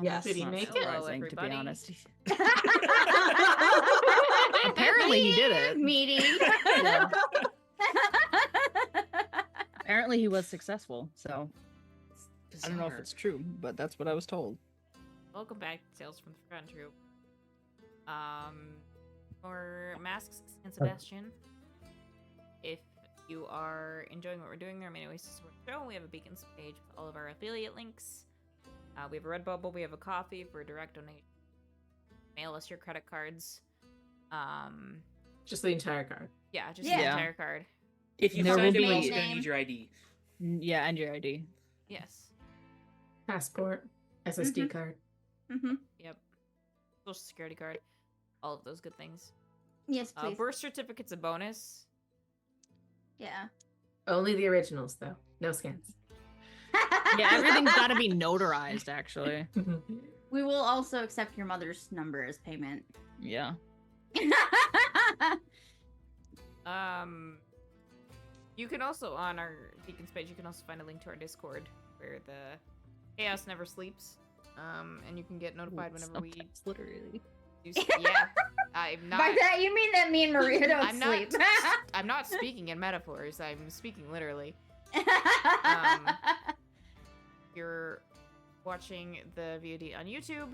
Yes. Did he Not make it? surprising, Hello, to be everybody. honest. Apparently he did it. Meeting. Yeah. Apparently he was successful, so I don't know if it's true, but that's what I was told. Welcome back to Tales from the Forgotten Troop. For Masks San Sebastian. If you are enjoying what we're doing, there are many ways to support the show. We have a Beacons page with all of our affiliate links. We have a Redbubble, we have a Coffee for direct donation. Mail us your credit cards. Just the entire card. Yeah, just Yeah. the entire card. If you There signed will it, be- he's gonna need your ID. Yeah, and your ID. Yes. Passport, SSD card. Mm-hmm. Yep. Social security card. All of those good things. Yes, please. Birth certificate's a bonus. Yeah. Only the originals, though. No scans. Yeah, everything's got to be notarized, actually. We will also accept your mother's number as payment. Yeah. You can also, on our Beacons page, you can also find a link to our Discord where the chaos never sleeps. And you can get notified whenever we Sometimes, literally. do. Yeah, I'm not. By that you mean that me and Maria don't I'm sleep. I'm not speaking in metaphors. I'm speaking literally. You're watching the VOD on YouTube.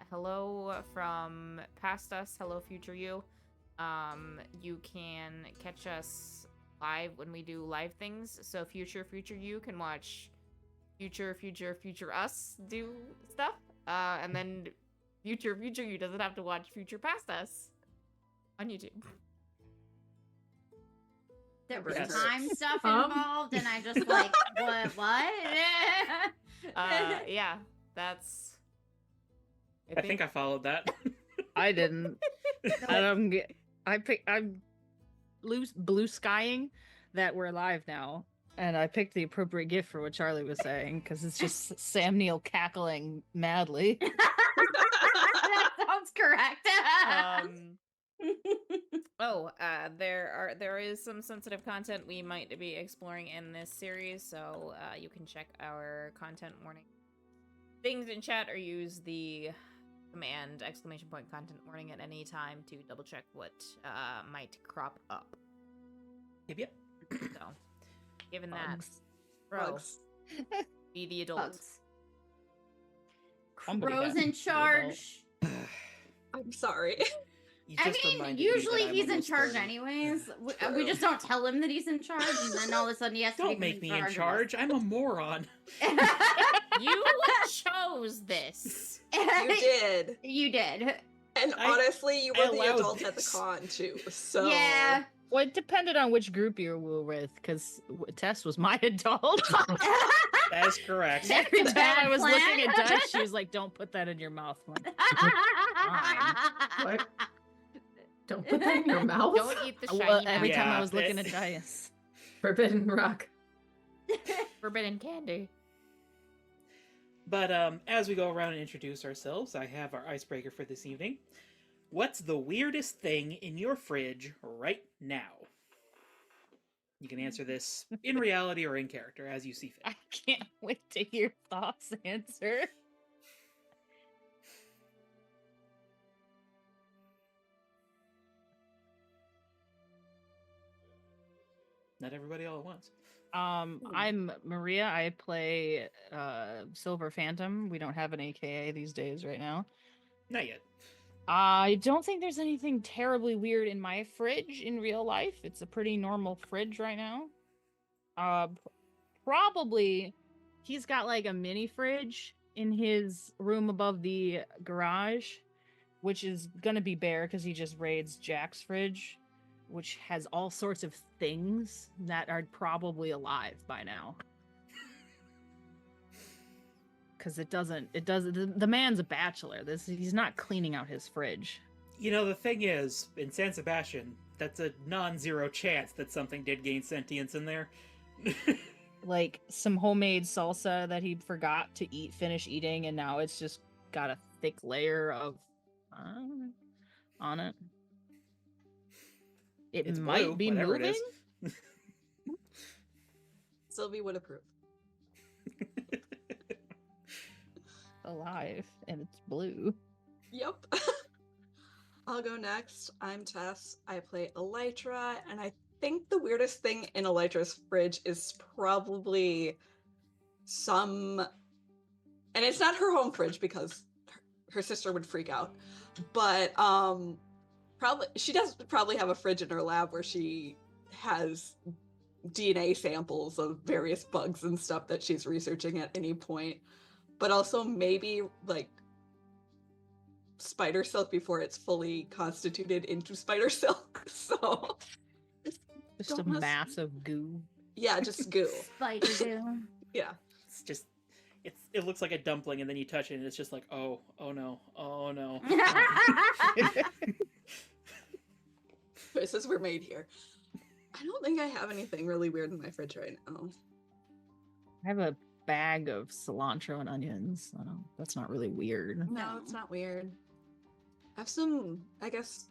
Hello from past us. Hello, future you. You can catch us live when we do live things. So future you can watch future us do stuff. And then future you doesn't have to watch future past us on YouTube. There was Yes. time stuff involved, and I just like, what? Yeah, that's. I think I followed that. I didn't. I'm blue skying that we're live now, and I picked the appropriate gift for what Charlie was saying because it's just Sam Neill cackling madly. That sounds correct. There is some sensitive content we might be exploring in this series, so you can check our content warning things in chat or use the command ! Content warning at any time to double check what might crop up. Yep. So, given Bugs. that, bro, Bugs. be the adult. Bugs. Somebody Crow's has to in be the charge. I'm sorry. You I just mean, reminded me usually that I'm he's in almost charge 30. anyways. We True. just don't tell him that he's in charge, and then all of a sudden he has to Don't be make me in of us. charge. I'm a moron. You chose this. You did. You did. And I- honestly, you I were the allowed adult at the this. con, too. So. Yeah. Well, it depended on which group you were with, because Tess was my adult. That is correct. Every Every time bad I was plan. looking at Dice, she was like, "Don't put that in your mouth." I'm like, What? Don't put that in your mouth. Don't eat the shiny well, every nut. time Yeah, I was looking it- at Dice. Forbidden rock. Forbidden candy. But as we go around and introduce ourselves, I have our icebreaker for this evening. What's the weirdest thing in your fridge right now? You can answer this in reality or in character, as you see fit. I can't wait to hear Thought's answer. Not everybody all at once. I'm Maria. I play Silver Phantom. We don't have an AKA these days right now. Not yet. I don't think there's anything terribly weird in my fridge in real life. It's a pretty normal fridge right now. Probably he's got like a mini fridge in his room above the garage, which is gonna be bare because he just raids Jack's fridge, which has all sorts of things that are probably alive by now. Because the man's a bachelor. He's not cleaning out his fridge. You know, the thing is, in San Sebastián, that's a non-zero chance that something did gain sentience in there. Like some homemade salsa that he forgot to finish eating, and now it's just got a thick layer of on it. It It's might blue, be whatever it moving. is. Sylvie would approve. alive, and it's blue. Yep. I'll go next. I'm Tess. I play Elytra, and I think the weirdest thing in Elytra's fridge is probably some, and it's not her home fridge because her sister would freak out, but probably she does probably have a fridge in her lab where she has DNA samples of various bugs and stuff that she's researching at any point, but also maybe like spider silk before it's fully constituted into spider silk. So Just a don't mess- mass of goo. yeah, just goo. Spider goo. Yeah. It's just, it looks like a dumpling, and then you touch it, and it's just like, oh no, oh no. Choices were made here. I don't think I have anything really weird in my fridge right now. I have a bag of cilantro and onions. I don't, that's not really weird. No, it's not weird. I have some, I guess,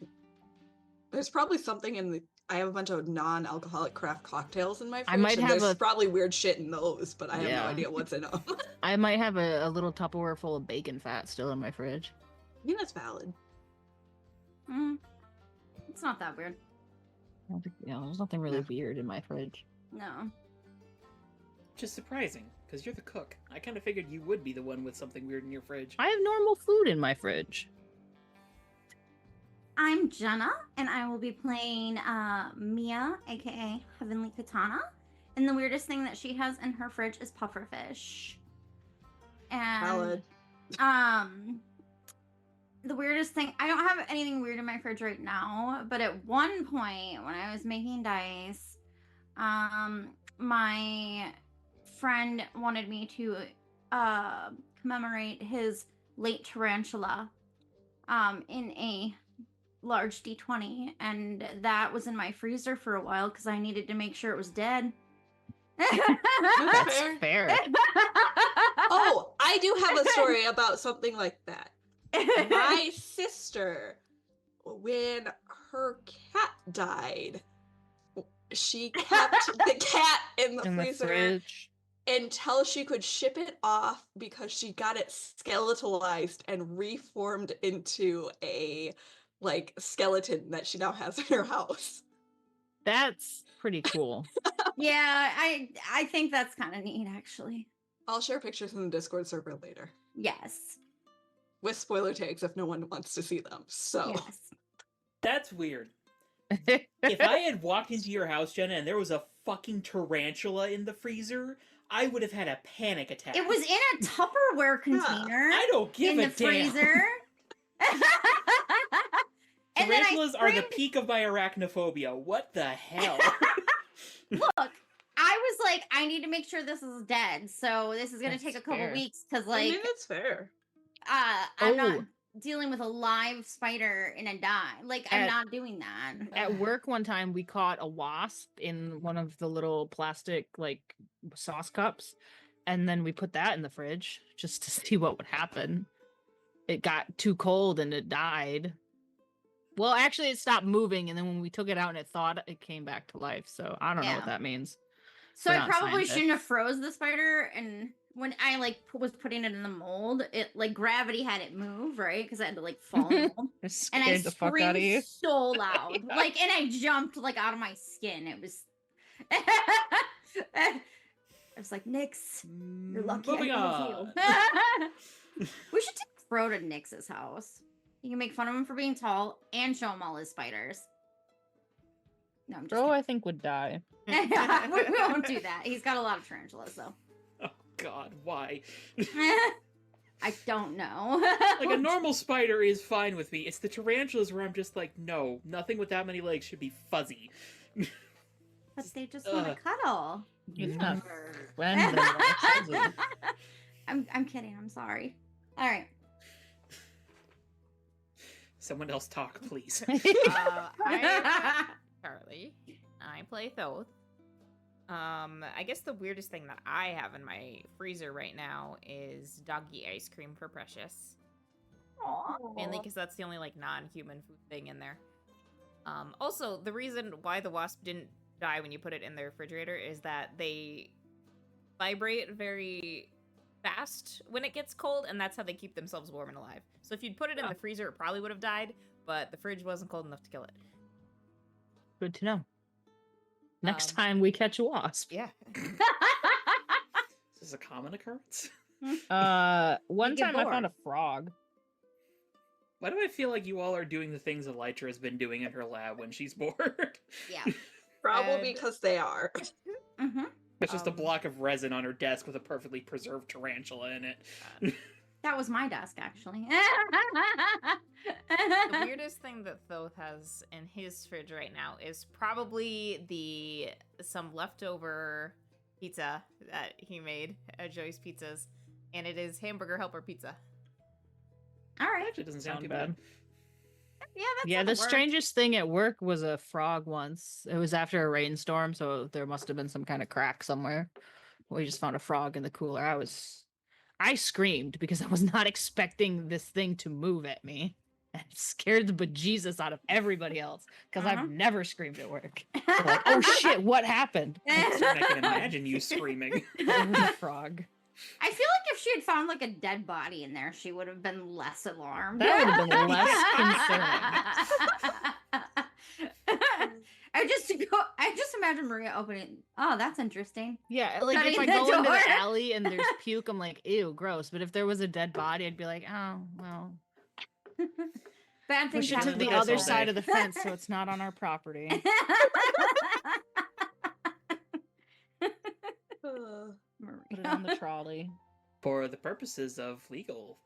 there's probably something in the, I have a bunch of non-alcoholic craft cocktails in my fridge. I might and have there's a- probably weird shit in those, but I have Yeah. no idea what's in them. I might have a little Tupperware full of bacon fat still in my fridge. I think that's valid. It's not that weird. I don't think, there's nothing really Yeah. weird in my fridge. No. Just surprising, because you're the cook. I kind of figured you would be the one with something weird in your fridge. I have normal food in my fridge. I'm Jenna, and I will be playing Mia, aka Heavenly Katana. And the weirdest thing that she has in her fridge is pufferfish. And Valid. the weirdest thing, I don't have anything weird in my fridge right now, but at one point when I was making dice, my friend wanted me to commemorate his late tarantula in a large D20, and that was in my freezer for a while because I needed to make sure it was dead. That's Fair. fair. Oh, I do have a story about something like that. My sister, when her cat died, she kept the cat in the In the freezer fridge. until she could ship it off because she got it skeletalized and reformed into a like skeleton that she now has in her house. That's pretty cool. Yeah, I think that's kind of neat, actually. I'll share pictures in the Discord server later Yes. with spoiler tags if no one wants to see them. So Yes. That's weird. If I had walked into your house, Jenna, and there was a fucking tarantula in the freezer, I would have had a panic attack. It was in a Tupperware container I don't give in a the damn. freezer. And then I Tarantulas are the screamed- peak of my arachnophobia. What the hell? Look, I was like, I need to make sure this is dead, so this is gonna That's take a couple fair. weeks because, I like, mean, that's fair. I'm not Oh. dealing with a live spider in a die. Like, I'm At- not doing that. At work one time, we caught a wasp in one of the little plastic like sauce cups, and then we put that in the fridge just to see what would happen. It got too cold and it died. Well, actually, it stopped moving, and then when we took it out and it thawed, it came back to life. So I don't know Yeah. what that means. So We're I not probably scientists. shouldn't have froze the spider, and when I like was putting it in the mold, it like gravity had it move, right? Because I had to like fall in the mold. It And I scared the fuck out of you. screamed so loud, like, and I jumped like out of my skin. It was. I was like, Nyx, you're lucky. Moving I on. healed. We should take Fro to Nyx's house. You can make fun of him for being tall and show him all his spiders. No, I'm just Bro, I think would die. kidding. we won't do that. He's got a lot of tarantulas, though. Oh God, why? I don't know. Like a normal spider is fine with me. It's the tarantulas where I'm just like, no, nothing with that many legs should be fuzzy. But they just want to Ugh. cuddle. He's Mm. not friend. I'm kidding. I'm sorry. All right. Someone else talk, please. I Charlie. I play Thoth. I guess the weirdest thing that I have in my freezer right now is doggy ice cream for Precious. Mainly because that's the only like non-human food thing in there. Also, the reason why the wasp didn't die when you put it in the refrigerator is that they vibrate very fast when it gets cold, and that's how they keep themselves warm and alive. So if you'd put it in the freezer, it probably would have died, but the fridge wasn't cold enough to kill it. Good to know. Next Um, time we catch a wasp. Yeah. Is this a common occurrence? One get time I found bored. a frog. Why do I feel like you all are doing the things Elytra has been doing in her lab when she's bored? Yeah. Probably And- because they are. Mm-hmm. It's just a Um, block of resin on her desk with a perfectly preserved tarantula in it. That was my desk, actually. The weirdest thing that Thoth has in his fridge right now is probably some leftover pizza that he made at Joey's Pizzas, and it is hamburger helper pizza. All right. Actually, doesn't sound Sound too bad. bad. Yeah, that's Yeah, how the it works. strangest thing at work was a frog once. It was after a rainstorm, so there must have been some kind of crack somewhere. We just found a frog in the cooler. I screamed because I was not expecting this thing to move at me. And it scared the bejesus out of everybody else because Uh-huh. I've never screamed at work. They're like, oh shit, what happened? I can imagine you screaming. It was a frog. I feel like if she had found like a dead body in there, she would have been less alarmed. That would have been less concerning. I just imagine Maria opening. Oh, that's interesting. Yeah, like if Shutting I the go into door. the alley and there's puke, I'm like, ew, gross. But if there was a dead body, I'd be like, oh, well, Bad things push it to happen the with with us other all us. side day. of the fence so it's not on our property. Put it on the trolley. For the purposes of legal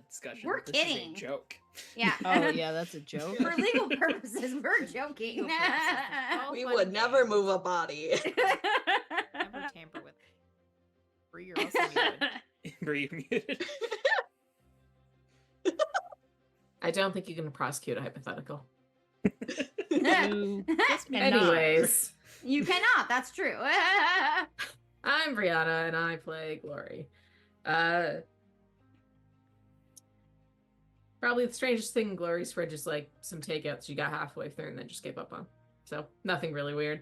discussion, We're this kidding. is a joke. Yeah. Oh, yeah, that's a joke. For legal purposes, we're joking. Legal purposes. All We fun would and never games. move a body. Never tamper with it. Free or else muted. Bree muted. I don't think you can prosecute a hypothetical. You cannot. Anyways, You cannot. That's true. I'm Brianna and I play Glory. Probably the strangest thing in Glory's fridge is like some takeouts she got halfway through and then just gave up on. So nothing really weird.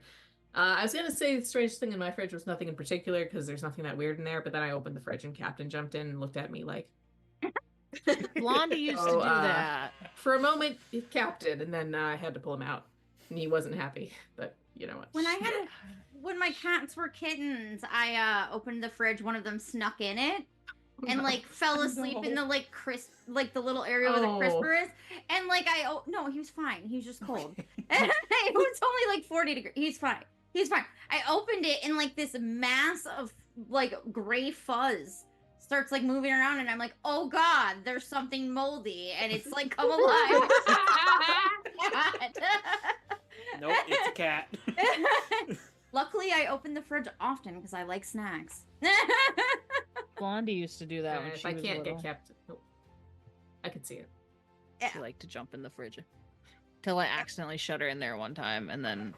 I was gonna say the strangest thing in my fridge was nothing in particular because there's nothing that weird in there, but then I opened the fridge and Captain jumped in and looked at me like, Blondie used to Oh, do that. for a moment, Captain, and then I had to pull him out. And he wasn't happy, but you know what? When my cats were kittens, I opened the fridge. One of them snuck in it and like fell asleep in the like the little area where the Oh. crisper is. And like no, he was fine. He was just cold. It was only like 40 degrees. He's fine. He's fine. I opened it and like this mass of like gray fuzz starts like moving around and I'm like, oh god, there's something moldy and it's like come alive. Nope, it's a cat. Luckily, I open the fridge often because I like snacks. Blondie used to do that when if she I was can't little. get Captain, nope. I could see it. She liked to jump in the fridge. Till I accidentally shut her in there one time, and then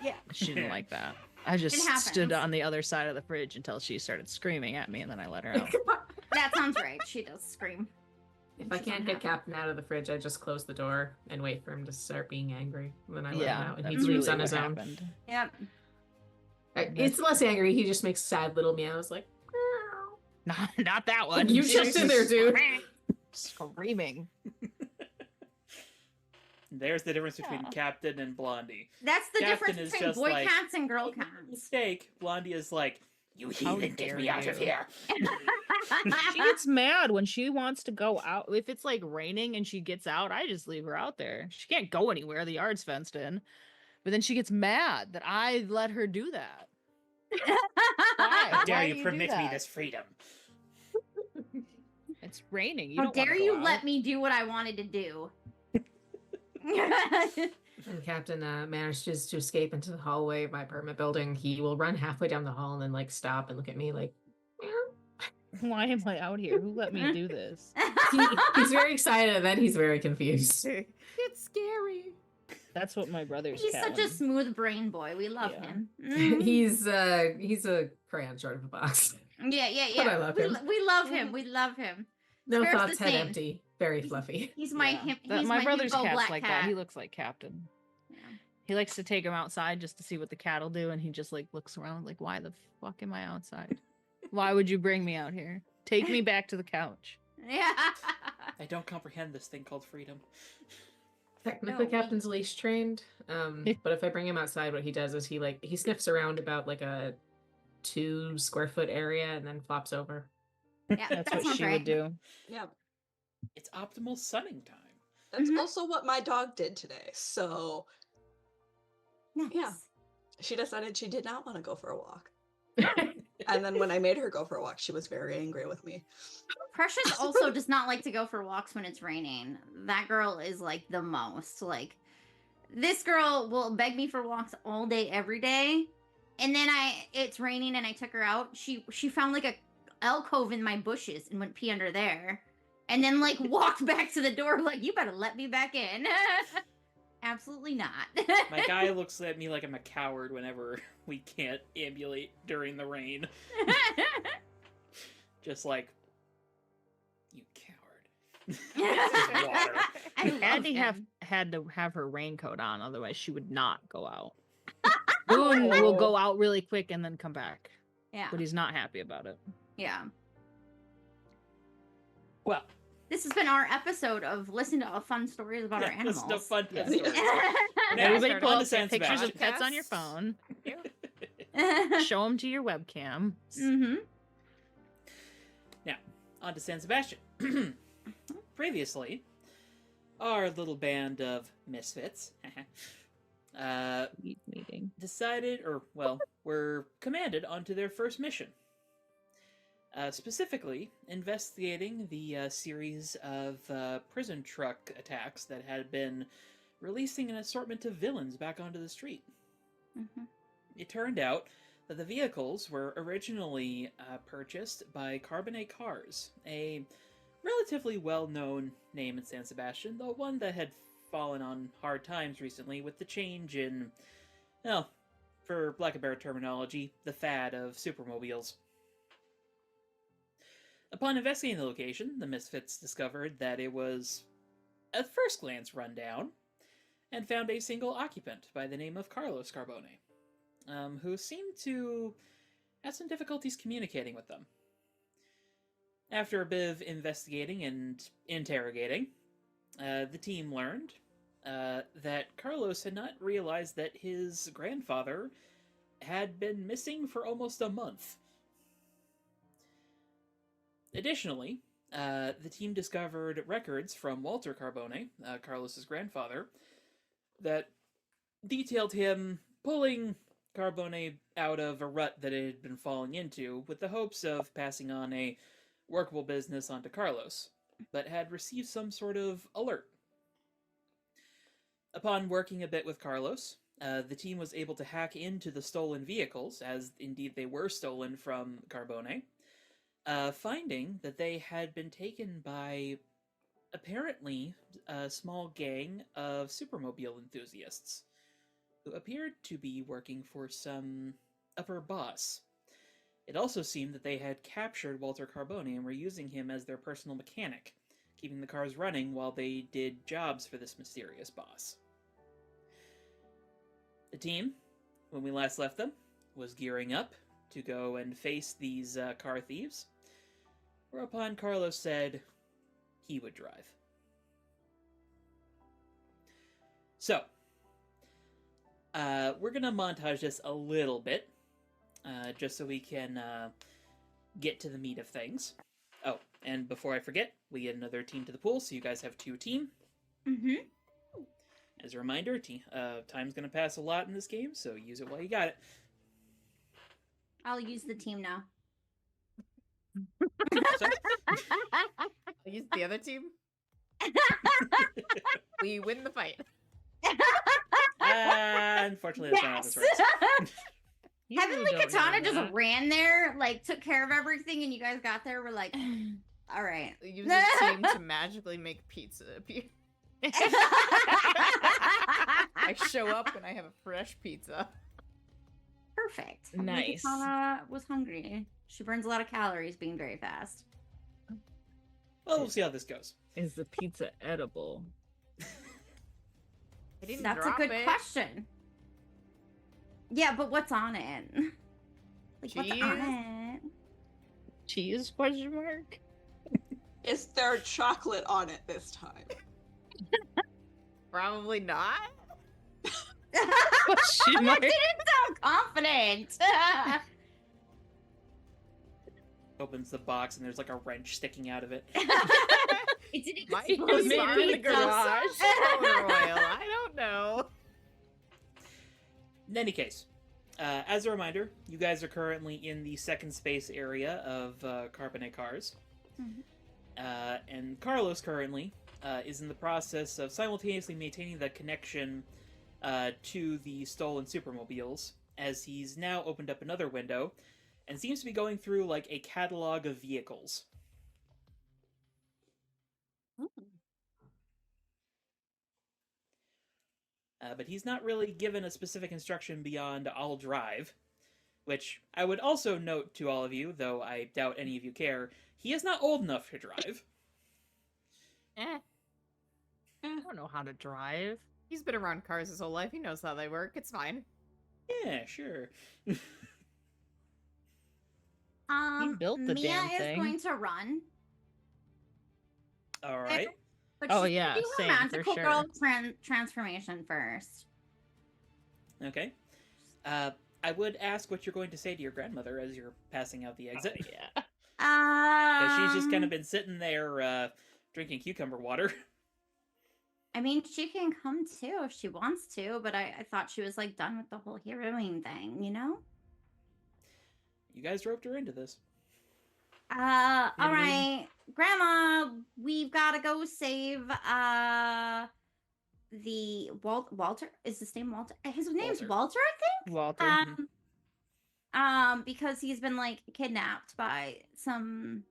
Yeah. she didn't like that. I just stood happens. on the other side of the fridge until she started screaming at me, and then I let her out. That sounds right. She does scream. If I She's can't get unhappy. Captain out of the fridge, I just close the door and wait for him to start being angry. And then I let him Yeah, out, and he that's leaves really on what his own. happened. Yep. It's less angry. He just makes sad little meows, like. Not that one. You She's jumped in there, just dude. Screaming. There's the difference between Yeah. Captain and Blondie. That's the Captain difference is between just boy like, cats and girl "You made a cats. Mistake. Blondie is like, you How heathen, get dare me out of you." here. She gets mad when she wants to go out. If it's like raining and she gets out, I just leave her out there. She can't go anywhere. The yard's fenced in. But then she gets mad that I let her do that. Why? How dare Why you do permit do me that? this freedom? It's raining. You How don't wanna dare go you out. let me do what I wanted to do? And Captain manages to escape into the hallway of my apartment building. He will run halfway down the hall and then like stop and look at me like. Why am I out here? Who let me do this? He's very excited and then he's very confused. It's scary. That's what my brother's He's cat such a was. smooth brain boy. We love Yeah. him. He's a crayon short of a box. Yeah. But I love him. We love him. We love him. No Spare's thoughts, the head same. empty, very fluffy. He's my Yeah. him. That- He's my my brother's hippo cat's black like cat. that. He looks like Captain. Yeah. He likes to take him outside just to see what the cat will do, and he just like looks around like, "Why the fuck am I outside? Why would you bring me out here?" Take me back to the couch. Yeah. I don't comprehend this thing called freedom. Technically, No, Captain's leash trained. But if I bring him outside, what he does is he sniffs around about like a 2 square foot area and then flops over. Yeah, That's that what sounds she right. would do. Yeah. It's optimal sunning time. That's Mhm. also what my dog did today. So Nice. Yeah. she decided she did not want to go for a walk. And then when I made her go for a walk, she was very angry with me. Precious also does not like to go for walks when it's raining. That girl is like the most. Like, this girl will beg me for walks all day, every day. And then it's raining and I took her out. She found like a alcove in my bushes and went pee under there. And then like walked back to the door like, you better let me back in. Absolutely not. My guy looks at me like I'm a coward whenever we can't ambulate during the rain. Just like, you coward. Water. I love Andy him. had to have her raincoat on, otherwise she would not go out. Boone will go out really quick and then come back, Yeah. but he's not happy about it. Yeah. Well, This has been our episode of listen to fun stories about our yeah, animals. listen to fun Yes. pet stories. Now, Everybody start pull on up to San pictures of Sebastian. pets on your phone. Mm-hmm. Show them to your webcam. Now, on to San Sebastian. Previously, our little band of misfits Meeting. decided, were commanded onto their first mission. Specifically, investigating the series of prison truck attacks that had been releasing an assortment of villains back onto the street. Mm-hmm. It turned out that the vehicles were originally purchased by Carbonate Cars, a relatively well-known name in San Sebastian, though one that had fallen on hard times recently with the change in, well, for lack of better terminology, the fad of supermobiles. Upon investigating the location, the Misfits discovered that it was, at first glance, run down, and found a single occupant by the name of Carlos Carbone, who seemed to have some difficulties communicating with them. After a bit of investigating and interrogating, the team learned that Carlos had not realized that his grandfather had been missing for almost a month. Additionally, the team discovered records from Walter Carbone, Carlos's grandfather, that detailed him pulling Carbone out of a rut that it had been falling into with the hopes of passing on a workable business onto Carlos, but had received some sort of alert. Upon working a bit with Carlos, the team was able to hack into the stolen vehicles, as indeed they were stolen from Carbone, finding that they had been taken by, apparently, a small gang of supermobile enthusiasts, who appeared to be working for some upper boss. It also seemed that they had captured Walter Carbone and were using him as their personal mechanic, keeping the cars running while they did jobs for this mysterious boss. The team, when we last left them, was gearing up to go and face these car thieves, whereupon Carlos said he would drive. So, we're going to montage this a little bit, just so we can get to the meat of things. Oh, and before I forget, we get another team to the pool, so you guys have 2 team. Mm-hmm. As a reminder, time's going to pass a lot in this game, so use it while you got it. I'll use the team now. Sorry? I'll use the other team. We win the fight. Unfortunately, that's not how this works. You Heavenly don't know Katana just that. ran there, like took care of everything, and you guys got there. We're like, all right. Use the team to magically make pizza appear. I show up and I have a fresh pizza. Perfect. Heavenly Nice. Katana was hungry. She burns a lot of calories being very fast. Well, we'll see how this goes. Is the pizza edible? I didn't That's a drop good it. question. Yeah, but what's on it? Like, what's on Cheese? it? Cheese? Question mark. Is there chocolate on it this time? Probably not. Question That mark. didn't sound confident. Opens the box and there's like a wrench sticking out of it. It's an Might explosive be made in the pizza. garage. Motor oil. I don't know. In any case, as a reminder, you guys are currently in the second space area of Carbonate Cars. And Carlos currently is in the process of simultaneously maintaining the connection to the stolen supermobiles, as he's now opened up another window and seems to be going through like a catalog of vehicles. But he's not really given a specific instruction beyond "I'll drive," which I would also note to all of you, though I doubt any of you care, he is not old enough to drive. Eh. I don't know how to drive. He's been around cars his whole life. He knows how they work. It's fine. Yeah, sure. built the Mia damn is thing. going to run. All right. But Oh, she's yeah, gonna do her same, for magical sure. girl transformation first. Okay. I would ask what you're going to say to your grandmother as you're passing out the exit. Oh, yeah. 'Cause she's just kind of been sitting there drinking cucumber water. I mean, she can come too if she wants to, but I thought she was like done with the whole heroing thing, you know? You guys roped her into this. All Anything? right, Grandma, we've got to go save the Walter. Is his name Walter? His name's Walter. Walter, I think. Walter. Because he's been like kidnapped by some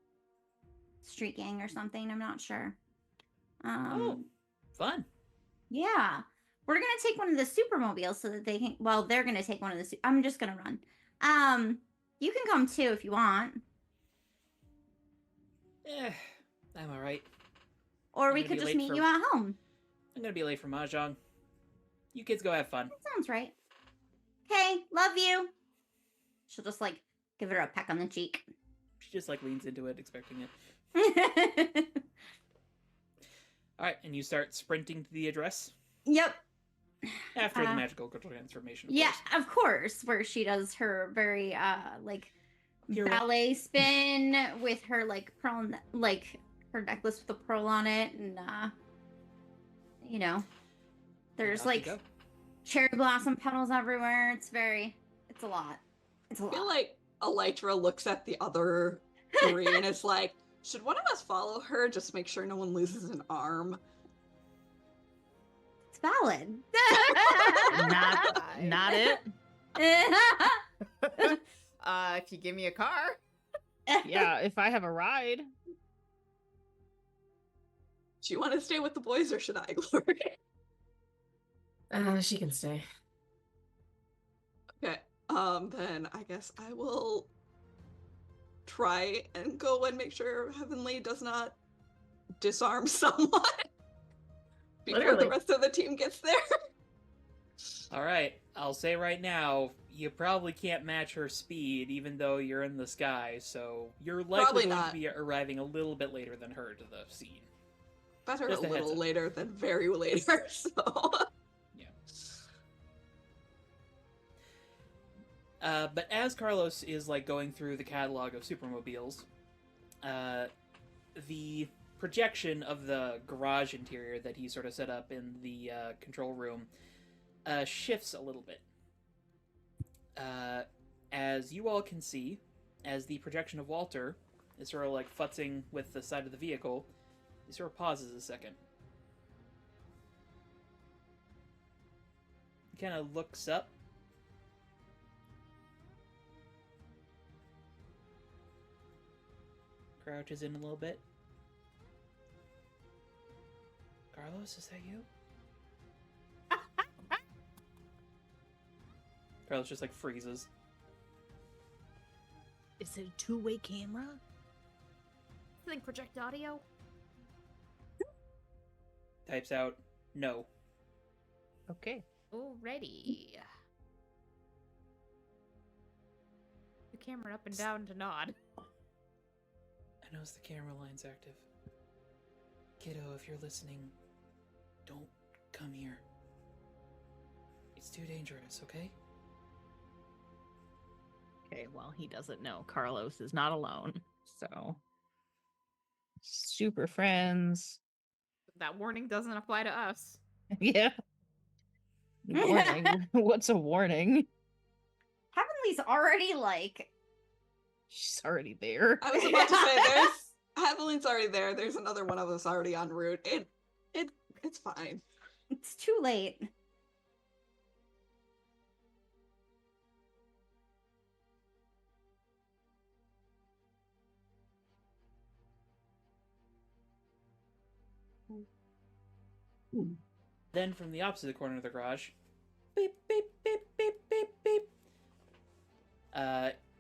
street gang or something. I'm not sure. Oh, fun. Yeah. We're gonna take one of the supermobiles so that they can. Well, they're gonna take one of the. I'm just gonna run. You can come too if you want, I'm all right. or I'm we gonna could be just late meet for- you at home. I'm gonna be late for mahjong. You kids go have fun. That sounds right. Okay, love you. She'll just like give her a peck on the cheek. She just like leans into it, expecting it. All right, and you start sprinting to the address Yep. after the magical transformation. Of Yeah, course. of course, where she does her very like Pirouette. ballet spin with her like pearl, like her necklace with the pearl on it, and you know, there's off you like go. cherry blossom petals everywhere. It's a lot. It's a I feel lot. like Elytra looks at the other three and is like, should one of us follow her? Just make sure no one loses an arm. It's valid. Not it. If you give me a car. Yeah, if I have a ride. Do you want to stay with the boys or should I, Glory? She can stay. Okay, then I guess I will try and go and make sure Heavenly does not disarm someone before the Literally. rest of the team gets there. All right, I'll say right now, you probably can't match her speed, even though you're in the sky. So you're likely Probably going not. to be arriving a little bit later than her to the scene. Better Just a a heads little up. later than very later, so... But as Carlos is like going through the catalog of supermobiles, the projection of the garage interior that he sort of set up in the control room shifts a little bit. As you all can see, as the projection of Walter is sort of like futzing with the side of the vehicle, he sort of pauses a second. He kind of looks up. Crouches in a little bit. Carlos, is that you? Carlos just like freezes. Is it a two-way camera? Think project audio. Types out, no. Okay. Alrighty. The camera up and down to nod. knows the camera line's active. Kiddo, if you're listening, don't come here. It's too dangerous, okay? Okay, well, he doesn't know Carlos is not alone. So, super friends. That warning doesn't apply to us. Yeah. Warning. What's a warning? Heavenly's already like. She's already there. I was about to say Heavenly's already there. There's another one of us already en route. It's fine. It's too late. Then from the opposite corner of the garage, beep, beep, beep, beep, beep, beep.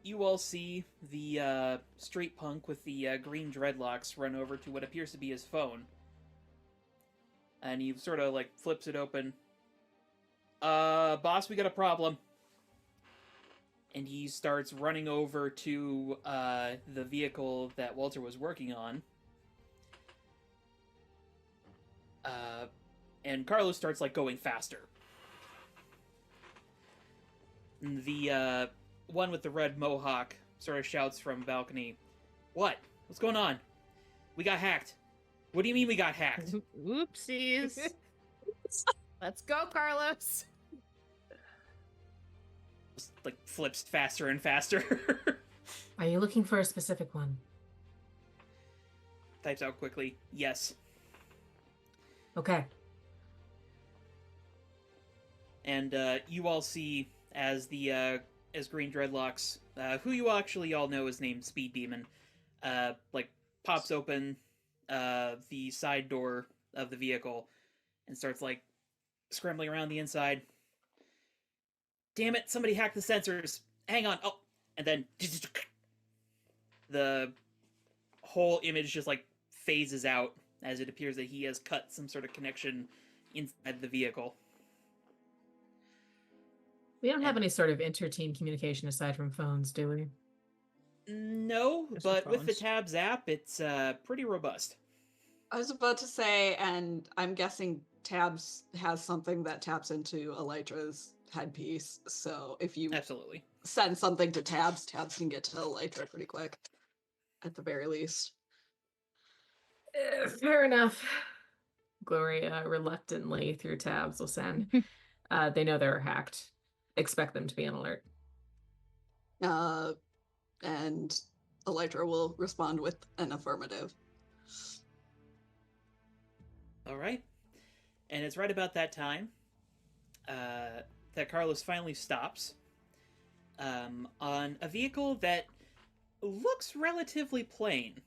You all see the street punk with the green dreadlocks run over to what appears to be his phone. And he sort of like flips it open. Boss, we got a problem. And he starts running over to the vehicle that Walter was working on. And Carlos starts like going faster. And the one with the red mohawk sort of shouts from a balcony, "What? What's going on? We got hacked." "What do you mean we got hacked?" Oopsies. Let's go, Carlos. Just, like, flips faster and faster. Are you looking for a specific one? Types out quickly, "Yes." Okay. And you all see as the as Green Dreadlocks, who you actually all know is named Speed Demon, like pops open the side door of the vehicle and starts like scrambling around the inside. "Damn it! Somebody hacked the sensors. Hang on." Oh, and then the whole image just like phases out as it appears that he has cut some sort of connection inside the vehicle. We don't have any sort of inter-team communication aside from phones, do we? No, Just but with the phones. Tabs app, it's pretty robust. I was about to say, and I'm guessing Tabs has something that taps into Elytra's headpiece. So if you Absolutely. send something to Tabs, Tabs can get to Elytra pretty quick, at the very least. Fair enough. Gloria reluctantly through tabs will send. They know they're hacked. Expect them to be on alert. And Elytra will respond with an affirmative. All right. And it's right about that time that Carlos finally stops on a vehicle that looks relatively plain.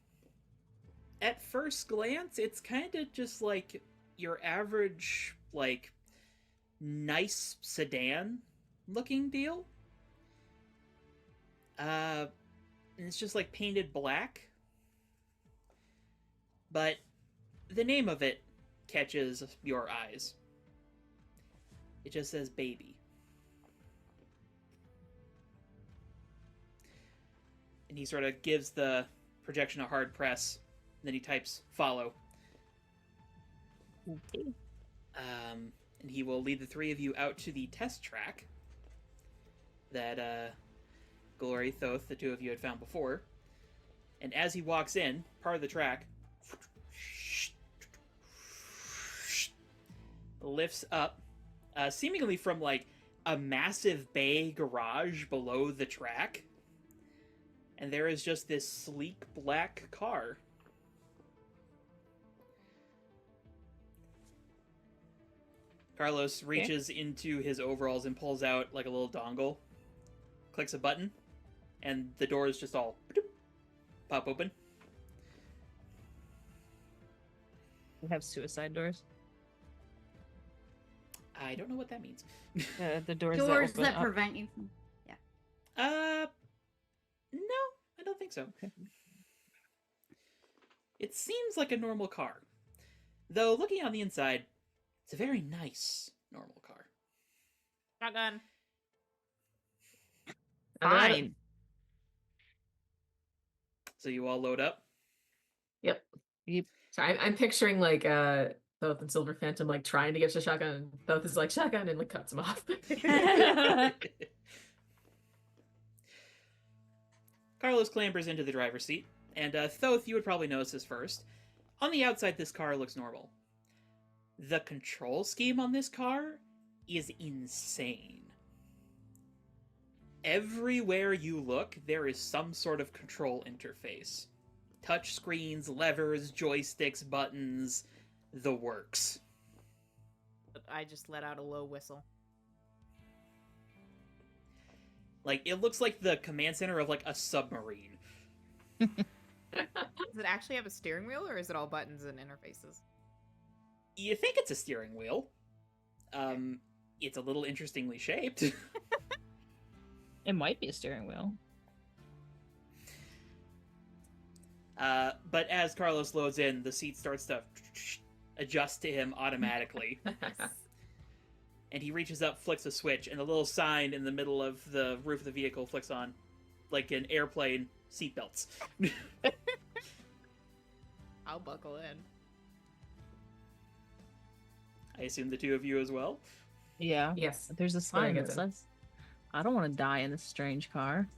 At first glance, it's kind of just like your average, like, nice sedan looking deal. And it's just like painted black. But the name of it catches your eyes. It just says baby. And he sort of gives the projection a hard press. Then he types follow. Okay. And he will lead the three of you out to the test track that Glory, Thoth, the two of you had found before. And as he walks in, part of the track lifts up, seemingly from like a massive bay garage below the track. And there is just this sleek black car. Carlos reaches into his overalls and pulls out like a little dongle, clicks a button, and the doors just all pop open. We have suicide doors. I don't know what that means. The doors, Doors that, that open up. prevent you from. No, I don't think so. Okay. It seems like a normal car. Though, looking on the inside, it's a very nice normal car. Shotgun. Fine. So you all load up. Yep. Yep. So I'm picturing like Thoth and Silver Phantom like trying to get to shotgun, and Thoth is like shotgun and like cuts him off. Carlos clambers into the driver's seat, and Thoth, you would probably notice this first. On the outside, this car looks normal. The control scheme on this car is insane. Everywhere you look, there is some sort of control interface. Touch screens, levers, joysticks, buttons, the works. I just let out a low whistle. Like, it looks like the command center of, like, a submarine. Does it actually have a steering wheel, or is it all buttons and interfaces? You think it's a steering wheel. It's a little interestingly shaped. It might be a steering wheel. But as Carlos loads in, the seat starts to adjust to him automatically. And he reaches up, flicks a switch, and the little sign in the middle of the roof of the vehicle flicks on, like an airplane, seatbelts. I'll buckle in. I assume the two of you as well? Yeah. Yes. There's a sign that good. says, I don't want to die in this strange car.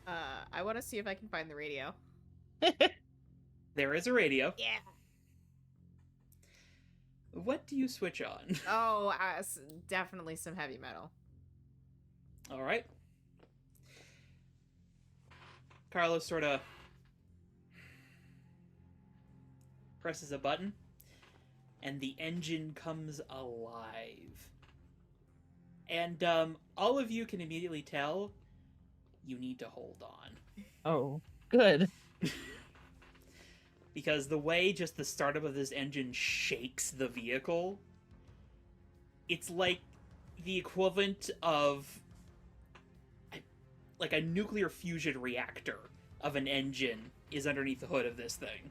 I want to see if I can find the radio. There is a radio. Yeah. What do you switch on? Oh, definitely some heavy metal. All right. Carlos sort of presses a button, and the engine comes alive. And all of you can immediately tell you need to hold on. Oh, good. Because the way just the startup of this engine shakes the vehicle, it's like the equivalent of like a nuclear fusion reactor of an engine is underneath the hood of this thing.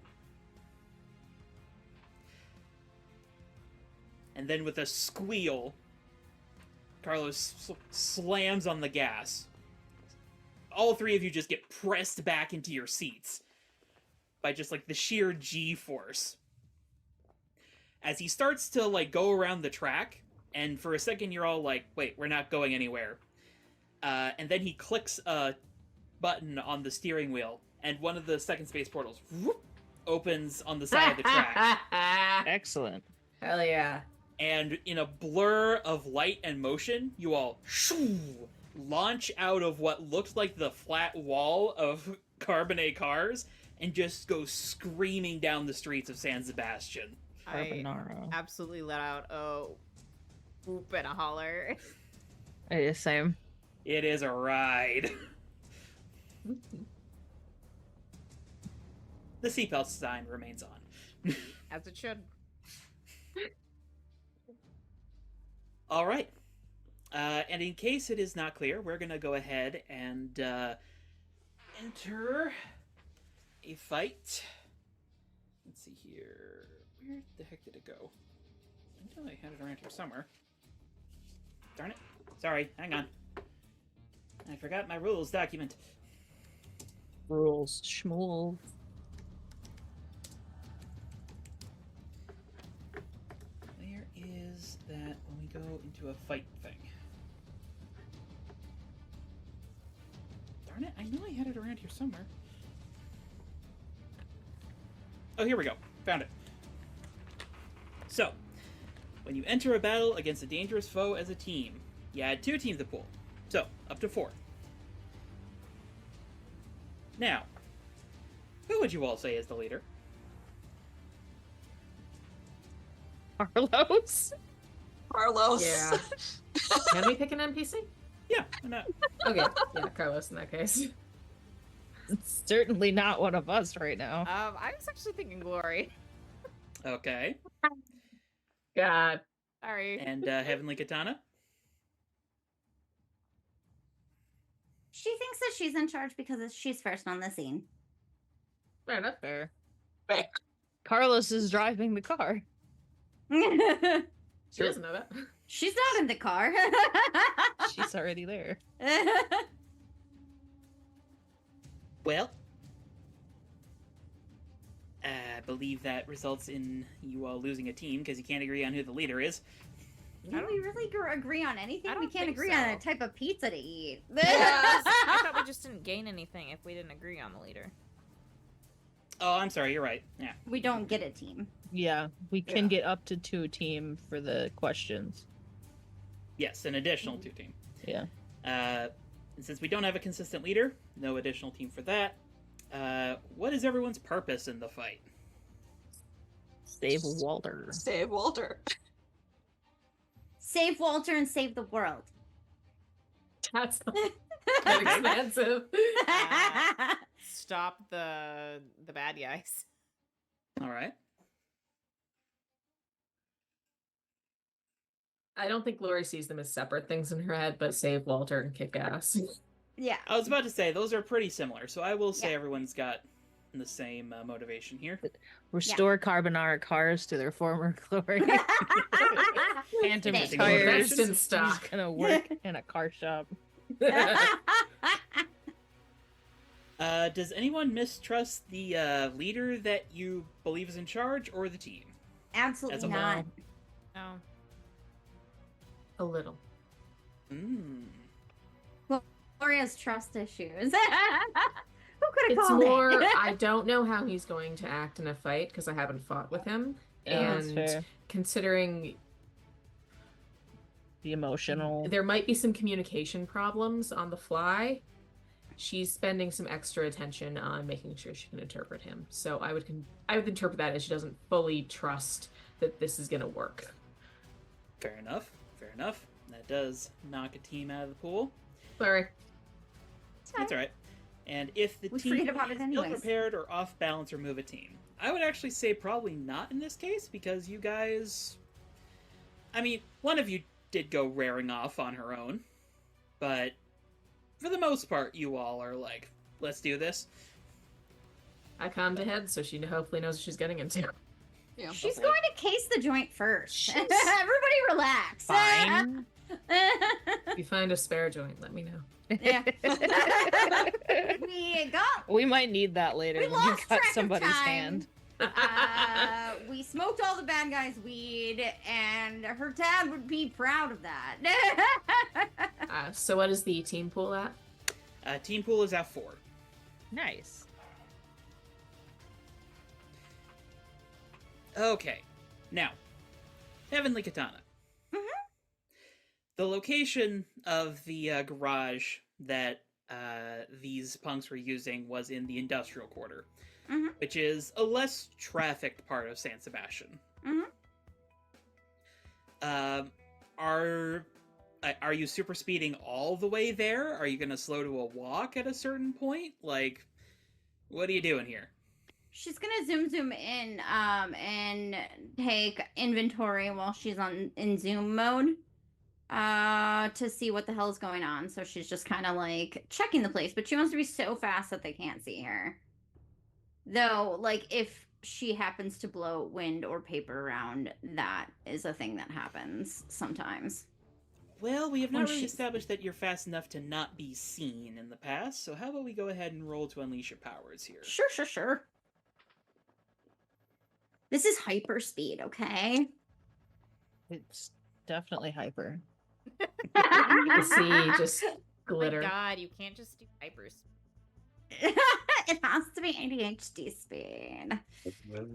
And then with a squeal, Carlos slams on the gas. All three of you just get pressed back into your seats by just like the sheer G-force. As he starts to like go around the track, and for a second you're all like, wait, we're not going anywhere. And then he clicks a button on the steering wheel, and one of the second space portals whoop, opens on the side of the track. Excellent. Hell yeah. And in a blur of light and motion, you all shoo, launch out of what looked like the flat wall of Carbonet cars and just go screaming down the streets of San Sebastian. I Carbonara. absolutely let out a whoop and a holler. Same. It is a ride. The seatbelt sign remains on. As it should. All right. And in case it is not clear, we're going to go ahead and enter a fight. Let's see here. Where the heck did it go? I know I had it around here somewhere. Darn it. Sorry, hang on. I forgot my rules document. Rules. Schmool. Where is that when we go into a fight thing? Darn it, I know I had it around here somewhere. Oh, here we go. Found it. So, when you enter a battle against a dangerous foe as a team, you add 2 teams to the pool. So, up to 4. Now, who would you all say is the leader? Carlos? Carlos. Yeah. Can we pick an NPC? Yeah, why not? Okay. Yeah, Carlos in that case. It's certainly not one of us right now. I was actually thinking Glory. Okay. God. Sorry. And Heavenly Katana? She thinks that she's in charge because she's first on the scene. Fair enough. Fair. Fair. Carlos is driving the car. She doesn't know that. She's not in the car. She's already there. Well, I believe that results in you all losing a team because you can't agree on who the leader is. Can we really agree on anything? I We don't can't think agree on a so. type of pizza to eat. I thought we just didn't gain anything if we didn't agree on the leader. Oh, I'm sorry, you're right. Yeah. We don't get a team. Yeah, we can Yeah. get up to 2 team for the questions. Yes, an additional 2 team. Yeah. And since we don't have a consistent leader, no additional team for that. What is everyone's purpose in the fight? Save Walter. Save Walter. Save Walter and save the world. That's not expensive. Stop the bad guys. All right. I don't think Lori sees them as separate things in her head, but save Walter and kick ass. Yeah. I was about to say, those are pretty similar, so I will say Yeah. everyone's got the same motivation here. Restore carbonara cars to their former glory. Phantom Interesting tires. Best in He's stock. gonna work in a car shop. Does anyone mistrust the leader that you believe is in charge, or the team? Absolutely As a not. No. A little. Gloria's trust issues. Who could have It's called more, it? I don't know how he's going to act in a fight because I haven't fought with him. Yeah, that's And fair. considering The emotional. there might be some communication problems on the fly, she's spending some extra attention on making sure she can interpret him. So I would interpret that as she doesn't fully trust that this is going to work. Fair enough. Fair enough. That does knock a team out of the pool. Sorry. That's all right. And if the We team forget about it is anyways. ill-prepared or off balance, remove a team. I would actually say probably not in this case, because you guys... I mean, one of you did go raring off on her own, but for the most part, you all are like, let's do this. I calmed ahead, so she hopefully knows what she's getting into. Yeah. She's Hopefully. going to case the joint first. She's Everybody relax. Fine. If you find a spare joint, let me know. Yeah. We got. We might need that later We when you lost cut track of somebody's time. hand. We smoked all the bad guys' weed, and her dad would be proud of that. So what is the team pool at? Team pool is at 4. Nice. Okay. Now, Heavenly Katana. Mhm. The location of the garage that these punks were using was in the industrial quarter, Mhm. which is a less trafficked part of San Sebastian. Mhm. Are you super speeding all the way there? Are you gonna slow to a walk at a certain point? Like, what are you doing here? She's gonna zoom in, and take inventory while she's in zoom mode, to see what the hell's going on. So she's just kind of like checking the place, but she wants to be so fast that they can't see her. Though, like, if she happens to blow wind or paper around, that is a thing that happens sometimes. Well, we have When not really she's- established that you're fast enough to not be seen in the past, so how about we go ahead and roll to unleash your powers here? Sure. This is hyper speed, okay? It's definitely hyper. You see just Oh glitter. my god, you can't just do hypers. It has to be ADHD speed.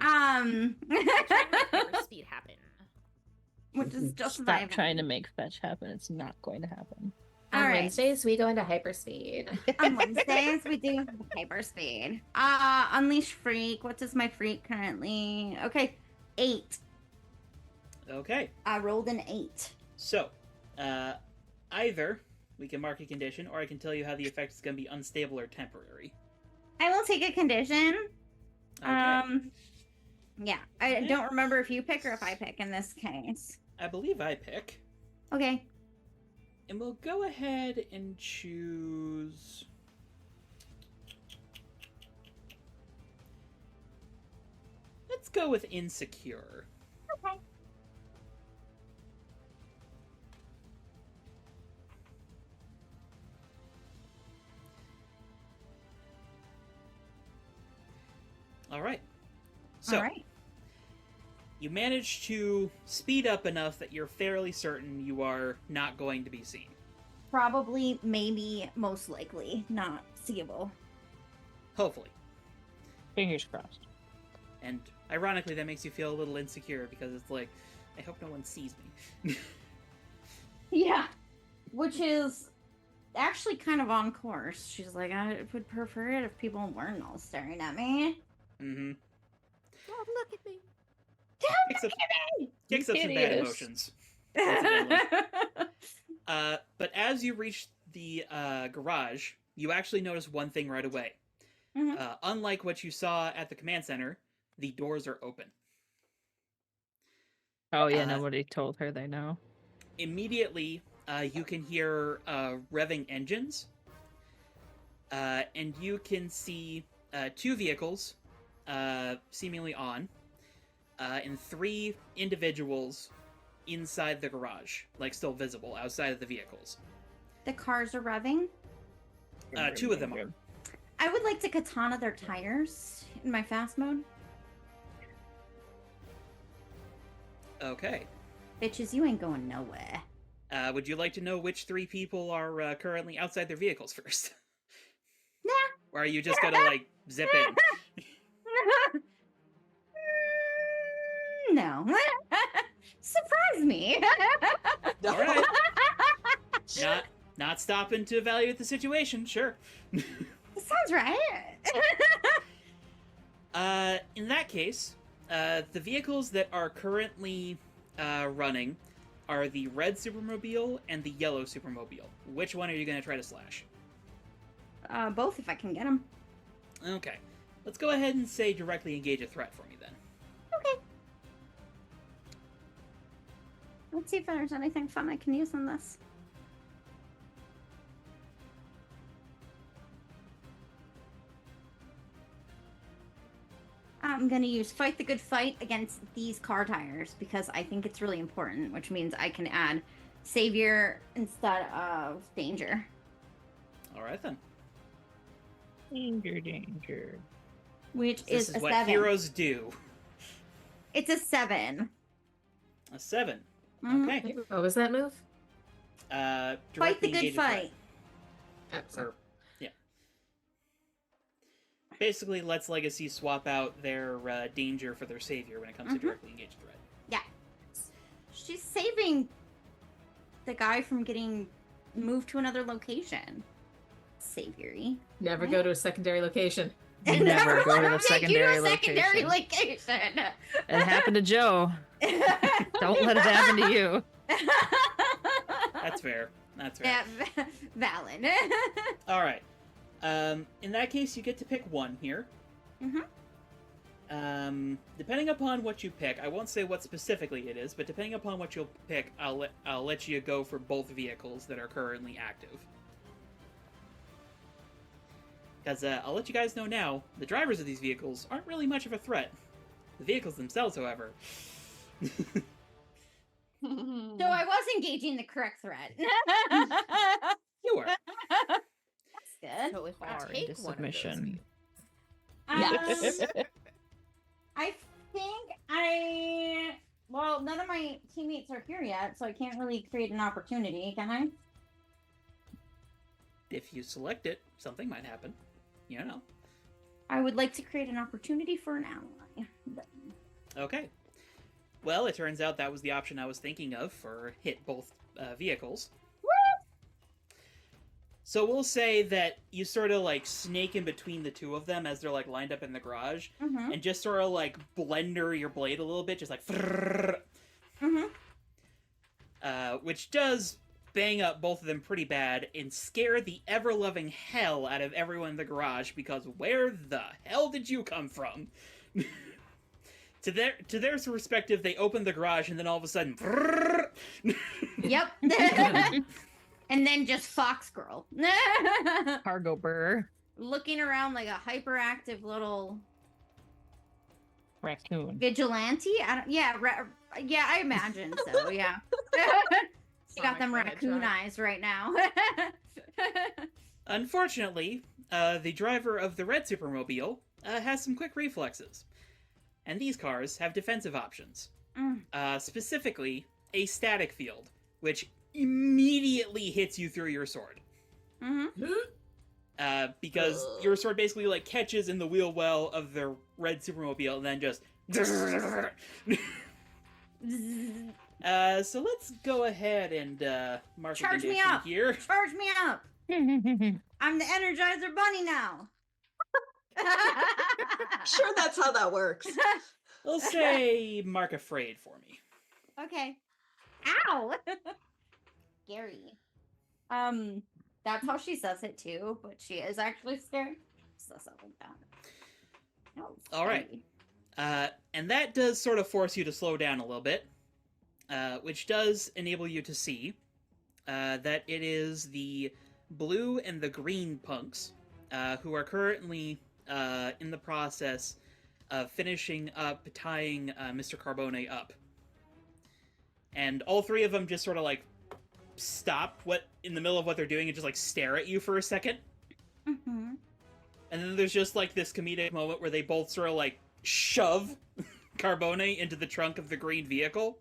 Hyper speed happen. Which is just Stop trying to make fetch happen. It's not going to happen. All right. Wednesdays, we go into hyperspeed. On Wednesdays, we do hyper speed. Unleash Freak. What does my Freak currently? Okay, 8. Okay, I rolled an 8. so, either we can mark a condition, or I can tell you how the effect is going to be unstable or temporary. I will take a condition. Okay. Yeah, I don't remember if you pick or if I pick in this case. I believe I pick. Okay. And we'll go ahead and choose... Let's go with insecure. Okay. All right. So, All right. you manage to speed up enough that you're fairly certain you are not going to be seen. Probably, maybe, most likely not seeable. Hopefully. Fingers crossed. And ironically, that makes you feel a little insecure because it's like, I hope no one sees me. Yeah. Which is actually kind of on course. She's like, I would prefer it if people weren't all staring at me. Mm-hmm. Don't look at me. Kicks up some bad Hideous. emotions. That's a bad one. But as you reach the garage, you actually notice one thing right away. Mhm. Unlike what you saw at the command center, the doors are open. Oh yeah, Uh, nobody told her they know. Immediately, you can hear revving engines, and you can see 2 vehicles seemingly on, and 3 individuals inside the garage, like still visible outside of the vehicles. The cars are revving. 2 of them are. I would like to katana their tires in my fast mode. Okay. Bitches, you ain't going nowhere. Would you like to know which 3 people are currently outside their vehicles first? Nah. Or are you just gonna, like, zip in? No. Surprise me. Alright. Not stopping to evaluate the situation, sure. Sounds right. In that case, the vehicles that are currently running are the red Supermobile and the yellow Supermobile. Which one are you going to try to slash? Both if I can get them. Okay. Let's go ahead and say directly engage a threat for me then. Okay. Let's see if there's anything fun I can use in this. I'm going to use Fight the Good Fight against these car tires because I think it's really important, which means I can add Savior instead of Danger. Alright then. Danger, danger. Which This is is a what 7. heroes do. It's a 7. A 7. Mhm. Okay. What was that move? Fight Directly the Good engage a threat. Fight. Or, yeah. Basically, lets Legacy swap out their danger for their savior when it comes to directly engage a threat. Yeah. She's saving the guy from getting moved to another location. Saviory. Never go to a secondary location. Never go to the Take secondary you to a secondary location. location. It happened to Joe. Don't let it happen to you. That's fair. That's fair. Yeah, valid. Alright. In that case, you get to pick one here. Depending upon what you pick, I won't say what specifically it is, but depending upon what you'll pick, I'll let you go for both vehicles that are currently active. Because I'll let you guys know now, the drivers of these vehicles aren't really much of a threat. The vehicles themselves, however. So I was engaging the correct threat. You were. That's good. So if I Far take into one of those submission. views- I think well, none of my teammates are here yet, so I can't really create an opportunity, can I? If you select it, something might happen. You know. I would like to create an opportunity for an ally. Okay. Well, it turns out that was the option I was thinking of for hit both vehicles. So we'll say that you sort of like snake in between the 2 of them as they're like lined up in the garage, Mm-hmm. and just sort of like blender your blade a little bit, just like, which does bang up both of them pretty bad and scare the ever-loving hell out of everyone in the garage, because where the hell did you come from? To their perspective, they open the garage and then all of a sudden, Yep. And then just Fox Girl. Cargo burr. Looking around like a hyperactive little Raccoon. vigilante. Yeah, I imagine so. Yeah. She got them Sonic the raccoon Hedgehog. eyes right now. Unfortunately, the driver of the red Supermobile has some quick reflexes. and these cars have defensive options. Mm. Specifically, a static field, which immediately hits you through your sword. Mm-hmm. Because your sword basically like catches in the wheel well of the red supermobile and then just so let's go ahead and mark a Charge me condition up. here. Charge me up. I'm the Energizer Bunny now. Sure, that's how that works. We'll say mark afraid for me. Okay. Ow. Scary. That's how she says it too, but she is actually scared. So something like that. That was All right. scary. And that does sort of force you to slow down a little bit, which does enable you to see that it is the blue and the green punks who are currently in the process of finishing up tying Mr. Carbone up. And all three of them just sort of like stop in the middle of what they're doing and just like stare at you for a second. Mm-hmm. And then there's just like this comedic moment where they both sort of like shove Carbone into the trunk of the green vehicle,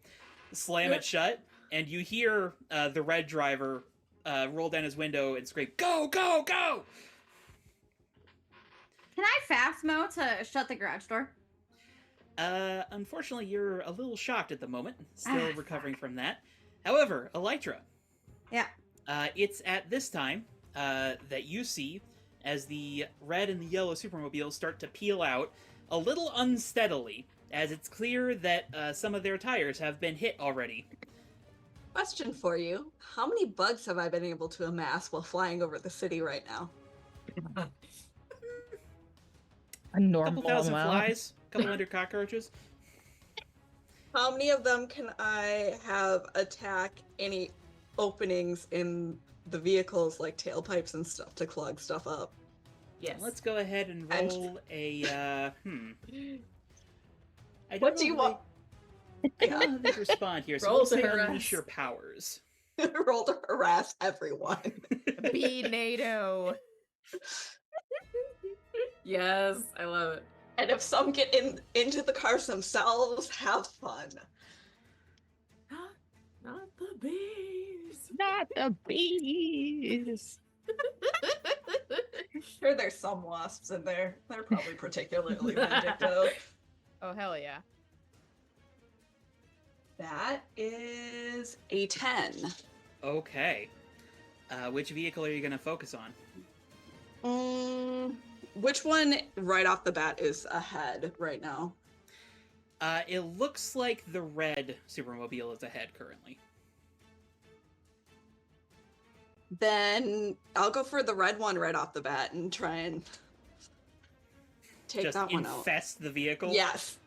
slam it shut, and you hear the red driver roll down his window and scream, "Go, go, go!" Can I fast mode to shut the garage door? Unfortunately, you're a little shocked at the moment, still recovering from that. However, Elytra. Yeah. It's at this time that you see as the red and the yellow supermobiles start to peel out a little unsteadily, as it's clear that some of their tires have been hit already. Question for you. How many bugs have I been able to amass while flying over the city right now? A normal Couple thousand amount. flies, couple hundred cockroaches. How many of them can I have attack any openings in the vehicles, like tailpipes and stuff, to clog stuff up? Yes. Let's go ahead and roll a, I don't What do know you how want? I don't know how they respond here, so Roll we'll to say harass. unleash your powers. Roll to harass everyone. Be NATO. Yes, I love it. And if some get into the cars themselves, have fun. Not the bees. Not the bees. Sure, there's some wasps in there. They're probably particularly vindictive. Oh, hell yeah. That is a 10. Okay. Which vehicle are you going to focus on? Which one right off the bat is ahead right now? It looks like the red supermobile is ahead currently. Then I'll go for the red one right off the bat and try and take Just that one out. infest the vehicle? Yes.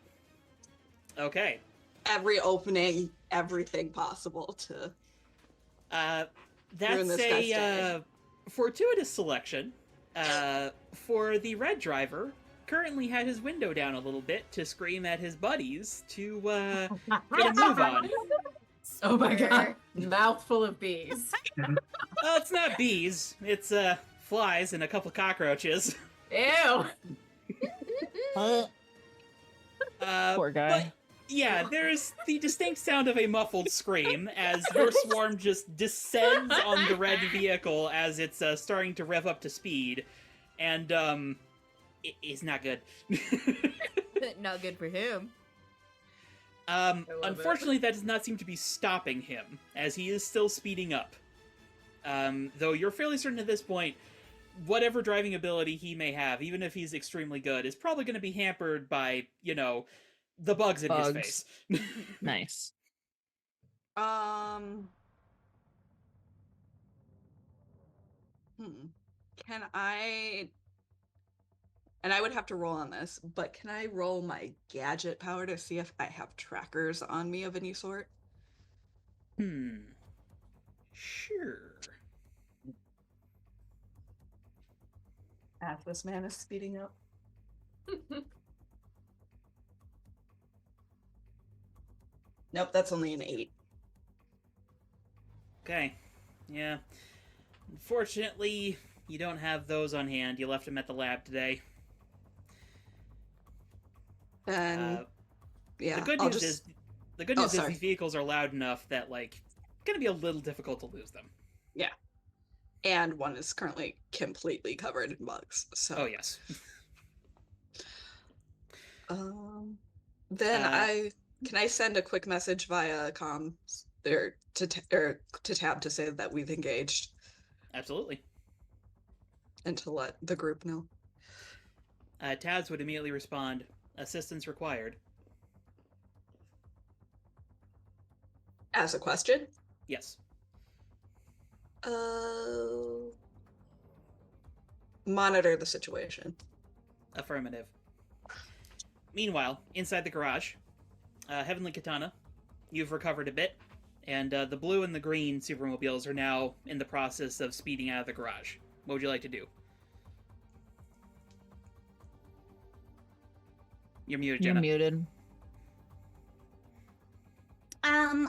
Okay. Every opening, everything possible to ruin That's this guy's day. a fortuitous selection. For the red driver, currently had his window down a little bit to scream at his buddies to get a move on. Oh my god. Mouthful of bees. Well, it's not bees. It's flies and a couple cockroaches. Ew. Poor guy. But, yeah, there's the distinct sound of a muffled scream as your swarm just descends on the red vehicle as it's starting to rev up to speed, and it is not good. Not good for him. love Unfortunately, that does not seem to be stopping him, as he is still speeding up. Though you're fairly certain at this point, whatever driving ability he may have, even if he's extremely good, is probably going to be hampered by, the bugs in his face. Nice. Can I... And I would have to roll on this, but can I roll my gadget power to see if I have trackers on me of any sort? Sure. As this man is speeding up. Nope, that's only an 8. Okay. Yeah. Unfortunately, you don't have those on hand. You left them at the lab today. Then Yeah. The good I'll news just... is the good Oh, news is sorry. these vehicles are loud enough that like it's gonna be a little difficult to lose them. Yeah. And one is currently completely covered in bugs. So Oh yes. then Uh, can I send a quick message via comms or to Tab to say that we've engaged absolutely. and to let the group know. Tabs would immediately respond, "Assistance required." As a question? Yes. Monitor the situation. Affirmative. Meanwhile, inside the garage, Heavenly Katana, you've recovered a bit, and the blue and the green supermobiles are now in the process of speeding out of the garage. What would you like to do? You're muted, You're Jenna. muted.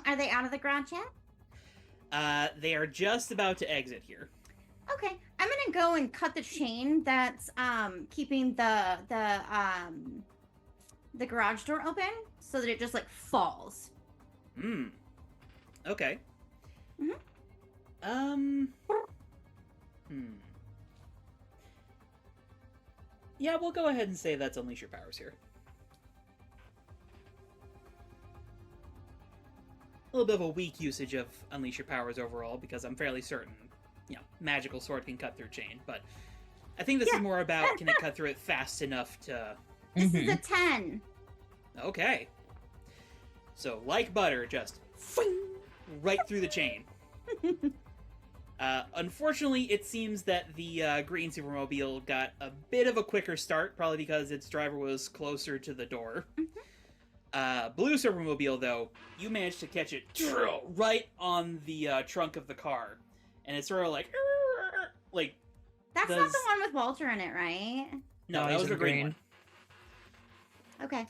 Are they out of the garage yet? They are just about to exit here. Okay, I'm gonna go and cut the chain that's keeping the garage door open so that it just like falls. Hmm. Okay. Mhm. Yeah, we'll go ahead and say that's Unleash Your Powers here. A little bit of a weak usage of Unleash Your Powers overall, because I'm fairly certain, magical sword can cut through chain, but I think this is more about can it cut through it fast enough to... This is a 10. Okay. So, like butter, just right through the chain. Unfortunately, it seems that the green supermobile got a bit of a quicker start, probably because its driver was closer to the door. Blue supermobile, though, you managed to catch it right on the trunk of the car, and it's sort of like That's not the one with Walter in it, right? No, that was the green one. Okay.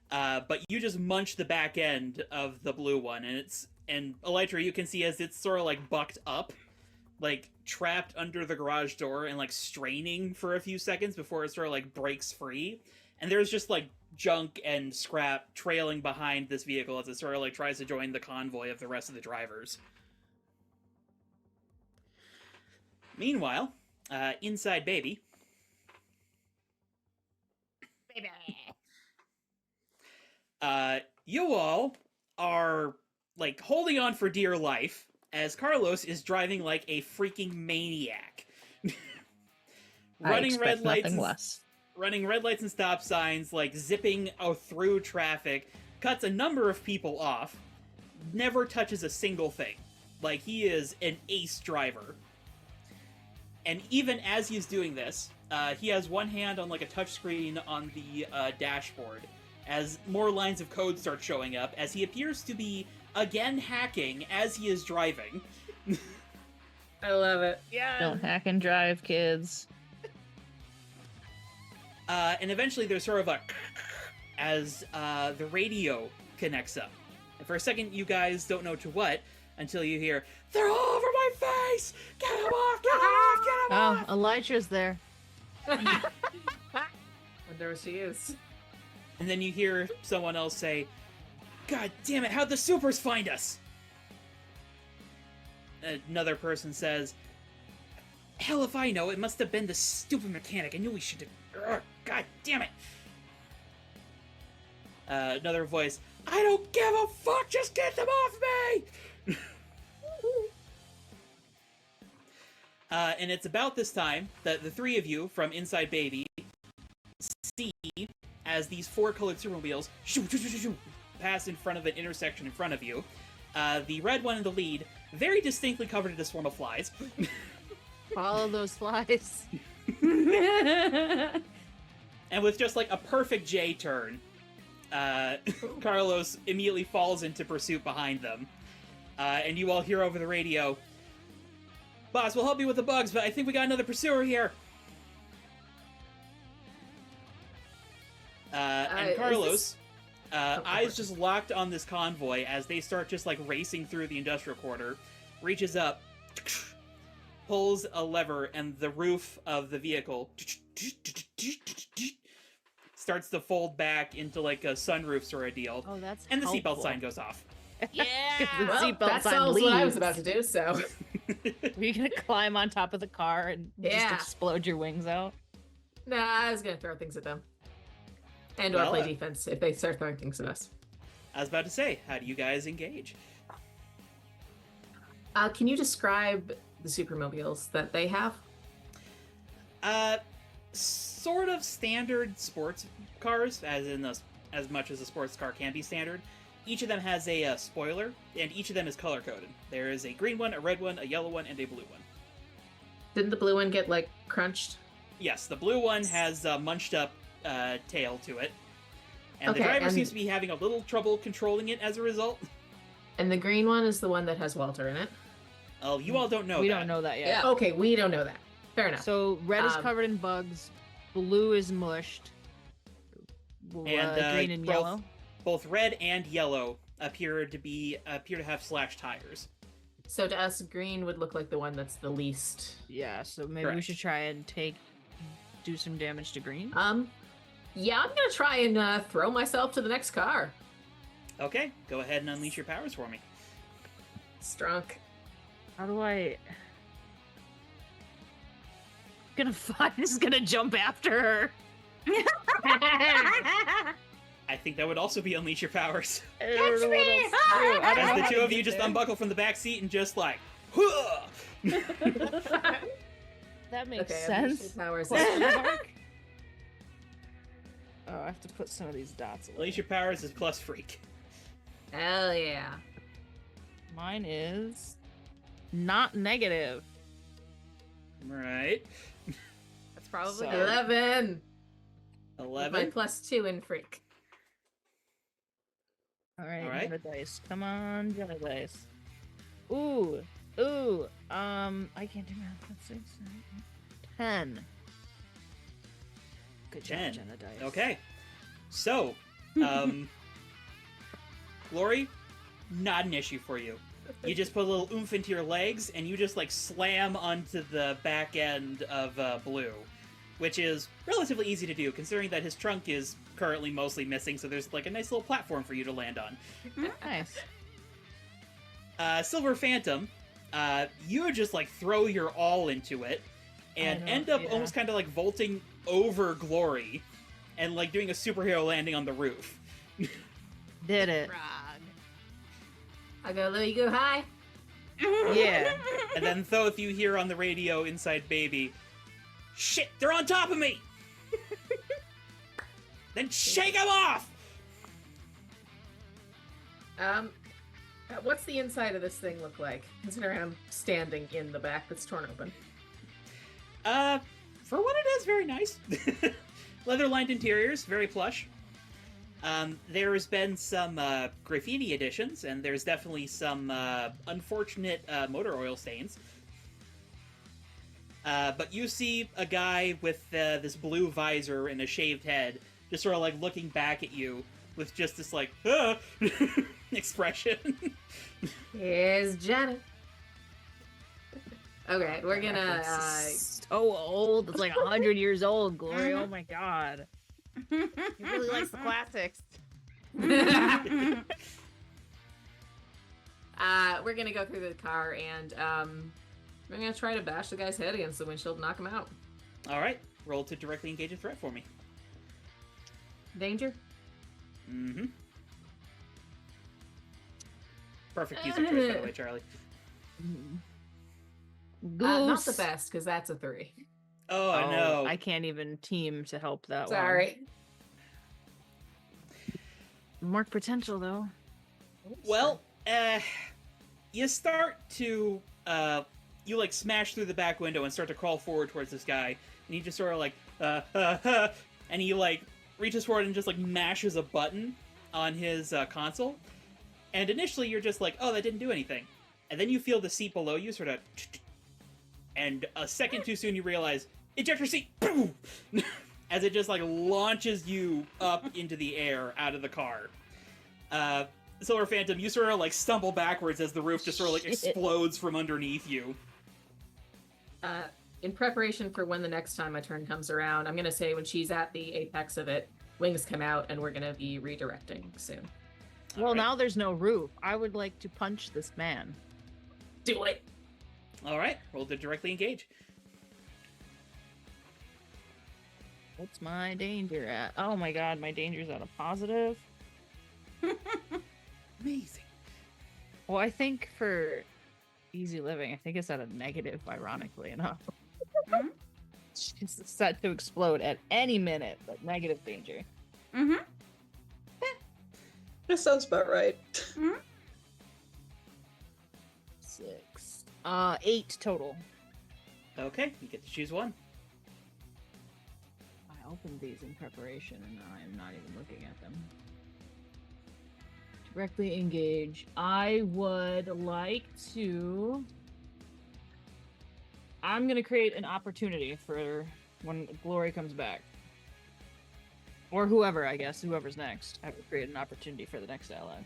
But you just munch the back end of the blue one, and Elytra, you can see as it's sort of like bucked up, like trapped under the garage door and like straining for a few seconds before it sort of like breaks free. And there's just like junk and scrap trailing behind this vehicle as it sort of like tries to join the convoy of the rest of the drivers. Meanwhile, inside Baby. You all are like holding on for dear life as Carlos is driving like a freaking maniac. running red lights and stop signs, like zipping through traffic, cuts a number of people off, never touches a single thing. Like, he is an ace driver. And even as he's doing this, he has one hand on like a touchscreen on the dashboard as more lines of code start showing up, as he appears to be again hacking as he is driving. I love it. Yeah. Don't hack and drive, kids. And eventually there's sort of a as the radio connects up. And for a second you guys don't know to what until you hear, "They're all over my face! Get him off! Get him off! Get him off!" Oh, Elytra's there. Wonder where she is. And then you hear someone else say, "God damn it, how'd the supers find us?" Another person says, "Hell if I know, it must have been the stupid mechanic. I knew we should have... God damn it." Another voice, "I don't give a fuck, just get them off me!" And it's about this time that the three of you from Inside Baby see as these four-colored supermobiles pass in front of an intersection in front of you. The red one in the lead, very distinctly covered in a swarm of flies. Follow those flies. And with just like a perfect J-turn, Carlos immediately falls into pursuit behind them. And you all hear over the radio, "Boss, we'll help you with the bugs, but I think we got another pursuer here." And Carlos, eyes just locked on this convoy as they start just like racing through the industrial quarter, reaches up, pulls a lever, and the roof of the vehicle starts to fold back into like a sunroof sort of deal, Oh, that's and the seatbelt helpful. sign goes off. Yeah. The Well, seatbelt that sign solves what I was leaves. about to do, so. Were you gonna climb on top of the car and just Yeah. explode your wings out? Nah, I was gonna throw things at them. And or Well, play defense if they start throwing things at us. I was about to say, how do you guys engage? Can you describe the supermobiles that they have? Sort of standard sports cars, as much as a sports car can be standard. Each of them has a spoiler, and each of them is color-coded. There is a green one, a red one, a yellow one, and a blue one. Didn't the blue one get, like, crunched? Yes, the blue one has a munched-up tail to it. And Okay, the driver and- seems to be having a little trouble controlling it as a result. And the green one is the one that has Walter in it. Oh, you all don't know We that. don't know that yet. Yeah. Okay, we don't know that. Fair enough. So red is Um, covered in bugs, blue is mushed, And, green and both- yellow. Both red and yellow appear to have slashed tires. So to us, green would look like the one that's the least. Yeah, so maybe we Correct. should try and do some damage to green. Yeah, I'm gonna try and throw myself to the next car. Okay, go ahead and unleash your powers for me. Strunk. How do I? I'm just gonna jump after her. I think that would also be unleash your powers. I don't know what me! else to do. I don't know As how the to two of get you just there. unbuckle from the back seat and just like, "Huh!" That makes Okay, sense. Powers. Question mark? Oh, I have to put some of these dots away. Unleash your powers is plus freak. Hell yeah. Mine is not negative. Right. That's probably So- good. 11. With my 11. +2 in freak. All right, All right. Jenna dice. Come on, Jenna dice. Ooh, I can't do math. That's 6, 10. Good job, 10. Jenna dice. Okay. So, Glory, not an issue for you. You just put a little oomph into your legs, and you just like slam onto the back end of Blue, which is relatively easy to do, considering that his trunk is currently mostly missing. So there's like a nice little platform for you to land on. Nice. Silver Phantom, you just like throw your all into it, and know, end up yeah. almost kind of like vaulting over Glory, and like doing a superhero landing on the roof. Did it. Frog. I go low, you go high. Yeah. And then Thoth, you hear on the radio inside Baby, "Shit, they're on top of me!" Then shake them off! What's the inside of this thing look like? Considering I'm standing in the back that's torn open. For what it is, very nice. Leather-lined interiors, very plush. There's been some graffiti additions, and there's definitely some unfortunate motor oil stains. But you see a guy with this blue visor and a shaved head, just sort of like looking back at you with just this like expression. Here's Janet. Okay, we're gonna. So old. It's like 100 years old, Glory. Oh my god. He really likes the classics. We're gonna go through the car and we're gonna try to bash the guy's head against the windshield and knock him out. All right, roll to directly engage a threat for me. Danger? Mm-hmm. Perfect music choice, by the way, Charlie. Not the Goose. best, because that's a 3. Oh, no. I can't even team to help that Sorry. one. Mark potential though. Well, you start to, you like smash through the back window and start to crawl forward towards this guy, and he just sort of like, and he like reaches forward and just like mashes a button on his console. And initially you're just like, oh, that didn't do anything. And then you feel the seat below you sort of, and a second too soon you realize, ejector seat, boom! As it just like launches you up into the air out of the car. Silver Phantom, you sort of like stumble backwards as the roof just sort of like Shit. explodes from underneath you. In preparation for when the next time my turn comes around, I'm gonna say when she's at the apex of it, wings come out, and we're gonna be redirecting soon. Well, Alright. now there's no roof. I would like to punch this man. Do it. All right, roll to directly engage. What's my danger at? Oh my god, my danger's at a positive. Amazing. Well, I think for easy living, I think it's at a negative, ironically enough. Mhm. She's set to explode at any minute, but negative danger. Mm-hmm. That sounds about right. 6. 8 total. Okay, you get to choose one. I opened these in preparation and I am not even looking at them. Directly engage. I would like to. I'm gonna create an opportunity for when Glory comes back. Or whoever, I guess, whoever's next. I would create an opportunity for the next ally.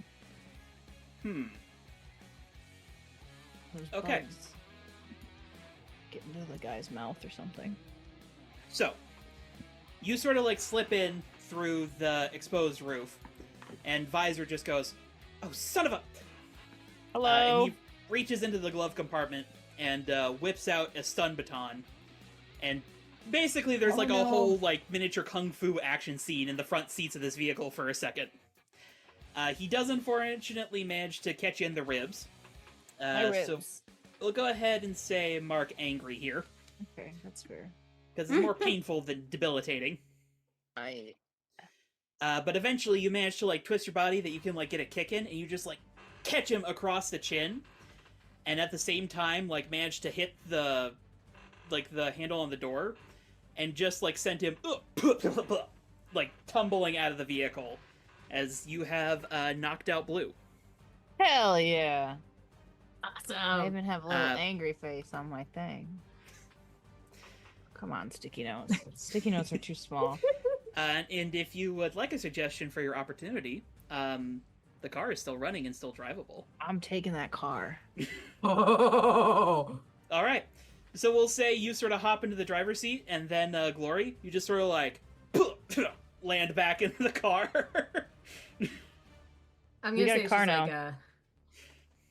Those Okay. bugs get into the guy's mouth or something. So, you sort of like slip in through the exposed roof, and Visor just goes, "Oh, son of a!" Hello. And he reaches into the glove compartment and whips out a stun baton. And basically, there's Oh, like no. a whole like miniature kung fu action scene in the front seats of this vehicle for a second. He does unfortunately manage to catch you in the ribs. My So ribs. we'll go ahead and say mark angry here, Okay, that's fair. because it's more painful than debilitating. I But eventually you manage to like twist your body that you can like get a kick in, and you just like catch him across the chin, and at the same time like manage to hit the handle on the door, and just like send him like tumbling out of the vehicle as you have knocked out Blue. Hell yeah. I Awesome. even have a little Uh, angry face on my thing. Come on, sticky notes. Sticky notes are too small. And if you would like a suggestion for your opportunity, the car is still running and still drivable. I'm taking that car. Oh. All right. So we'll say you sort of hop into the driver's seat, and then Glory, you just sort of like land back into the car. I'm We gonna got a say car she's now. like,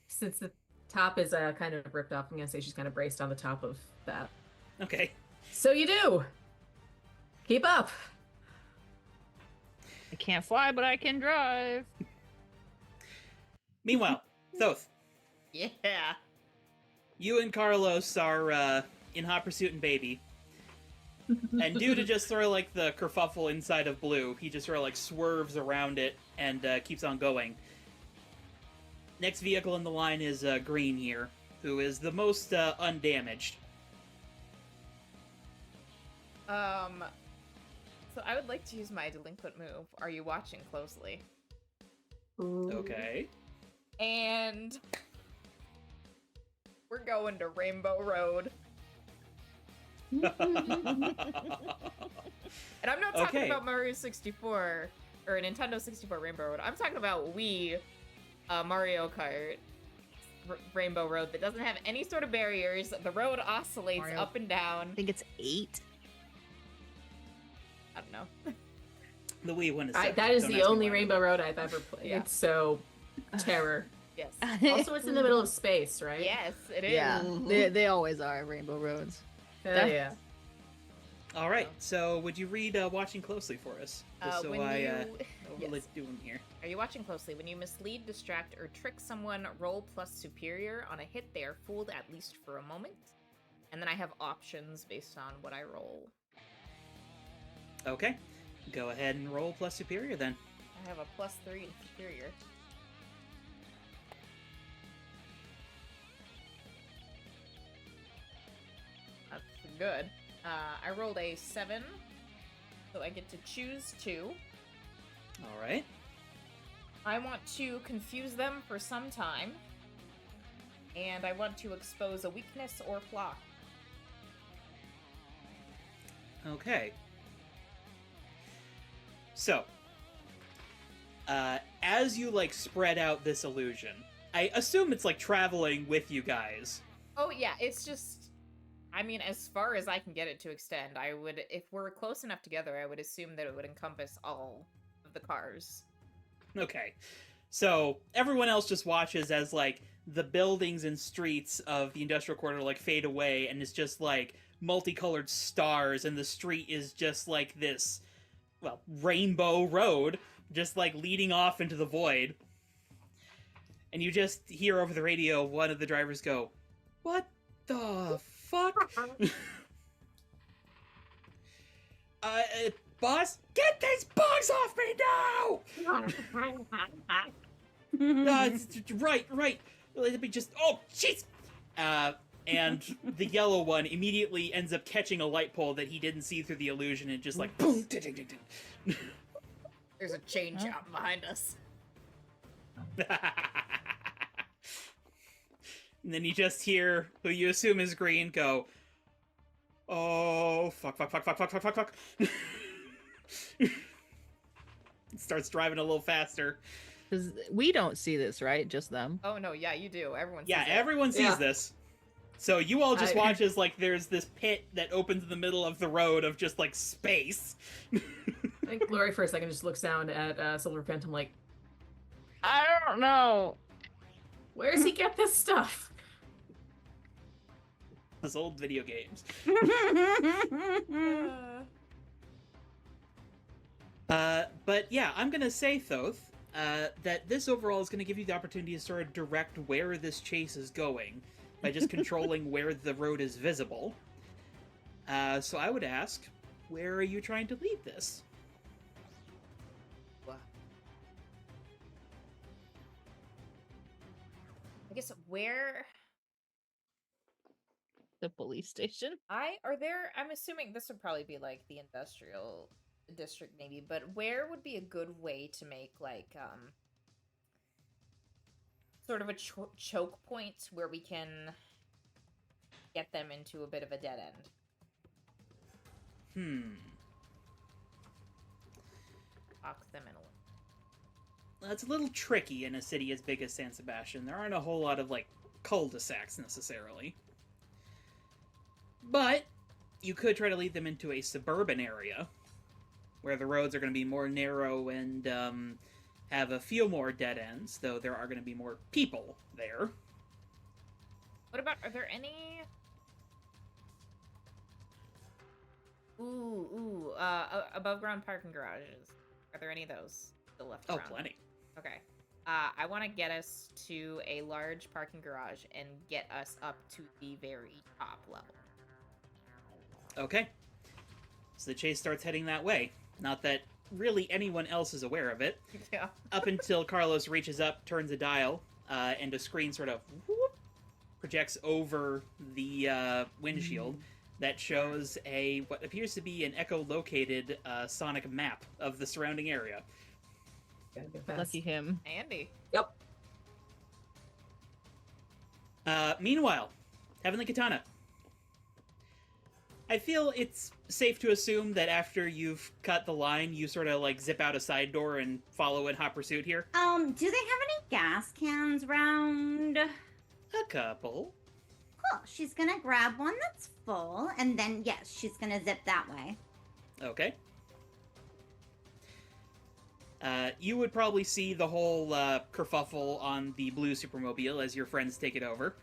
since the top is kind of ripped off, I'm gonna say she's kind of braced on the top of that. Okay. So you do. Keep up. I can't fly, but I can drive. Meanwhile, Thoth, Yeah. you and Carlos are in hot pursuit and baby. And due to just sort of like the kerfuffle inside of Blue, he just sort of like swerves around it and keeps on going. Next vehicle in the line is Green here, who is the most undamaged. So I would like to use my delinquent move. Are you watching closely? Okay. And we're going to Rainbow Road. And I'm not talking Okay. about Mario 64 or Nintendo 64 Rainbow Road. I'm talking about Wii Mario Kart Rainbow Road that doesn't have any sort of barriers. The road oscillates Mario- up and down. I think it's 8. I don't know. The Wii one is That separate. is Don't the ask me only why. Rainbow Road I've ever played. Yeah. So terror. Yes. Also, it's in the middle of space, right? Yes, it is. Yeah, Mhm. they always are Rainbow Roads. Hell yeah. All right. So would you read Watching Closely for us? Just so When I you... know what Yes. we're doing here. Are you watching closely? When you mislead, distract, or trick someone, roll plus superior. On a hit, they are fooled at least for a moment. And then I have options based on what I roll. Okay. Go ahead and roll plus superior then. I have a +3 in superior. That's good. I rolled a 7, so I get to choose 2. All right. I want to confuse them for some time, and I want to expose a weakness or flaw. Okay. So, as you like spread out this illusion, I assume it's like traveling with you guys. Oh yeah, it's just I mean, as far as I can get it to extend, I would, if we're close enough together, I would assume that it would encompass all of the cars. Okay. So everyone else just watches as like the buildings and streets of the industrial quarter like fade away, and it's just like multicolored stars, and the street is just like this, well, rainbow road, just like leading off into the void. And you just hear over the radio one of the drivers go, "What the fuck?" Boss, get these bugs off me now! Right. Let me just. Oh, jeez! And the yellow one immediately ends up catching a light pole that he didn't see through the illusion and just like boom! There's a chain jump behind us. And then you just hear who you assume is Green go, "Oh, fuck. Starts driving a little faster. Because we don't see this, right? Just them. Oh no, yeah, you do. Everyone sees Yeah, it. everyone sees Yeah. this. So you all just watch as, like, there's this pit that opens in the middle of the road of just, like, space. I think Glory for a second just looks down at Silver Phantom like, I don't know. where does he get this stuff? Those old video games. But yeah, I'm gonna say, Thoth, that this overall is gonna give you the opportunity to sort of direct where this chase is going by just controlling where the road is visible. So I would ask, where are you trying to lead this? I guess where The police station. I'm assuming this would probably be like the industrial district maybe, but where would be a good way to make like sort of a choke point where we can get them into a bit of a dead end? Lock them in a way. Well, it's a little tricky in a city as big as San Sebastián. There aren't a whole lot of, like, cul-de-sacs necessarily. But you could try to lead them into a suburban area where the roads are going to be more narrow and have a few more dead ends, though there are going to be more people there. What about, are there any... above ground parking garages? Are there any of those still left around? Oh, plenty. Okay. I want to get us to a large parking garage and get us up to the very top level. Okay. So the chase starts heading that way. Not that really anyone else is aware of it. Yeah. Up until Carlos reaches up, turns a dial, and a screen sort of whoop, projects over the windshield that shows what appears to be an echolocated sonic map of the surrounding area. Lucky him. Andy. Yep. Meanwhile, Heavenly Katana. I feel it's safe to assume that after you've cut the line, you sort of like zip out a side door and follow in hot pursuit here. Do they have any gas cans around? A couple. Cool. She's gonna grab one that's full, and then yes, she's gonna zip that way. Okay. You would probably see the whole kerfuffle on the blue Supermobile as your friends take it over.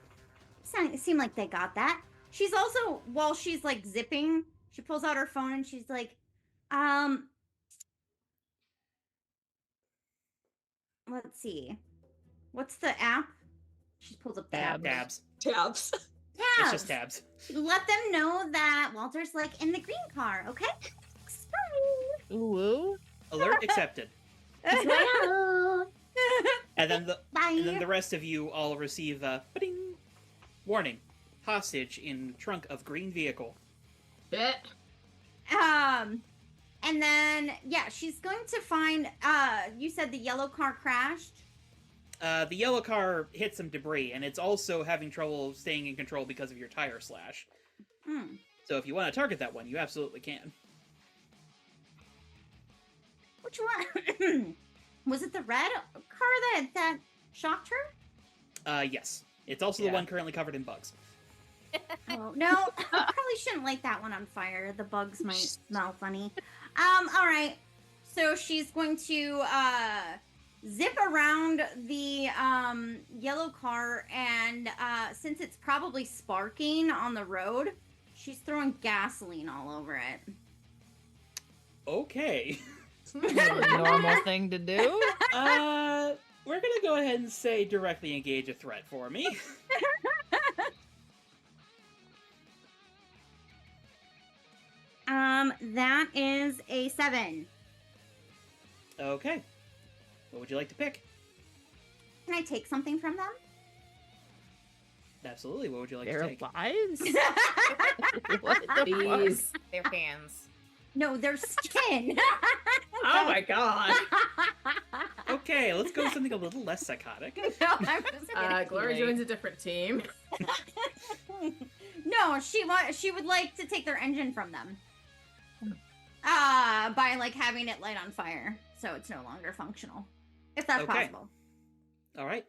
Seem like they got that. She's also, while she's like zipping, she pulls out her phone and she's like, let's see. What's the app? She pulls up the app. Tabs. Tabs. It's just tabs. Let them know that Walter's like in the green car, okay? Bye. Ooh. Alert accepted. Bye. And then the rest of you all receive a ba-ding. Warning. Hostage in trunk of green vehicle. Shit. And then yeah, she's going to find you said the yellow car crashed? The yellow car hit some debris, and it's also having trouble staying in control because of your tire slash. So if you want to target that one, you absolutely can. Which one? Was it the red car that shocked her? Yes. It's also the one currently covered in bugs. Oh no, I probably shouldn't light that one on fire. The bugs might smell funny. All right. So she's going to zip around the yellow car, and since it's probably sparking on the road, she's throwing gasoline all over it. Okay. That's a normal thing to do. We're gonna go ahead and say directly engage a threat for me. That is a 7. Okay. What would you like to pick? Can I take something from them? Absolutely. What would you like Their to take? lives? What the fuck? These. Their hands. No, their skin. Oh my god. Okay, let's go with something a little less psychotic. No, I'm just kidding. Glory joins a different team. No, she would like to take their engine from them. By like having it light on fire, so it's no longer functional. If that's Okay. possible. All right.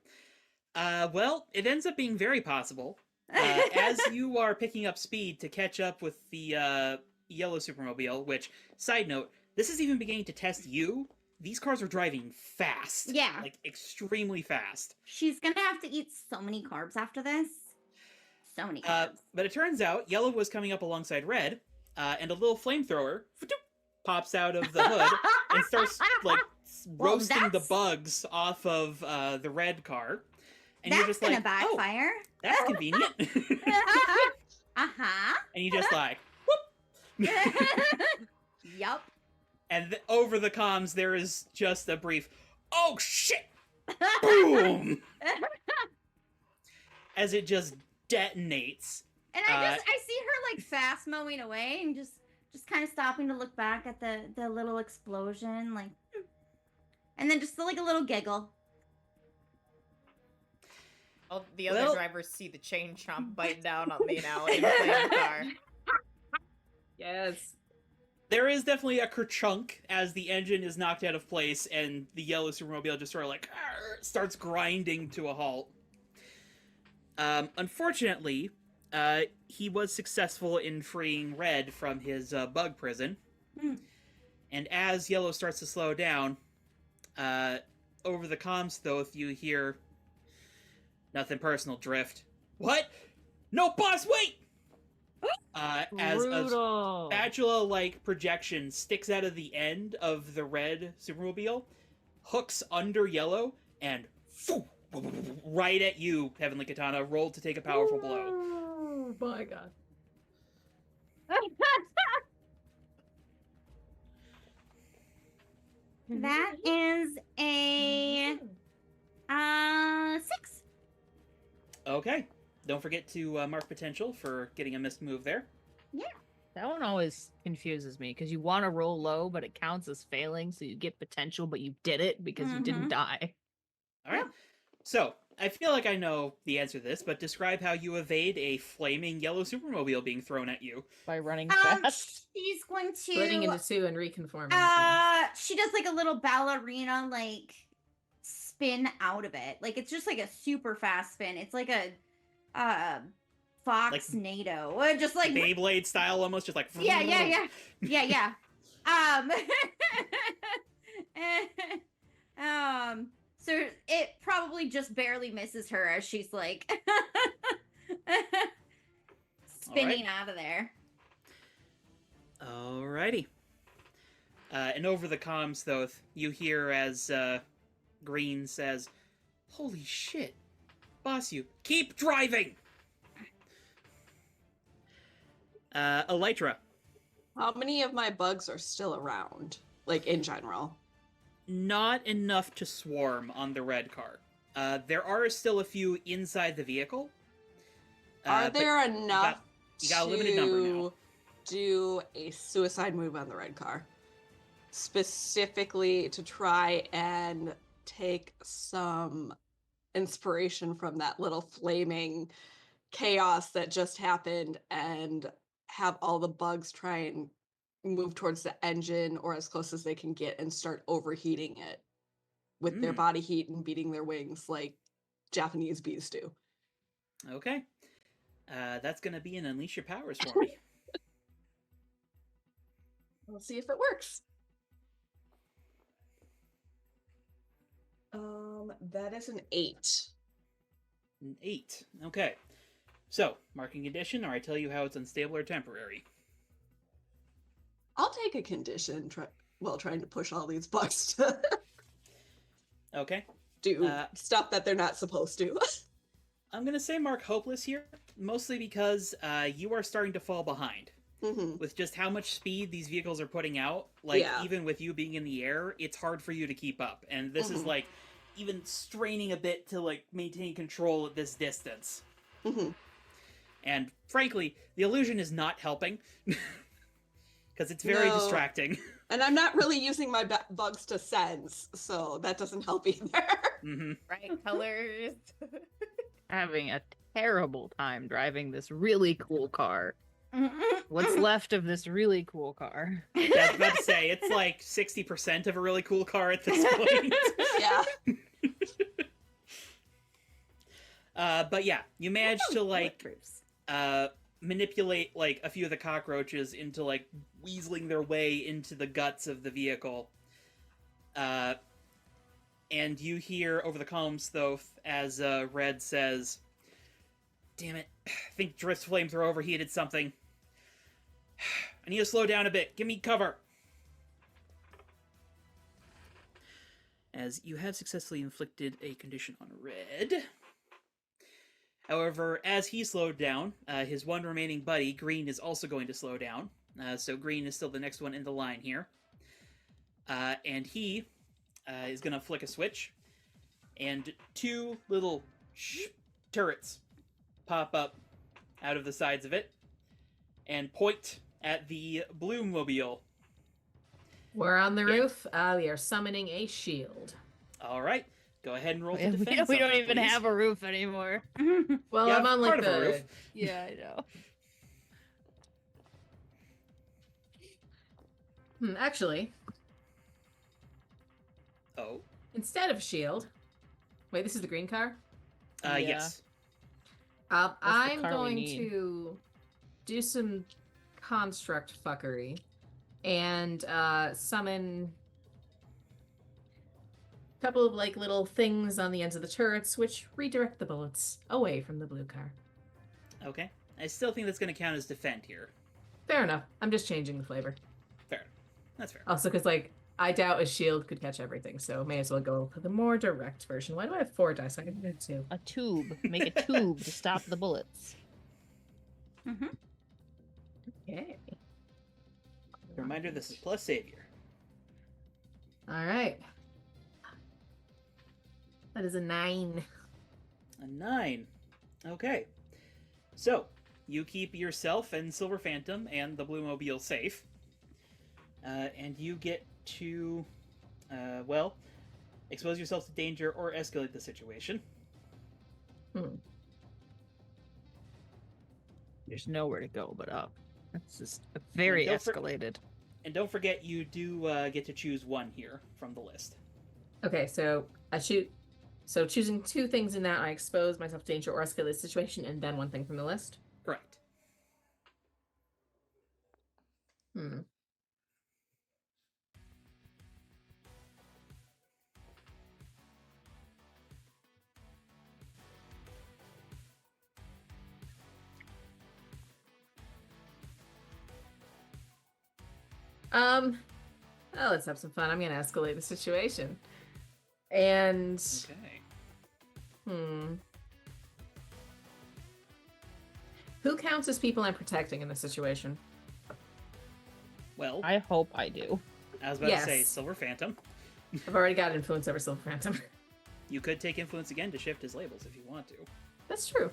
Well, it ends up being very possible. As you are picking up speed to catch up with the yellow supermobile, which, side note, this is even beginning to test you. These cars are driving fast. Yeah. Like, extremely fast. She's gonna have to eat so many carbs after this. So many carbs. But it turns out yellow was coming up alongside red, and a little flamethrower pops out of the hood and starts, like, Well, roasting the that's- bugs off of the red car. And That's you're just gonna like, backfire. oh, that's convenient. Uh-huh. And you just like, Yup. and over the comms, there is just a brief, oh shit! Boom! As it just detonates. And I see her like fast mowing away and just kind of stopping to look back at the little explosion, like, and then just like a little giggle. All the other Well- drivers see the chain chomp bite down on the now inflamed car. Yes. There is definitely a kerchunk as the engine is knocked out of place and the yellow supermobile just sort of like starts grinding to a halt. Unfortunately, he was successful in freeing Red from his bug prison. Hmm. And as Yellow starts to slow down, over the comms, though, you hear nothing personal, Drift. What? No, boss, wait! As a Brutal. spatula-like projection sticks out of the end of the red supermobile, hooks under Yellow, and right at you, Heavenly Katana, rolled to take a powerful blow. Oh my god. That is a 6. Okay. Don't forget to mark potential for getting a missed move there. That one always confuses me because you want to roll low, but it counts as failing, so you get potential, but you did it because you didn't die. All right. So, I feel like I know the answer to this, but describe how you evade a flaming yellow supermobile being thrown at you. By running fast. She's going to Splitting into two and reconforming. she does like a little ballerina like spin out of it. Like it's just like a super fast spin. It's like a Fox NATO. Just like Beyblade style almost, just like... yeah. So it probably just barely misses her as she's like spinning out of there. Alrighty. And over the comms, though, you hear as Green says, "Holy shit, boss, you keep driving." Elytra, How many of my bugs are still around? Like in general? not enough to swarm on the red car. There are still a few inside the vehicle. Are but there enough you got a limited number now. to do a suicide move on the red car? Specifically to try and take some inspiration from that little flaming chaos that just happened and have all the bugs try and move towards the engine or as close as they can get and start overheating it with their body heat and beating their wings like Japanese bees do. Okay. That's going to be an Unleash Your Powers for me. We'll see if it works. That is an 8. An 8. Okay. So, marking condition, or I tell you how it's unstable or temporary. I'll take a condition while trying to push all these bugs to Okay. do stuff that they're not supposed to. I'm going to say mark hopeless here, mostly because you are starting to fall behind. Mm-hmm. With just how much speed these vehicles are putting out, like, Yeah. even with you being in the air, it's hard for you to keep up. And this is, like, even straining a bit to, like, maintain control at this distance. Mm-hmm. And, frankly, the illusion is not helping. Because it's very No. distracting. And I'm not really using my bugs to sense, so that doesn't help either. Mm-hmm. Bright colors. Having a terrible time driving this really cool car. What's left of this really cool car? Yeah, I was about to say, it's like 60% of a really cool car at this point. Yeah. But yeah, you managed to, like, Bulletproofs. manipulate, like, a few of the cockroaches into, like, weaseling their way into the guts of the vehicle. And you hear over the comms, though, as Red says, "Damn it, I think Drift's flamethrower overheated something. I need to slow down a bit. Give me cover." As you have successfully inflicted a condition on Red. However, as he slowed down, his one remaining buddy, Green, is also going to slow down. So Green is still the next one in the line here. And he is going to flick a switch. And 2 little turrets pop up out of the sides of it and point at the Bloom-mobile. We're on the roof. We are summoning a shield. All right. Go ahead and roll to We defend don't something, even please. have a roof anymore. Well, Yeah, I'm on part like of a the roof. Yeah, I know. Actually, Oh. instead of shield. Wait, this is the green car. Yeah. Yes. the I'm car we going need. to do some construct fuckery and summon a couple of like little things on the ends of the turrets, which redirect the bullets away from the blue car. Okay. I still think that's going to count as defend here. Fair enough. I'm just changing the flavor. Fair. That's fair. Also, because like I doubt a shield could catch everything, so may as well go for the more direct version. Why do I have 4 dice? I can do 2. A tube. Make a tube to stop the bullets. Okay. Reminder, this is plus savior. All right. That is a 9. A 9. Okay. So, you keep yourself and Silver Phantom and the Blue Mobile safe. And you get to, well, expose yourself to danger or escalate the situation. There's nowhere to go but up. It's just very don't escalated. And don't forget, you do get to choose 1 here from the list. Okay, so I shoot. So choosing 2 things in that, I expose myself to danger or escalate the situation, and then 1 thing from the list. Correct. Well, let's have some fun. I'm gonna escalate the situation. And Okay. Who counts as people I'm protecting in this situation? Well, I hope I do. I was about to say Yes. Silver Phantom. I've already got influence over Silver Phantom. You could take influence again to shift his labels if you want to. That's true.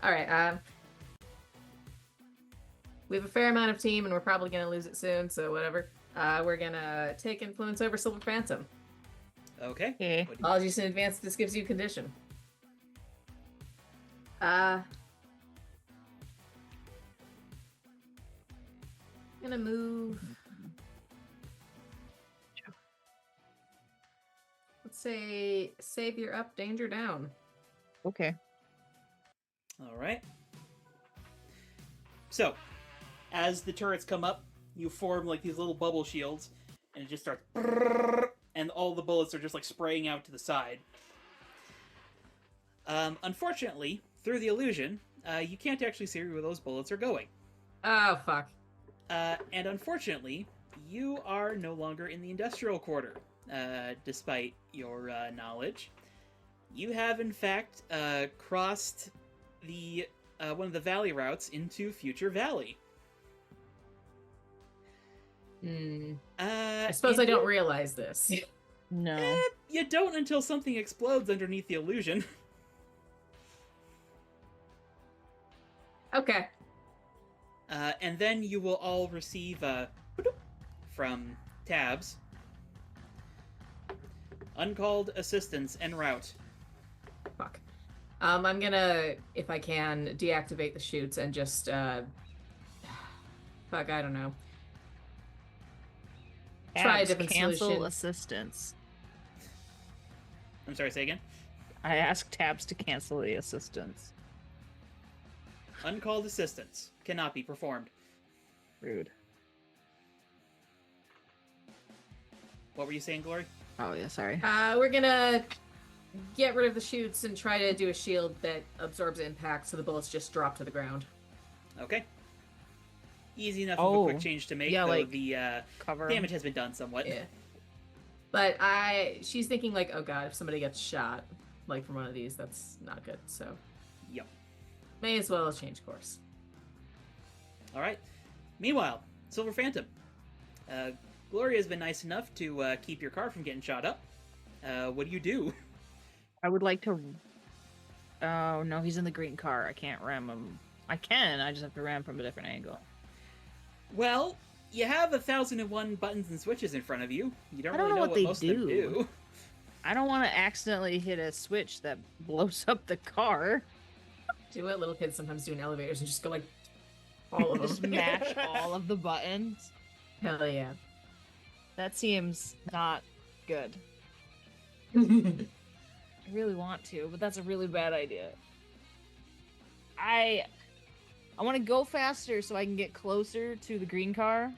All right. We have a fair amount of team, and we're probably gonna lose it soon. So whatever. We're gonna take influence over Silver Phantom. Okay. Okay. What do you- Apologies in advance. This gives you condition. I'm gonna move. Let's say savior up, danger down. Okay. All right. So, as the turrets come up, you form like these little bubble shields, and it just starts, and all the bullets are just like spraying out to the side. Unfortunately, through the illusion, you can't actually see where those bullets are going. Oh, fuck. And unfortunately, you are no longer in the industrial quarter, despite your knowledge. You have, in fact, crossed the one of the valley routes into Future Valley. I suppose I don't realize this. No. You don't until something explodes underneath the illusion. Okay. And then you will all receive from tabs uncalled assistance en route. Fuck. I'm gonna, if I can, deactivate the chutes and just, fuck, I don't know. Try a Tabs, different cancel solution. assistance. I'm sorry, say again? I asked tabs to cancel the assistance. Uncalled assistance cannot be performed. Rude. What were you saying, Glory? Oh yeah, sorry. We're gonna get rid of the chutes and try to do a shield that absorbs impact so the bullets just drop to the ground. Okay. Easy enough of a quick change to make, yeah, though like, the Cover. damage has been done somewhat. Yeah. But she's thinking like, oh god, if somebody gets shot, like from one of these, that's not good, so. Yep. May as well change course. Alright. Meanwhile, Silver Phantom. Gloria's been nice enough to keep your car from getting shot up. What do you do? I would like to. Oh no, he's in the green car. I can't ram him. I can. I just have to ram from a different angle. Well, you have 1,001 buttons and switches in front of you. You don't I don't really know know what they most of them do. I don't want to accidentally hit a switch that blows up the car. Do what little kids sometimes do in elevators and just go like all of them. Just mash all of the buttons. Hell yeah. That seems not good. I really want to, but that's a really bad idea. I want to go faster so I can get closer to the green car,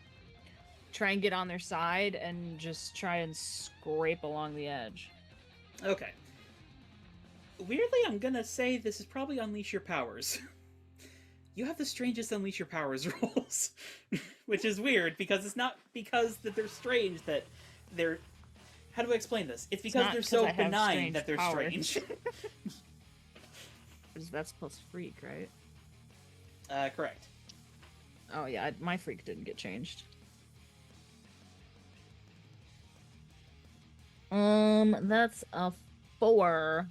try and get on their side, and just try and scrape along the edge. Okay. Weirdly, I'm gonna say this is probably Unleash Your Powers. You have the strangest Unleash Your Powers rolls. Which is weird, because it's not because that they're strange that they're... How do I explain this? It's because they're so benign that they're strange. That's plus freak, right? Correct. Oh yeah, my freak didn't get changed. That's a 4.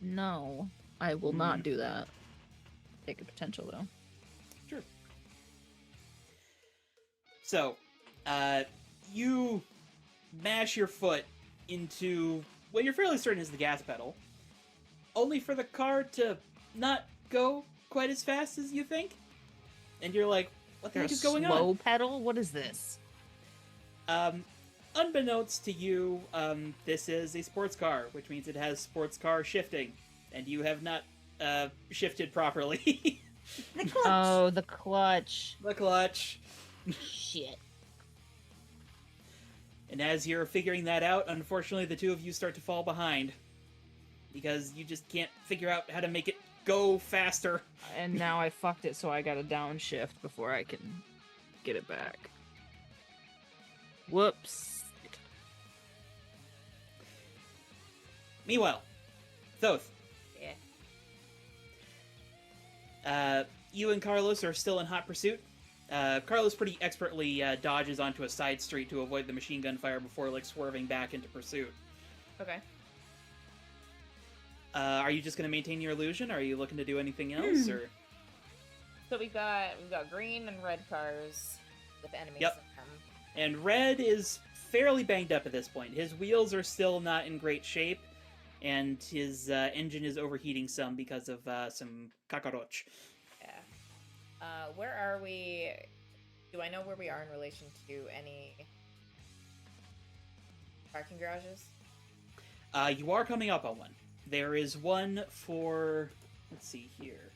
No, I will not do that. Take a potential though. Sure. So, you mash your foot into what you're fairly certain is the gas pedal, only for the car to not go quite as fast as you think. And you're like, what the heck is going on? Slow pedal? What is this? Unbeknownst to you, this is a sports car, which means it has sports car shifting, and you have not shifted properly. The clutch. Oh, the clutch. The clutch. Shit. And as you're figuring that out, unfortunately, the two of you start to fall behind. Because you just can't figure out how to make it go faster. And now I fucked it, so I gotta downshift before I can get it back. Whoops. Meanwhile, Thoth. Yeah. You and Carlos are still in hot pursuit. Carlos pretty expertly dodges onto a side street to avoid the machine gun fire before, like, swerving back into pursuit. Okay. Are you just going to maintain your illusion? Or are you looking to do anything else? Or So we've got green and red cars with enemies Yep. in them. And Red is fairly banged up at this point. His wheels are still not in great shape, and his engine is overheating some because of some cockroach. Yeah. Where are we? Do I know where we are in relation to any parking garages? You are coming up on one. There is one for... Let's see here.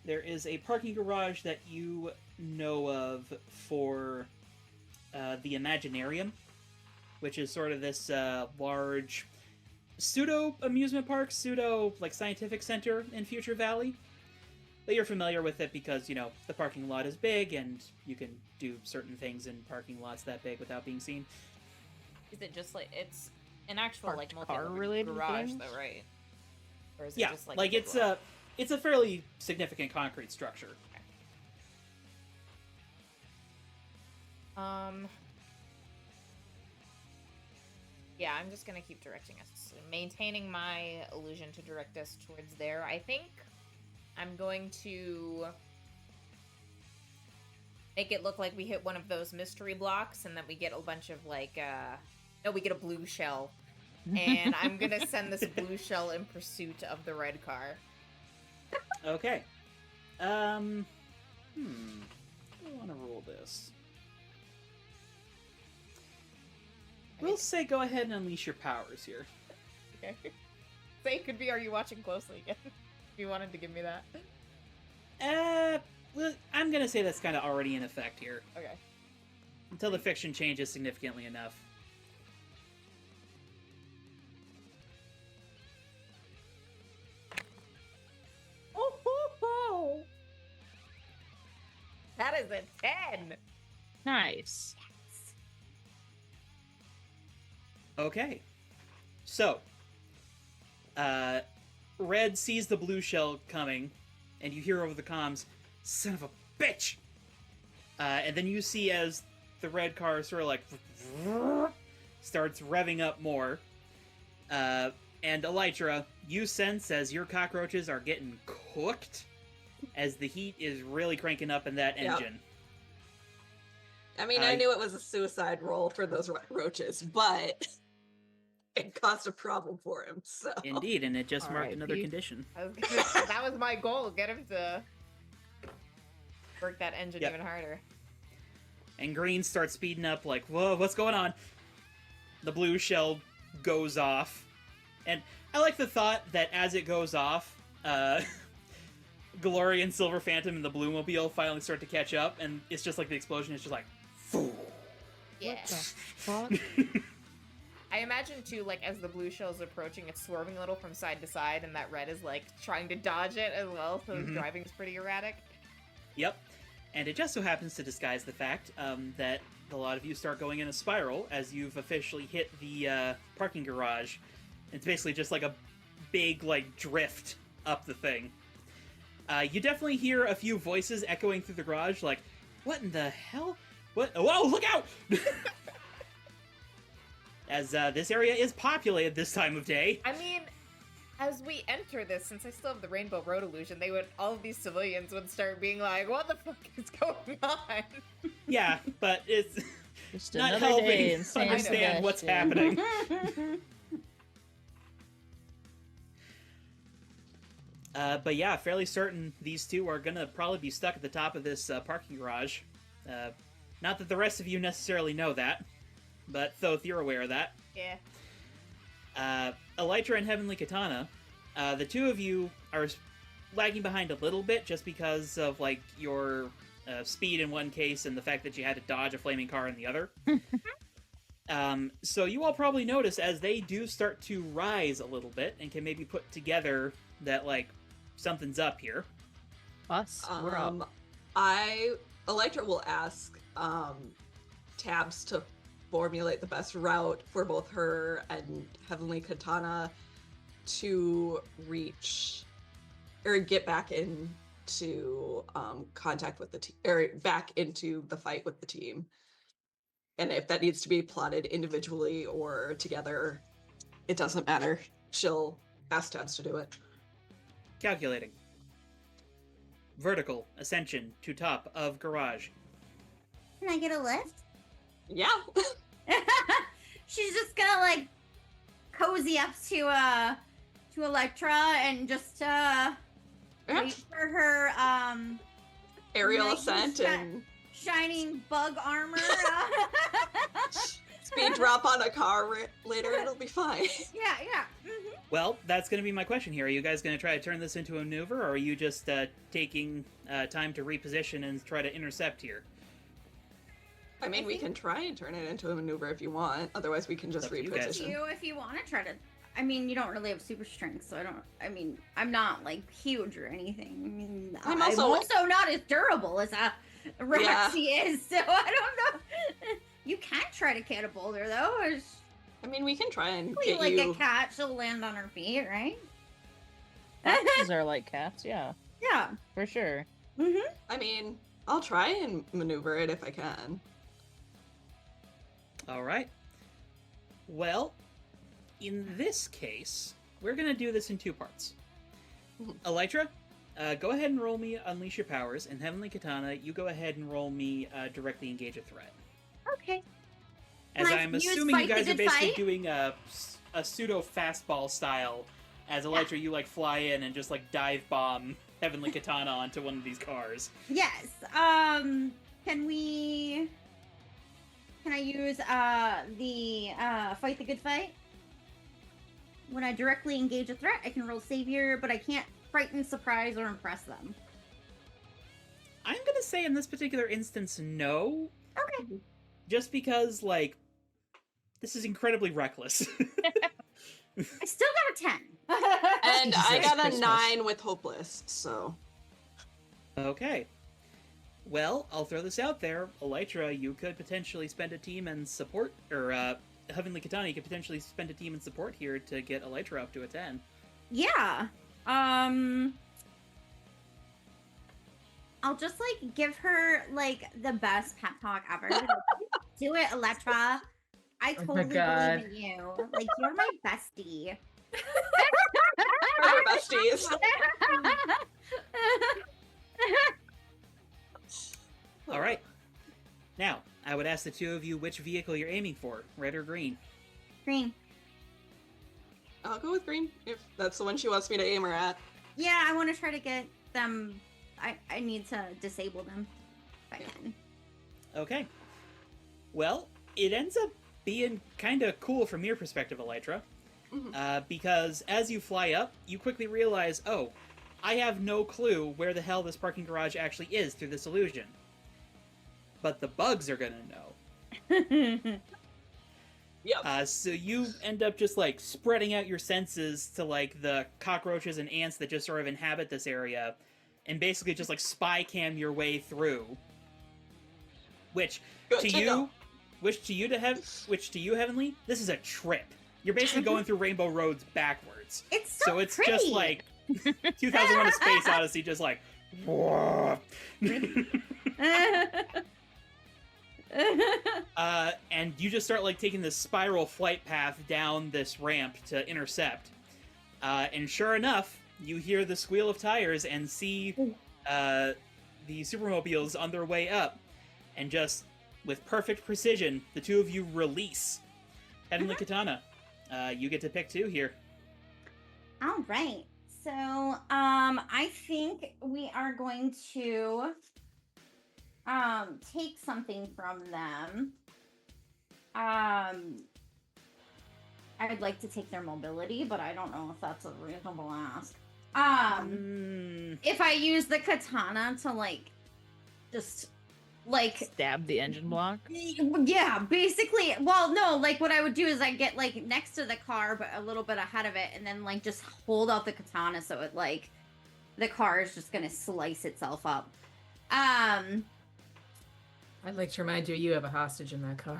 There is a parking garage that you know of for the Imaginarium, which is sort of this large pseudo-amusement park, scientific center in Future Valley. But you're familiar with it because, the parking lot is big and you can do certain things in parking lots that big without being seen. Is it just it's an actual Parked multi car-related garage things? though, right? Or is it Yeah, just it's a fairly significant concrete structure. Yeah, I'm just gonna keep directing us, maintaining my illusion to direct us towards there. I think I'm going to make it look like we hit one of those mystery blocks and that we get a bunch of we get a blue shell. And I'm gonna send this blue shell in pursuit of the red car. Okay. I want to roll this. We'll say go ahead and unleash your powers here. Okay. Say it could be, are you watching closely again? If you wanted to give me that. Well, I'm gonna say that's kind of already in effect here. Okay. Until the fiction changes significantly enough. Oh, that is a 10. Nice. Okay. So, Red sees the blue shell coming, and you hear over the comms, "Son of a bitch!" And then you see as the red car sort of starts revving up more. And Elytra, you sense as your cockroaches are getting cooked, as the heat is really cranking up in that Yep. engine. I mean, I knew it was a suicide roll for those roaches, but it caused a problem for him, so... Indeed, and it just marked another R.I.P. condition. That was my goal. Get him to work that engine Yep. even harder. And Green starts speeding up like, whoa, what's going on? The blue shell goes off. And I like the thought that as it goes off, Glory and Silver Phantom and the Blue Mobile finally start to catch up, and it's just like the explosion is just like, Yeah. Fuck. I imagine too, as the blue shell is approaching, it's swerving a little from side to side, and that red is trying to dodge it as well, so his driving's pretty erratic. Yep. And it just so happens to disguise the fact that a lot of you start going in a spiral as you've officially hit the parking garage. It's basically just like a big, drift up the thing. You definitely hear a few voices echoing through the garage, like, what in the hell? What? Whoa, look out! As this area is populated this time of day. I mean, as we enter this, since I still have the Rainbow Road illusion, all of these civilians would start being like, what the fuck is going on? Yeah, but it's Just not another day helping in San understand what's Sebastián. happening. But yeah, fairly certain these two are gonna probably be stuck at the top of this parking garage. Not that the rest of you necessarily know that, but Thoth, you're aware of that. Yeah. Elytra and Heavenly Katana, the two of you are lagging behind a little bit just because of your speed in one case and the fact that you had to dodge a flaming car in the other. So you all probably notice as they do start to rise a little bit and can maybe put together that something's up here. Us, we're up. Elytra will ask Tabs to formulate the best route for both her and Heavenly Katana to reach or get back into contact with the team, or back into the fight with the team. And if that needs to be plotted individually or together, it doesn't matter. She'll ask Tabs to do it. Calculating. Vertical ascension to top of garage. Can I get a lift? Yeah. She's just gonna cozy up to Electra and just wait for her Aerial like ascent that- and shining bug armor. speed drop on a car later, it'll be fine. Yeah, yeah. Mm-hmm. Well, that's going to be my question here. Are you guys going to try to turn this into a maneuver, or are you just taking time to reposition and try to intercept here? I mean, we can try and turn it into a maneuver if you want. Otherwise, we can just Up to you guys. reposition. If you want to try to, I mean, you don't really have super strength, so I'm not like huge or anything. I mean, I'm I'm also- also not as durable as Roxy is, so I don't know. You can try to catapult her though. Or I mean, we can try and we get like you. a cat, she'll land on her feet, right? Foxes are like cats, yeah, Yeah. for sure. Mm-hmm. I mean, I'll try and maneuver it if I can. All right. Well, in this case, we're going to do this in two parts. Elytra, go ahead and roll me Unleash Your Powers, and Heavenly Katana, you go ahead and roll me Directly Engage a Threat. Okay. As Can I I'm use assuming you Fight the guys are Good basically Fight? doing a pseudo fastball style. As Elytra, you like fly in and just like dive bomb Heavenly Katana onto one of these cars. Yes. Can I use the Fight the Good Fight? When I directly engage a threat, I can roll Savior, but I can't frighten, surprise, or impress them. I'm gonna say in this particular instance, no. Okay. Just because, like, this is incredibly reckless. I still got a 10. And I Jesus got a Christmas. 9 with Hopeless, so. Okay. Well, I'll throw this out there. Elytra, you could potentially spend a team and support, or, Heavenly Katana, you could potentially spend a team and support here to get Elytra up to a 10. Yeah. I'll just like give her like the best pep talk ever. Do it, Electra. I Oh my totally God. believe in you. Like you're my bestie. We're besties. All right. Now, I would ask the two of you which vehicle you're aiming for, red or green. Green. I'll go with green if that's the one she wants me to aim her at. Yeah, I want to try to get them. I need to disable them if I can. Okay. Well, it ends up being kind of cool from your perspective, Elytra. Because as you fly up, you quickly realize, oh, I have no clue where the hell this parking garage actually is through this illusion. But the bugs are gonna know. Yep. So you end up just, like, spreading out your senses to, like, the cockroaches and ants that just sort of inhabit this area, and basically just, like, spy cam your way through. Which, Good to to you, know. which to you, Heavenly, this is a trip. You're basically going through Rainbow Roads backwards. It's so, So it's pretty. just like 2001: A Space Odyssey, just like, whoa. And you just start like taking this spiral flight path down this ramp to intercept. And sure enough, you hear the squeal of tires and see the supermobiles on their way up. And just with perfect precision, the two of you release Heavenly Katana. You get to pick two here. All right. So, I think we are going to take something from them. I'd like to take their mobility, but I don't know if that's a reasonable ask. If I use the katana to like just like Stab the engine block. yeah, basically. Well, no, like what I would do is I get like next to the car, but a little bit ahead of it, and then like just hold out the katana so it like the car is just gonna slice itself up. I'd like to remind you, you have a hostage in that car.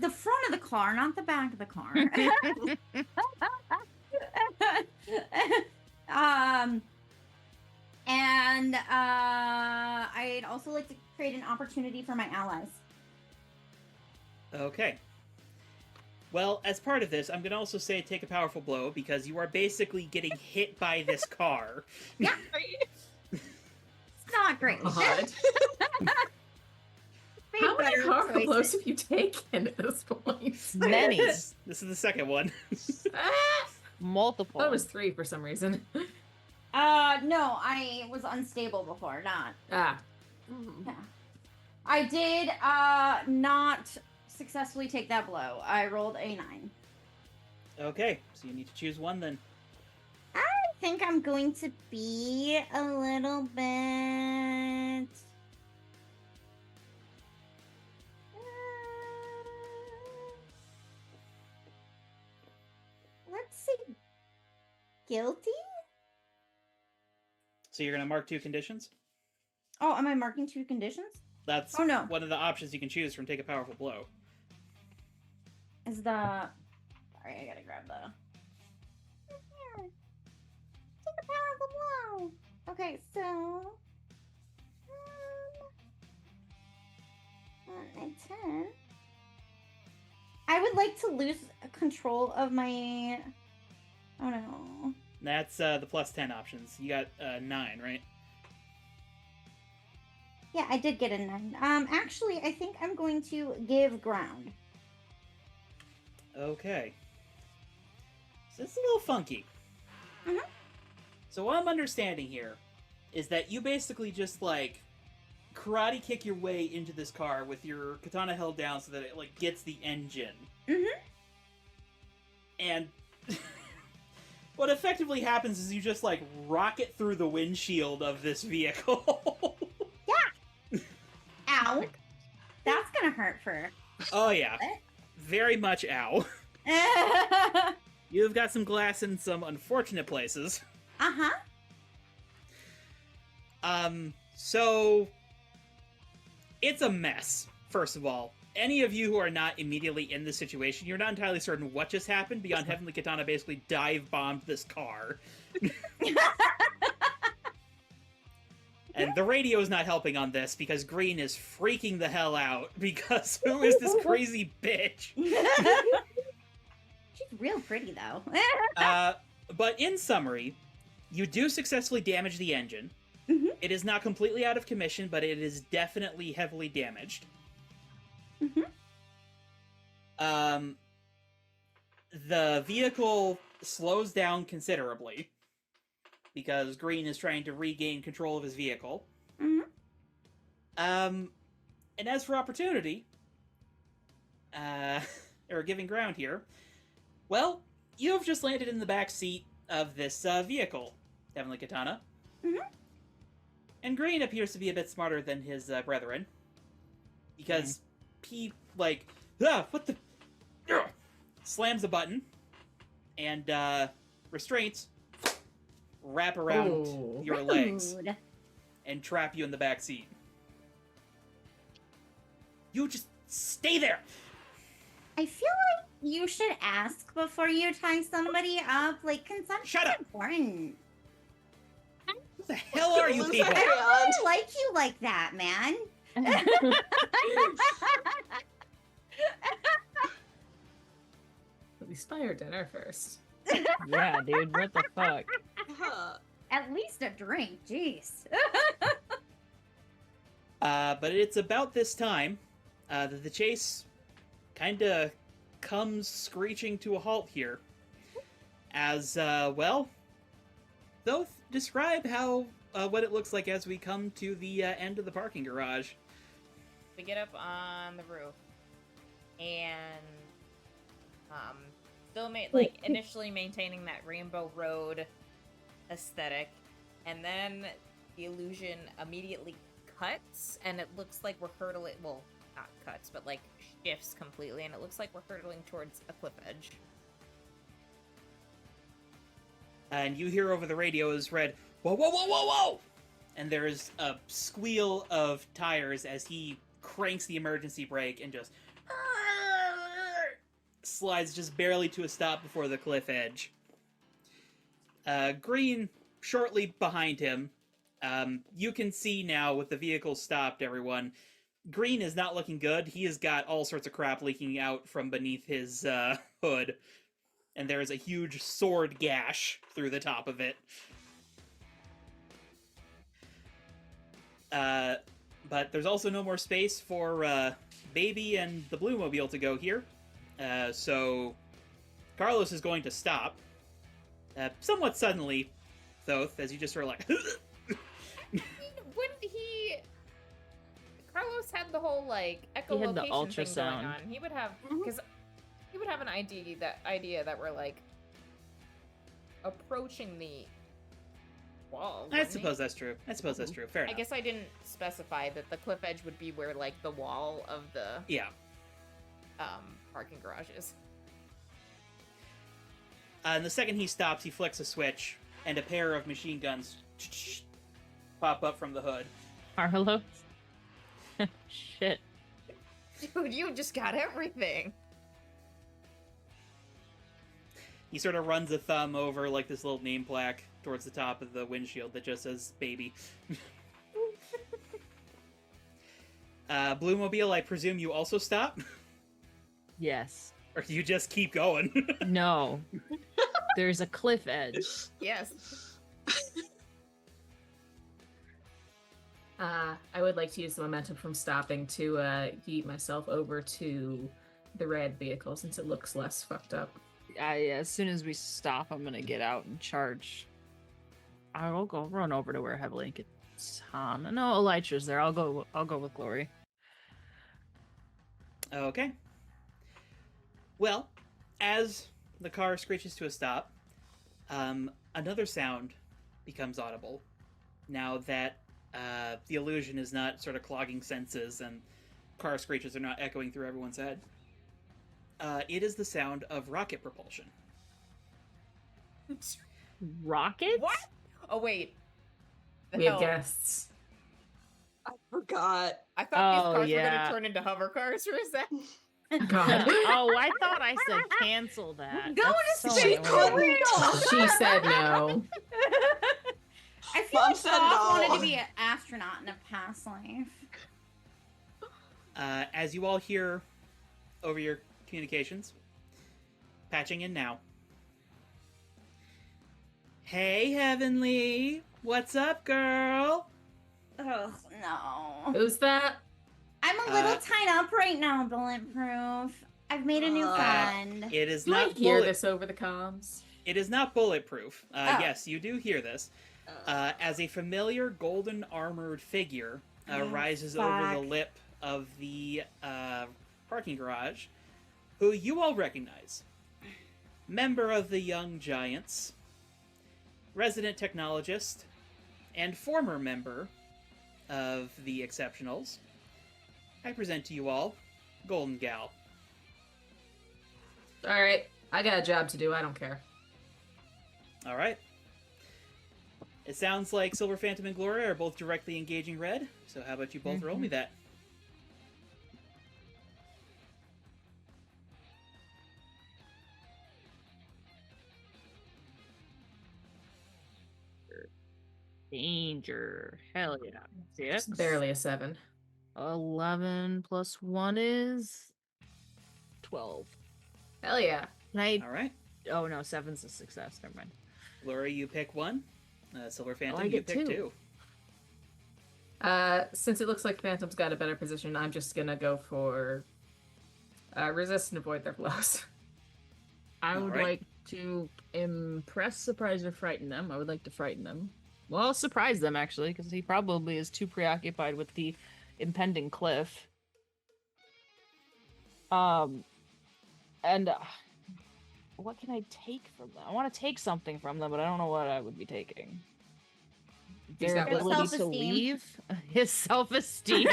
The front of the car, not the back of the car. And I'd also like to create an opportunity for my allies. Okay. Well, as part of this, I'm going to also say take a powerful blow, because you are basically getting hit by this car. Yeah, it's not great. God. Made How many better powerful choices. blows have you taken at this point? Many. This is the second one. I Multiple. thought it was 3 for some reason. No, I was unstable before, not. Ah, Mhm. Yeah. I did not successfully take that blow. I rolled a 9. Okay, so you need to choose one then. I think I'm going to be a little bit. Let's see. Guilty? So you're going to mark 2 conditions? Oh, am I marking 2 conditions? That's Oh, no. one of the options you can choose from Take a Powerful Blow. Is the... Sorry, I gotta grab the... Here. Take a powerful blow. Okay, so... On a 10... I would like to lose control of my... Oh, no. That's the plus 10 options. You got 9, right? Yeah, I did get a 9. Actually, I think I'm going to give ground. Okay. So it's a little funky. Mhm. So what I'm understanding here is that you basically just, like, karate kick your way into this car with your katana held down so that it, like, gets the engine. Mm-hmm. And what effectively happens is you just, like, rocket through the windshield of this vehicle. Ow. That's gonna hurt for... Oh, yeah. Very much ow. You've got some glass in some unfortunate places. Uh-huh. So... It's a mess, first of all. Any of you who are not immediately in this situation, you're not entirely certain what just happened beyond Heavenly Katana basically dive-bombed this car. And the radio is not helping on this because Green is freaking the hell out because who is this crazy bitch? She's real pretty, though. But in summary, you do successfully damage the engine. Mhm. It is not completely out of commission, but it is definitely heavily damaged. The vehicle slows down considerably because Green is trying to regain control of his vehicle. Mhm. And as for opportunity, or giving ground here, well, you have just landed in the back seat of this vehicle, Heavenly Katana. Mhm. And Green appears to be a bit smarter than his brethren, because he, like, what the... slams a button, and restraints wrap around Ooh. your legs Rude. and trap you in the back seat. You just stay there! I feel like you should ask before you tie somebody up. Like, consent Shut is up! important. Who the hell are you Lose people? a I don't hand. really like you like that, man. At least buy her dinner first. Yeah, dude, what the fuck? Huh. At least a drink, jeez. But it's about this time that the chase kind of comes screeching to a halt here. As, well, Thoth, describe how what it looks like as we come to the end of the parking garage. We get up on the roof, and still initially maintaining that Rainbow Road aesthetic, and then the illusion immediately cuts, and it looks like we're hurtling. Well, not cuts, but like shifts completely, and it looks like we're hurtling towards a cliff edge. And you hear over the radio is read, "Whoa, whoa, whoa, whoa, whoa!" And there's a squeal of tires as he cranks the emergency brake and just slides just barely to a stop before the cliff edge. Green, shortly behind him, you can see now with the vehicle stopped, everyone, Green is not looking good. He has got all sorts of crap leaking out from beneath his hood. And there is a huge sword gash through the top of it. But there's also no more space for Baby and the Blue Mobile to go here. So Carlos is going to stop. Somewhat suddenly, Thoth, as you just sort of like... Wouldn't he... Carlos had the whole, like, like a He had the location thing going ultrasound. on. He would have Mhm. because he would have an idea that we're like approaching the wall. I wouldn't he? suppose that's true. Fair I enough. guess I didn't specify that the cliff edge would be where like the wall of the Yeah. parking garage is. And the second he stops, he flicks a switch, and a pair of machine guns pop up from the hood. Harlow? Shit. Dude, you just got everything. He sort of runs a thumb over like this little name plaque towards the top of the windshield that just says "baby." Blue Mobile, I presume you also stop, Yes. or do you just keep going? No. There's a cliff edge. Yes. I would like to use the momentum from stopping to yeet myself over to the red vehicle since it looks less fucked up. As soon as we stop, I'm gonna get out and charge. I will go run over to where Heavily gets on. No, Elytra's there. I'll go with Glory. Okay. Well, as the car screeches to a stop, another sound becomes audible. Now that the illusion is not sort of clogging senses and car screeches are not echoing through everyone's head. It is the sound of rocket propulsion. Rockets? What? Oh wait. The We have hell? guests. I forgot. I thought these Oh, cars were yeah. gonna turn into hover cars for a second. God. Oh, I thought I said cancel that. Go That's to so space annoying. She said no. I feel Mom like said Bob no. wanted to be an astronaut in a past life. As you all hear over your communications, patching in now. Hey, Heavenly! What's up, girl? Oh no. Who's that? I'm a little Uh, tied up right now, Bulletproof. I've made a new friend. It is Do I not hear this over the comms? It is not bulletproof. Oh. Yes, you do hear this. As a familiar golden armored figure Oh, rises over the fuck. lip of the parking garage, who you all recognize. Member of the Young Giants, resident technologist, and former member of the Exceptionals. I present to you all Golden Gal. Alright, I got a job to do, I don't care. All right. It sounds like Silver Phantom and Gloria are both directly engaging red, so how about you both roll me that? Danger. Hell yeah. Six. Just barely a 7. 11 plus 1 is 12. Hell yeah. Can I? All right. Oh no, 7's a success. Never mind. Gloria, you pick one. Silver Phantom, I you get pick 2. 2. Since it looks like Phantom's got a better position, I'm just gonna go for resist and avoid their blows. I All would right. like to impress, surprise, or frighten them. I would like to frighten them. Well, surprise them actually, because he probably is too preoccupied with the impending cliff. And what can I take from them? I want to take something from them, but I don't know what I would be taking. He's Their got ability to self-esteem. leave, his self-esteem.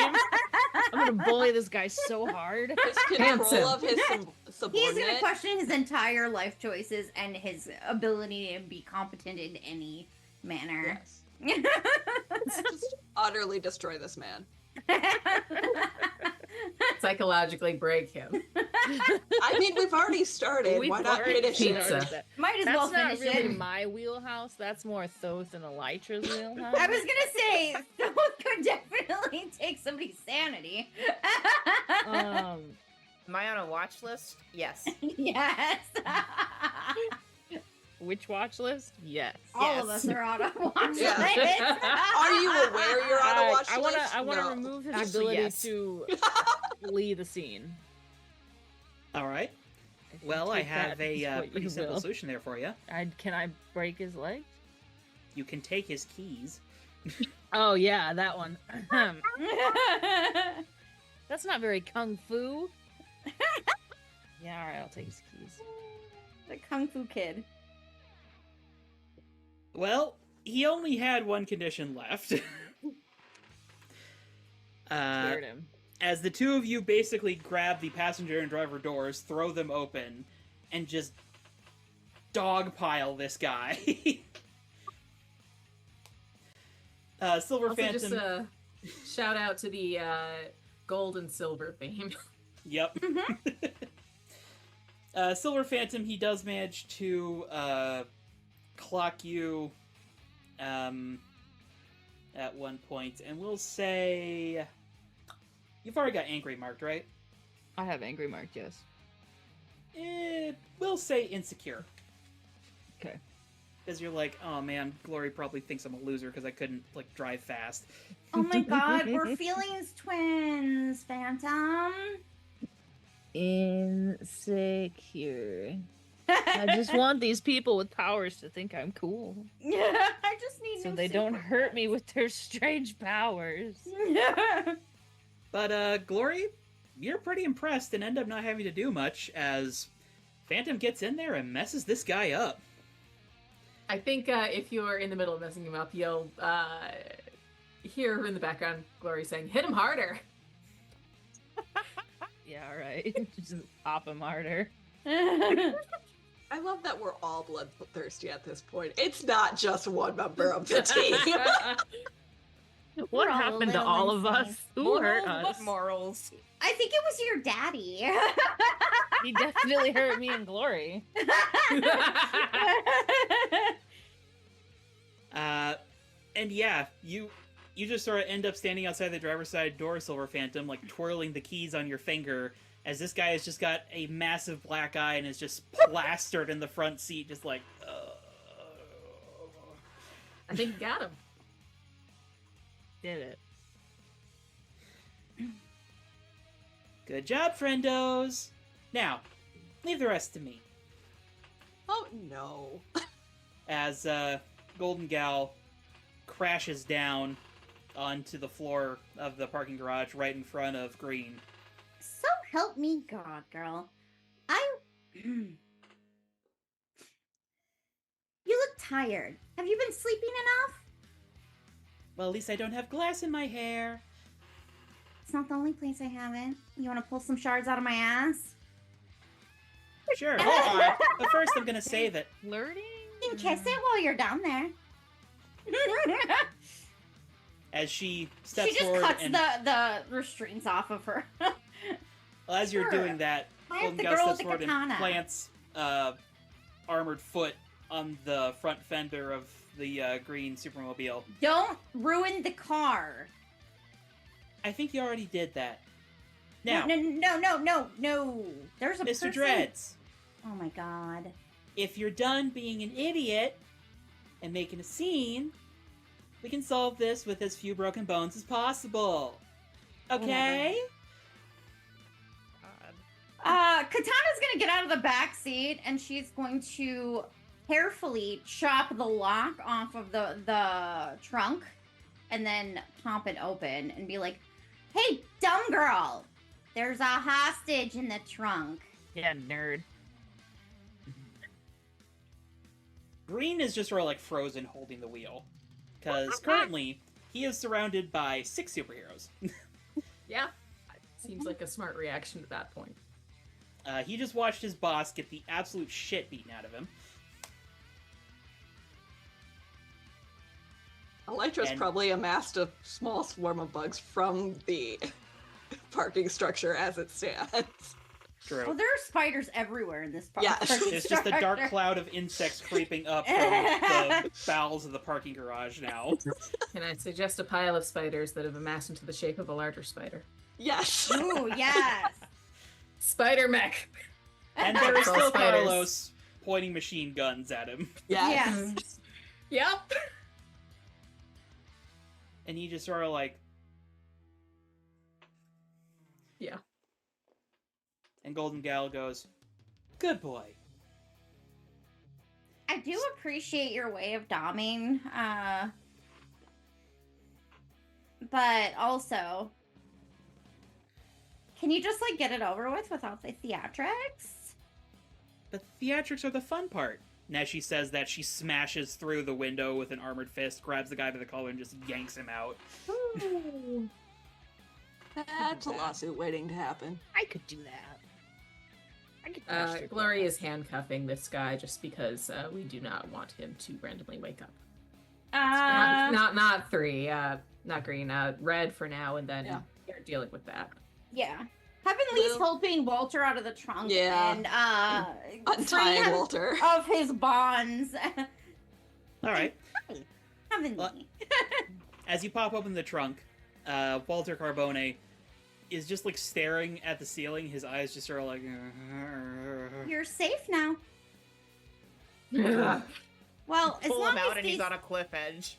I'm gonna bully this guy so hard. His Handsome. control of his He's gonna subordinate. question his entire life choices and his ability to be competent in any manner. Yes. Just utterly destroy this man. Psychologically break him. I mean, we've already started. We've Why not already finish Pizza. it? started that. Might as That's well not finish really it. my wheelhouse. That's more Thoth and Elytra's wheelhouse. I was gonna say, someone could definitely take somebody's sanity. Um, Am I on a watch list? Yes. Yes. which watch list? Yes. All of us are on a watch Yeah. list. Are you aware you're on a watch I wanna, list? I wanna No. remove his Actually, ability yes. to flee the scene. All right. If you Well, I take that have as a what pretty you simple will. solution there for you. Can I break his leg? You can take his keys. Oh yeah, that one. That's not very kung fu. Yeah, all right, I'll take his keys. The Kung Fu Kid. Well, he only had one condition left. Scared him. As the two of you basically grab the passenger and driver doors, throw them open, and just dogpile this guy. Silver Also, Phantom. just a shout out to the gold and silver theme. Yep. Silver Phantom, he does manage to clock you at one point, and we'll say you've already got angry marked, right? I have angry marked, yes. We'll say insecure. Okay. Because you're like, oh man, Glory probably thinks I'm a loser because I couldn't like drive fast. Oh my god, we're feelings twins, Phantom. Insecure. I just want these people with powers to think I'm cool. Yeah, I just need So new they don't super hurt me with their strange powers. friends. But Glory, you're pretty impressed and end up not having to do much as Phantom gets in there and messes this guy up. I think if you're in the middle of messing him up, you'll hear in the background Glory saying, "Hit him harder." Yeah, alright. Just pop him harder. I love that we're all bloodthirsty at this point. It's not just one member of the team. What We're all a happened to little all of us? insane. Who hurt Morals, us? what morals? I think it was your daddy. He definitely hurt me in Glory. And yeah, you just sort of end up standing outside the driver's side door, Silver Phantom, like twirling the keys on your finger, as this guy has just got a massive black eye and is just plastered in the front seat, just like, I think you got him. Did it. Good job, friendos! Now, leave the rest to me. Oh no. As Golden Gal crashes down onto the floor of the parking garage right in front of Green. So help me God, girl. You look tired. Have you been sleeping enough? Well, at least I don't have glass in my hair. It's not the only place I haven't. You want to pull some shards out of my ass? Sure, hold on. But first I'm gonna save it. Flirting? You can kiss it while you're down there. As she steps She just forward cuts and the restraints off of her. well, as you're Sure. doing that, I have Golden the Gal girl with steps the forward and katana. plants armored foot on the front fender of the green supermobile. Don't ruin the car. I think you already did that. Now, No. There's a Mr. person. Dreads, Oh my god. if you're done being an idiot and making a scene, we can solve this with as few broken bones as possible. Okay? Katana's gonna get out of the back seat and she's going to carefully chop the lock off of the trunk and then pop it open and be like, "Hey, dumb girl, there's a hostage in the trunk." Yeah, nerd. Green is just sort of like frozen holding the wheel. Because currently, he is surrounded by 6 superheroes. Yeah. Seems like a smart reaction at that point. He just watched his boss get the absolute shit beaten out of him. Elytra's And- probably amassed a small swarm of bugs from the parking structure as it stands. True. Well, there are spiders everywhere in this park. Yeah. There's just a dark cloud of insects creeping up from the bowels of the parking garage now. Can I suggest a pile of spiders that have amassed into the shape of a larger spider? Yes. Ooh, yes. Spider mech! And there is All still spiders. Carlos pointing machine guns at him. Yes. Yes. Yep! And he just sort of like... Yeah. And Golden Gal goes, "Good boy." I do appreciate your way of doming, but also, can you just like get it over with without the theatrics? The theatrics are the fun part. And as she says that, she smashes through the window with an armored fist, grabs the guy by the collar, and just yanks him out. Ooh, That's a lawsuit waiting to happen. I could do that. I could crash through Glory glass. is handcuffing this guy just because we do not want him to randomly wake up. Not three, not green, red for now, and then you're dealing with that. Yeah. Heavenly's Well- helping Walter out of the trunk and free Untie him Walter. of his bonds. All right. Heavenly. Well- As you pop open the trunk, Walter Carbone is just like staring at the ceiling. His eyes just are like. You're safe now. Yeah. Well, as Pull long him out as and these... he's on a cliff edge.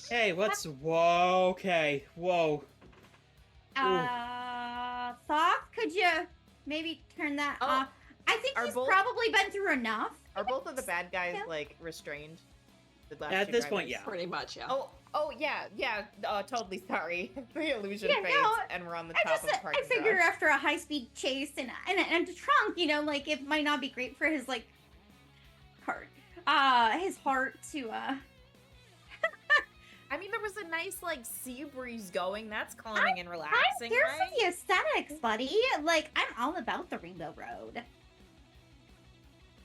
Hey, what's. Whoa, okay. Whoa. Thoth, could you maybe turn that Oh, off? I think are he's both- probably been through enough. Are both of the bad guys Yeah. like restrained? The last At two this point, drivers? yeah. Pretty much, yeah. Oh yeah. Totally sorry. The illusion Yeah, fades, no, and we're on the I top just, of a parking I figure garage. after a high-speed chase and a trunk, you know, like it might not be great for his like his heart to I mean, there was a nice like sea breeze going. That's calming and relaxing, There's right? the aesthetics, buddy. Like I'm all about the Rainbow Road.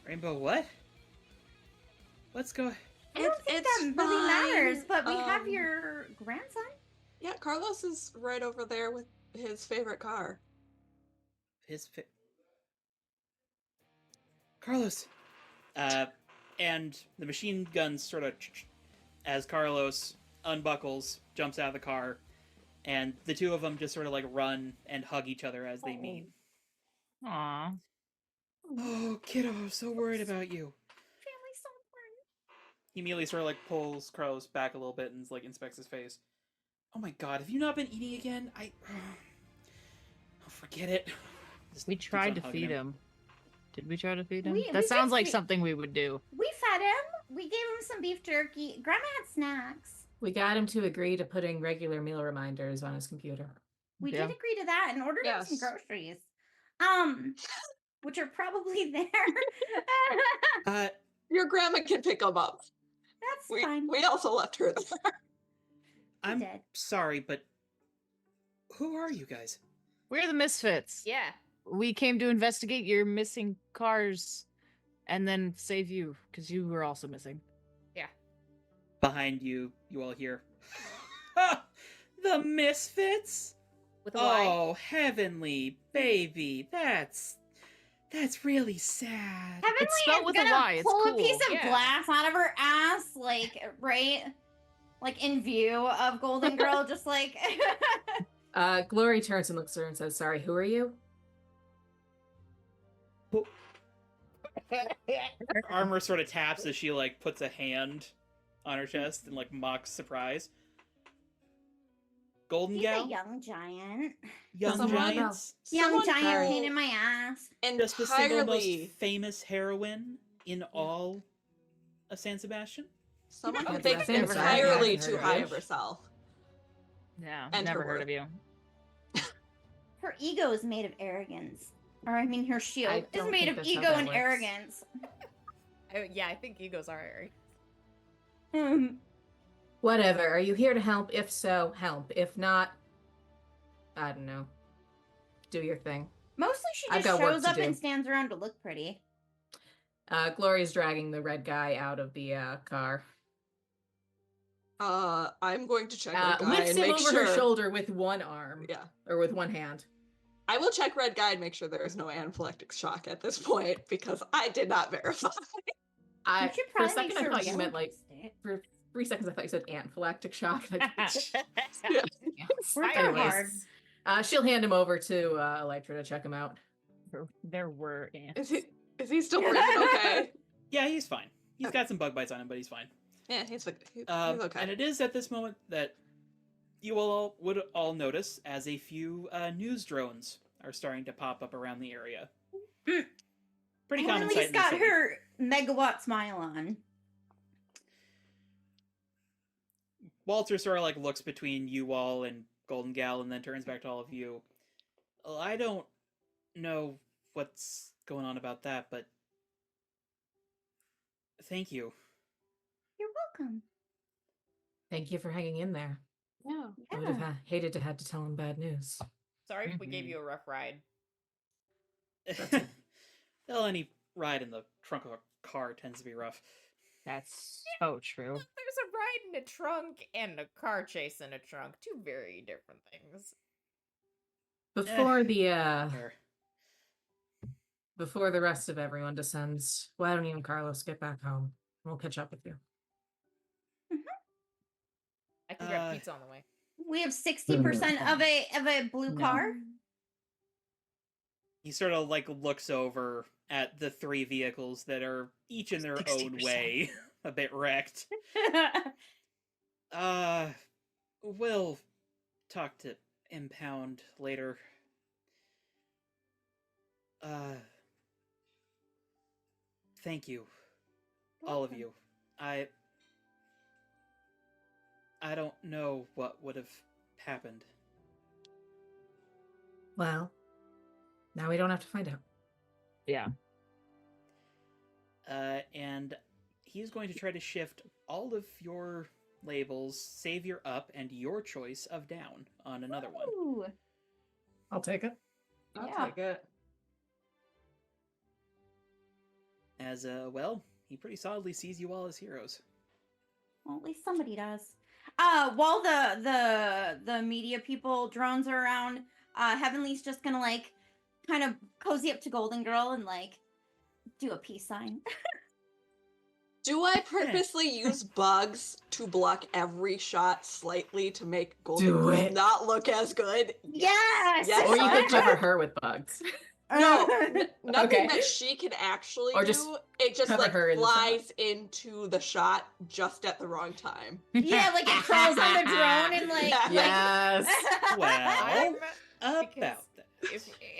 Rainbow, what? Let's go. I don't think It's that really matters, fine. but we have your grandson. Yeah, Carlos is right over there with his favorite car. Carlos. And the machine guns sort of as Carlos unbuckles, jumps out of the car, and the two of them just sort of like run and hug each other as they meet. Aw. Oh, kiddo, I'm so worried about you. Family's so important. He immediately sort of like pulls Carlos back a little bit and like inspects his face. Oh my god, have you not been eating again? Oh, forget it. Just We keeps tried on to hugging feed him. Did we try to feed him? We That did sounds like feed- something we would do. We fed him. We gave him some beef jerky. Grandma had snacks. We got him to agree to putting regular meal reminders on his computer. We Yeah. did agree to that and ordered him some Yes. groceries. Which are probably there. Your grandma can pick them up. That's We fine. we also left her there. I'm did. sorry, but who are you guys? We're the Misfits. Yeah. We came to investigate your missing cars and then save you because you were also missing. Behind you, you all hear. The Misfits? With a Y. Oh, heavenly baby, that's really sad. Heavenly It's spelled is with a gonna Y, it's pull cool. a piece of Yeah. glass out of her ass, like right, like in view of Golden Girl, just like. Glory turns and looks at her and says, "Sorry, who are you?" Her armor sort of taps as she like puts a hand on her chest and like mocks surprise. Golden He's Gal? a young giant. Young Someone Giants? Young Someone giant call pain in my ass. Just the single most entirely famous heroine in all of San Sebastian? someone who Okay, thinks that's inside. entirely I've too heard of high it. of herself. Yeah, And never her heard worth. of you. Her ego is made of arrogance. Or I mean, her shield is don't made think of that's how ego that and works. arrogance. Yeah, I think egos are Ari. Whatever. Are you here to help? If so, help. If not, I don't know. Do your thing. Mostly she I've just got work shows to up do. and stands around to look pretty. Glory's dragging the red guy out of the car. I'm going to check Red Guy Lifts and him make over sure. her shoulder with one arm. Yeah, Or with one hand. I will check Red Guy and make sure there is no anaphylactic shock at this point because I did not verify. You should For a probably second, I thought you show meant like. post it. For 3 seconds, I thought you said anaphylactic shock. Yeah. Work Anyways, hard. she'll hand him over to Elytra to check him out. There were ants. Is he still breathing okay? Yeah, he's fine. He's got some bug bites on him, but he's fine. Yeah, he's okay. And it is at this moment that you all would all notice as a few news drones are starting to pop up around the area. Pretty common sight Emily's in the got city. her megawatt smile on. Walter sort of like looks between you all and Golden Gal and then turns back to all of you. Well, I don't know what's going on about that, but thank you. You're welcome. Thank you for hanging in there. Yeah. I would have hated to had to tell him bad news. Sorry if we Mhm. gave you a rough ride. Well, any ride in the trunk of a car tends to be rough. That's so true. There's a ride in a trunk and a car chase in a trunk. Two very different things. Before the Fair. before the rest of everyone descends, why don't you and Carlos get back home? We'll catch up with you. I can grab Uh, pizza on the way. We have 60% of a blue No. car. He sort of like looks over at the three vehicles that are each in their own 60%. way a bit wrecked. We'll talk to Impound later. Thank you, all of you. I don't know what would have happened. Well, now we don't have to find out. Yeah. And he's going to try to shift all of your labels, Savior up, and your choice of down on another one. Ooh. I'll take it. I'll Yeah. take it. As, well, he pretty solidly sees you all as heroes. Well, at least somebody does. While the media people drones are around, Heavenly's just gonna like kind of cozy up to Golden Girl and like do a peace sign. Do I purposely use bugs to block every shot slightly to make Golden Do Girl it. not look as good? Yes. Yes, Or you I could cover her with bugs. No, nothing Okay. that she can actually Or do. just It just cover like her in the shot. flies into the shot just at the wrong time. Yeah, like it crawls on the drone and like. Yes. Well, Because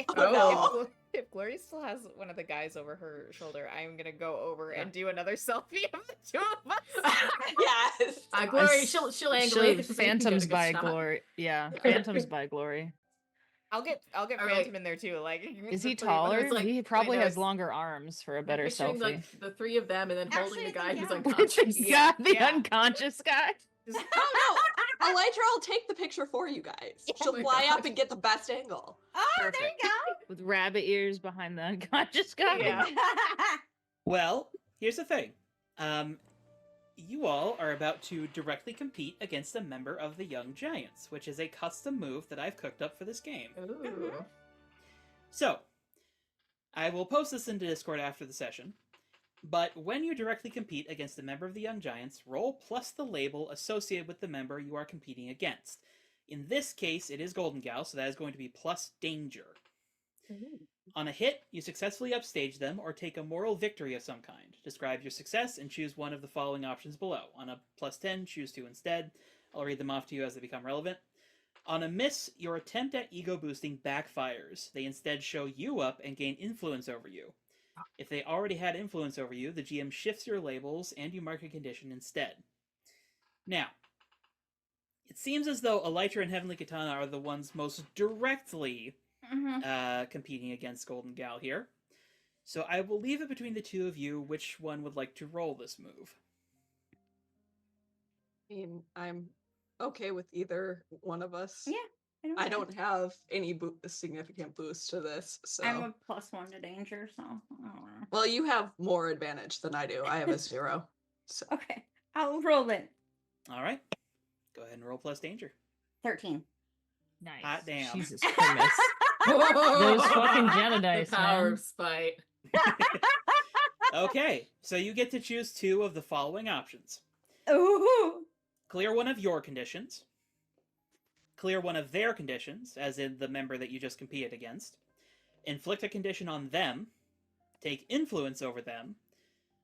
about that. Oh. If Gloria still has one of the guys over her shoulder, I'm gonna go over Yeah. and do another selfie of the two of us. Yes. Glory, she'll angle it. so you can get a Phantoms good by shot. Glory. Yeah, Phantoms by Glory. I'll get All Phantom right. in there too. Like, Is he the three- well, taller? it's like- He probably wait, no, has it's- longer arms for a I'm better picturing, selfie. like the three of them and then holding Actually, the I guy think, who's yeah. unconscious. Yeah, the yeah. unconscious guy. No, Elytra will take the picture for you guys. Oh She'll my fly God. up and get the best angle. Oh, Perfect. there you With rabbit ears behind the unconscious guy. Yeah. go. Well, here's the thing. You all are about to directly compete against a member of the Young Giants, which is a custom move that I've cooked up for this game. Ooh. So, I will post this into Discord after the session, but when you directly compete against a member of the Young Giants, roll plus the label associated with the member you are competing against. In this case, it is Golden Gal, so that is going to be plus danger. On a hit, you successfully upstage them or take a moral victory of some kind. Describe your success and choose one of the following options below. On a plus 10, choose 2 instead. I'll read them off to you as they become relevant. On a miss, your attempt at ego boosting backfires. They instead show you up and gain influence over you. If they already had influence over you, the GM shifts your labels and you mark a condition instead. Now, it seems as though Elytra and Heavenly Katana are the ones most directly competing against Golden Gal here. So I will leave it between the two of you which one would like to roll this move. I mean, I'm okay with either one of us. Yeah, I don't have any significant boost to this, so. I'm a +1 to danger, so I don't know. Well, you have more advantage than I do. I have a 0. So. Okay, I'll roll it. All right. Go ahead and roll plus danger. 13. Nice. Hot damn. Jesus Christ. Those fucking Genedice, The power man. of spite. Okay, so you get to choose 2 of the following options. Ooh. Clear one of your conditions. Clear one of their conditions, as in the member that you just competed against. Inflict a condition on them. Take influence over them.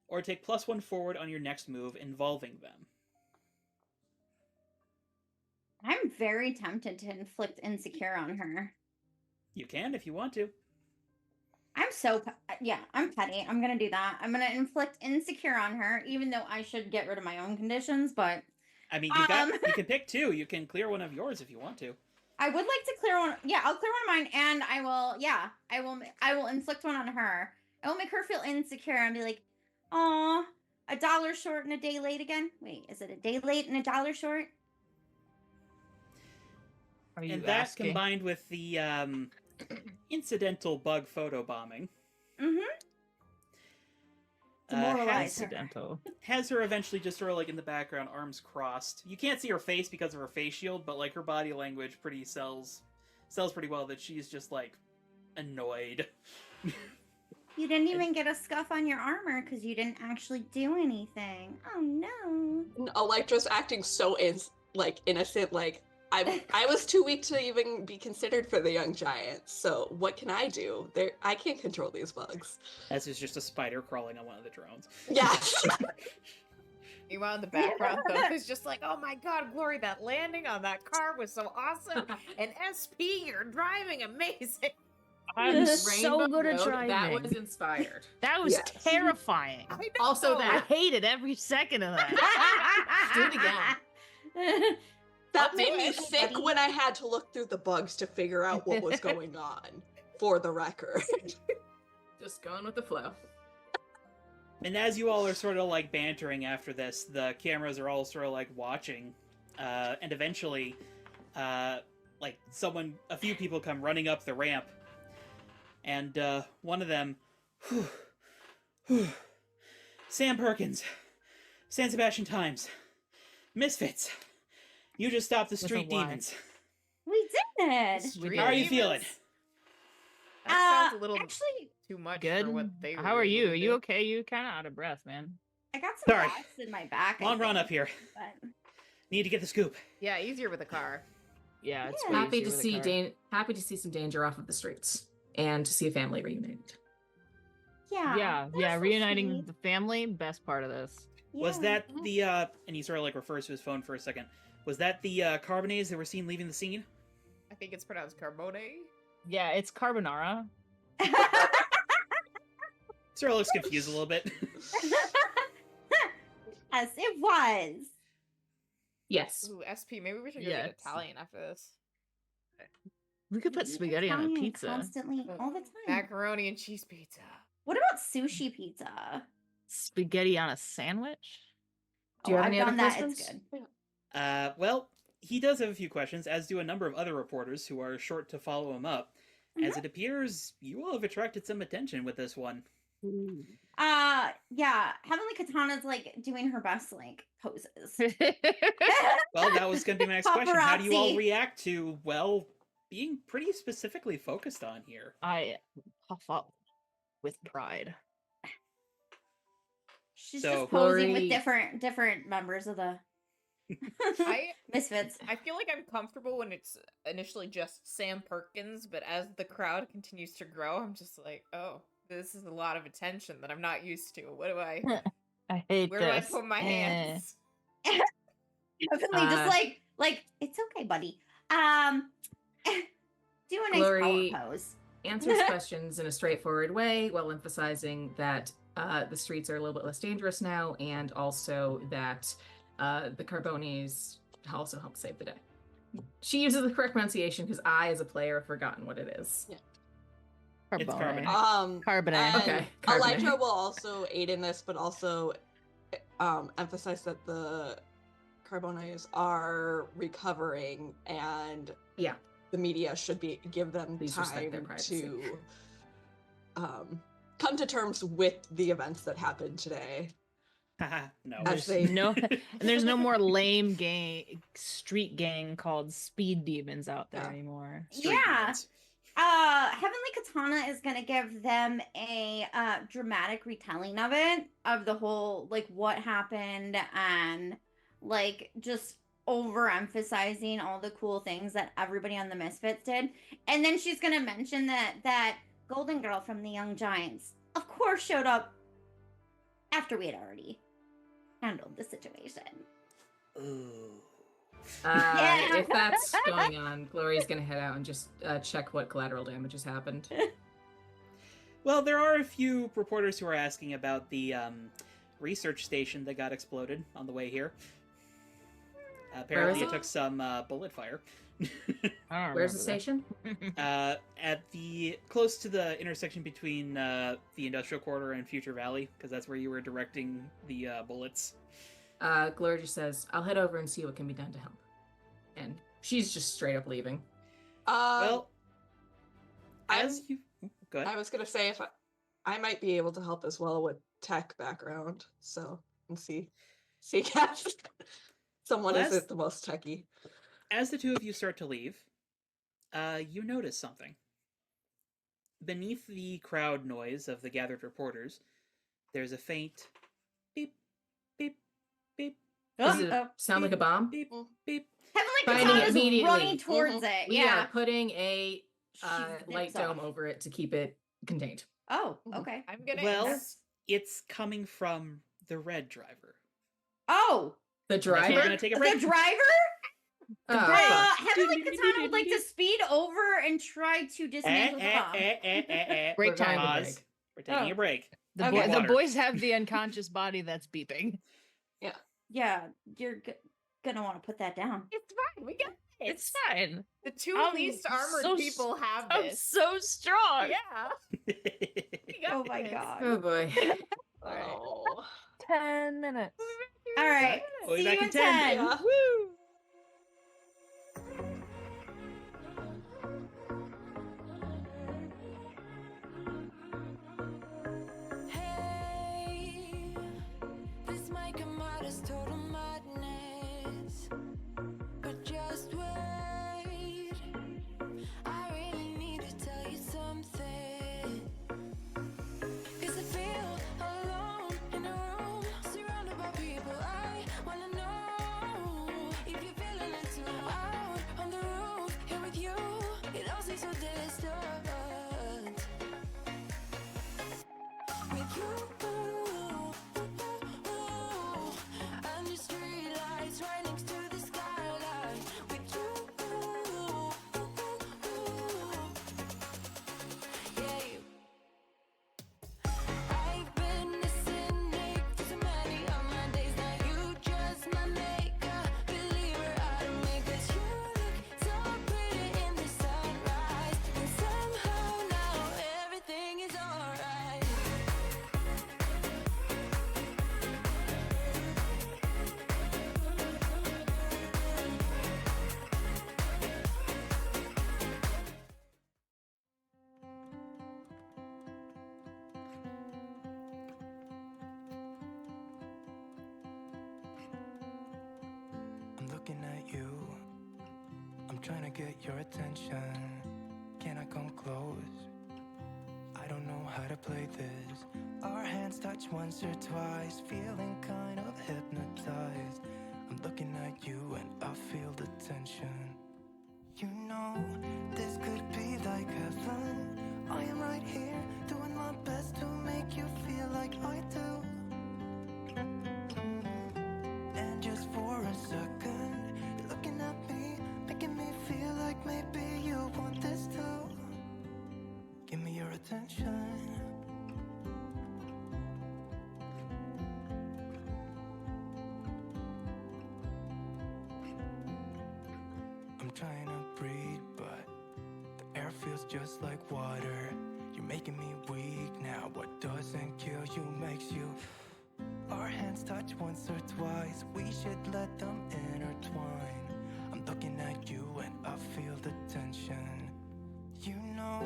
Or take +1 forward on your next move involving them. I'm very tempted to inflict insecure on her. You can if you want to. I'm so yeah, I'm petty. I'm gonna do that. I'm gonna inflict insecure on her, even though I should get rid of my own conditions. But I mean, you can pick 2. You can clear one of yours if you want to. I would like to clear one. Yeah, I'll clear one of mine, and I will. Yeah, I will inflict one on her. I will make her feel insecure and be like, "Aw, $1 short and a day late again." Wait, is it a day late and $1 short? Are you And that asking? combined with the incidental bug photo bombing Mm-hmm. Demoralize her. Incidental. has her eventually just sort of like in the background, arms crossed. You can't see her face because of her face shield, but like her body language pretty sells pretty well that she's just like annoyed. You didn't even get a scuff on your armor because you didn't actually do anything. Oh no. Electra's acting so innocent, like I was too weak to even be considered for the young giants. So what can I do? I can't control these bugs. As is just a spider crawling on one of the drones. Yes. Meanwhile, in the background, though, it's just like, oh my god, Glory, that landing on that car was so awesome. And SP, you're driving amazing. I'm so Rainbow good at Road, driving. That was inspired. That was Yes. terrifying. I know. Also I that. hated every second of that. Do it again. That I'll made do me it, sick buddy. when I had to look through the bugs to figure out what was going on, for the record. Just going with the flow. And as you all are sort of like bantering after this, the cameras are all sort of like watching, and eventually, like a few people come running up the ramp, and one of them, Sam Perkins, San Sebastián Times, Misfits, you just stopped the With a street Y. demons. We did. Street How are you demons? feeling? That sounds a little Actually, too much Good. for what they were How are able you? to Are you do. okay? You kind of out of breath, man. I got some Sorry. gas in my back. I Long run think, up here. but- Need to get the scoop. Yeah, easier with a car. Yeah, it's Yeah. way Happy easier to with a see car. happy to see some danger off of the streets and to see a family reunited. Yeah. Yeah, that's yeah. so Reuniting sweet. the family, best part of this. Was Yeah. that the, and he sort of like refers to his phone for a second, was that the Carbonates that were seen leaving the scene? I think it's pronounced Carbone. Yeah, it's carbonara. Sort of looks confused a little bit. Yes, it was. Yes. Ooh, SP, maybe we should go Yes. get Italian after this. We could put We eat spaghetti on a Italian pizza. constantly, all the time. Macaroni and cheese pizza. What about sushi pizza? Spaghetti on a sandwich? Do you have I've any other done that. questions? It's good. Well, he does have a few questions, as do a number of other reporters who are short to follow him up, as it appears you all have attracted some attention with this one. Yeah. Heavenly Katana's like doing her best like poses. Well, that was going to be my next question. How do you all Paparazzi. react to, well, being pretty specifically focused on here? I puff up with pride. She's So- just posing with Glory- different members of the I Misfits. I feel like I'm comfortable when it's initially just Sam Perkins, but as the crowd continues to grow, I'm just like, oh, this is a lot of attention that I'm not used to. What do I? I hate Where do I this. put my hands? Definitely just like it's okay, buddy. Do a nice Glory- power pose. Answers questions in a straightforward way while emphasizing that the streets are a little bit less dangerous now, and also that the Carbones also help save the day. She uses the correct pronunciation because I, as a player, have forgotten what it is. It's Carbonara. carbonate. Carbonate. and Okay, carbonate. Elytra will also aid in this, but also emphasize that the Carbones are recovering, and Yeah. the media should give them Please respect time their privacy. to come to terms with the events that happened today. No. As There's they- no, and there's no more lame street gang called Speed Demons out there Yeah. anymore. Street Yeah. demons. Heavenly Katana is gonna give them a dramatic retelling of it, of the whole like what happened, and like just overemphasizing all the cool things that everybody on the Misfits did. And then she's gonna mention that Golden Girl from the Young Giants, of course, showed up after we had already handled the situation. Ooh. Yeah. If that's going on, Glory's gonna head out and just check what collateral damage has happened. Well, there are a few reporters who are asking about the research station that got exploded on the way here. Apparently, is it took some bullet fire. I don't Where's the remember station? At the close to the intersection between the industrial corridor and Future Valley, because that's where you were directing the bullets. Gloria just says, "I'll head over and see what can be done to help," and she's just straight up leaving. Well, I'm- as you go ahead. I was gonna say if I might be able to help as well with tech background, so and see if someone Last- isn't the most techy. As the two of you start to leave, you notice something. Beneath the crowd noise of the gathered reporters, there's a faint beep, beep, beep, Does it sound like a bomb? beep, Mm. beep. Heavenly Finding Katana it is immediately. running towards Mhm. it. We Yeah. are putting a She light zips dome off. over it to keep it contained. Oh, Mhm. okay. I'm gonna. Well, it's coming from the red driver. Oh, The And that's where we're driver. gonna take a the break. driver? Oh, fuck. Heavenly Katana would like to speed over and try to dismantle the bomb. We're Break going time. to Pause. break. We're taking Oh. a break. The, Okay. the Water. boys have the unconscious body that's beeping. Yeah, you're gonna want to put that down. It's fine. We got it. It's fine. The two I'm least armored so people have I'm this. so strong. Yeah. We got Oh my this. god. Oh boy. Oh. 10 minutes. All right. We'll be See back you in in 10. 10. Yeah. Woo! Hey, this might come out as total madness, but just wait. I really need to tell you something. 'Cause I feel alone in a room, surrounded by people I wanna know. If you're feeling it too, out on the roof, here with you, it all seems so distant. With you, under street lights, right next to the skyline. With you, yeah. I've been a cynic for so many of my days. Now you just my makeup believer out of me. 'Cause you look so pretty in the sunrise, and somehow now everything is alright. I'm looking at you. I'm trying to get your attention. Can I come close? I don't know how to play this. Our hands touch once or twice, feeling kind of hypnotized. I'm looking at you and I feel the tension. You know, this could be like heaven. I am right here, doing my best to make you feel like I do. And just for a second, you're looking at me, making me feel like maybe you want this too. Give me your attention. I'm trying to breathe, but the air feels just like water. You're making me weak now. What doesn't kill you makes you. Our hands touch once or twice. We should let them intertwine. I'm looking at you and I feel the tension. You know,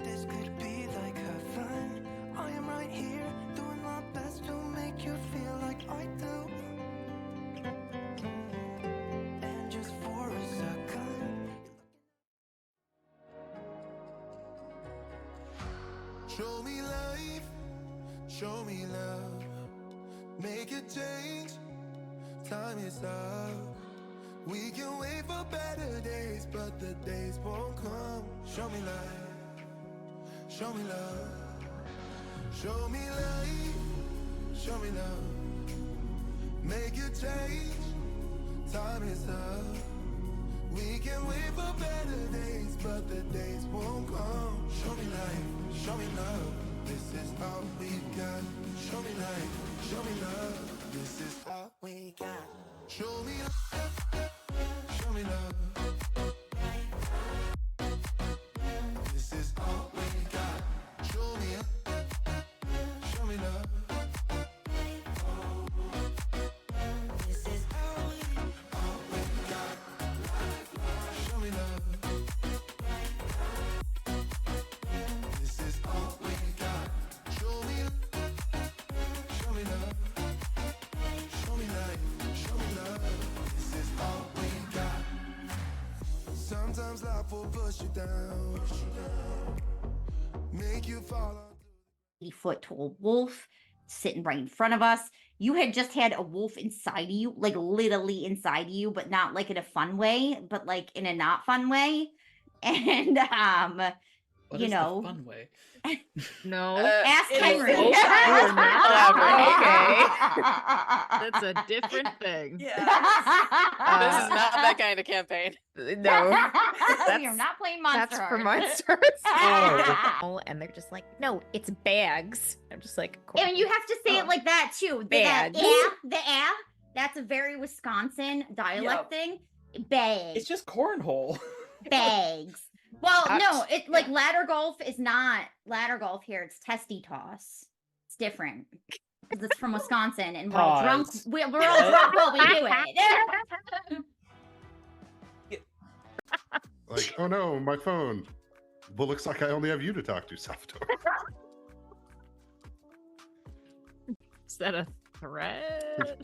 this could be like heaven. I am right here, doing my best to make you feel like I do. And just for a second, show me life, show me love, make a change, time is up. We can wait for better days, but the days won't come. Show me life, show me love, show me life, show me love, make a change, time is up. We can wait for better days, but the days won't come. Show me life, show me love, this is all we got. Show me life, show me love, this is all we got. Show me life. me love. This is all we got. Show me love. This is all we got. Show me love. This is all we got. Show me love. Show me love. Show me life. Show me love. This is all we got. Sometimes life will push you down. Make you fall on. 80-foot tall wolf sitting right in front of us. You had just had a wolf inside of you, like literally inside of you, but not like in a fun way, but like in a not fun way. And What you is know, the fun way? No. ask it is Henry. so- You're not Okay. That's a different thing. Yeah. This is not that kind of campaign. No. You're not playing Monster That's for Heart. monsters. Oh. And they're just like, no, it's bags. I'm just like, And you have to say it like that too. Bags. The that's a very Wisconsin dialect thing. Bags. It's just cornhole. Bags. Well, Touch. no, it's like ladder golf is not ladder golf here. It's testy toss. It's different because it's from Wisconsin, and we're all drunk. Pause. We're all drunk while we do it. Like, oh no, my phone. Well, looks like I only have you to talk to, Salvatore. Is that a threat?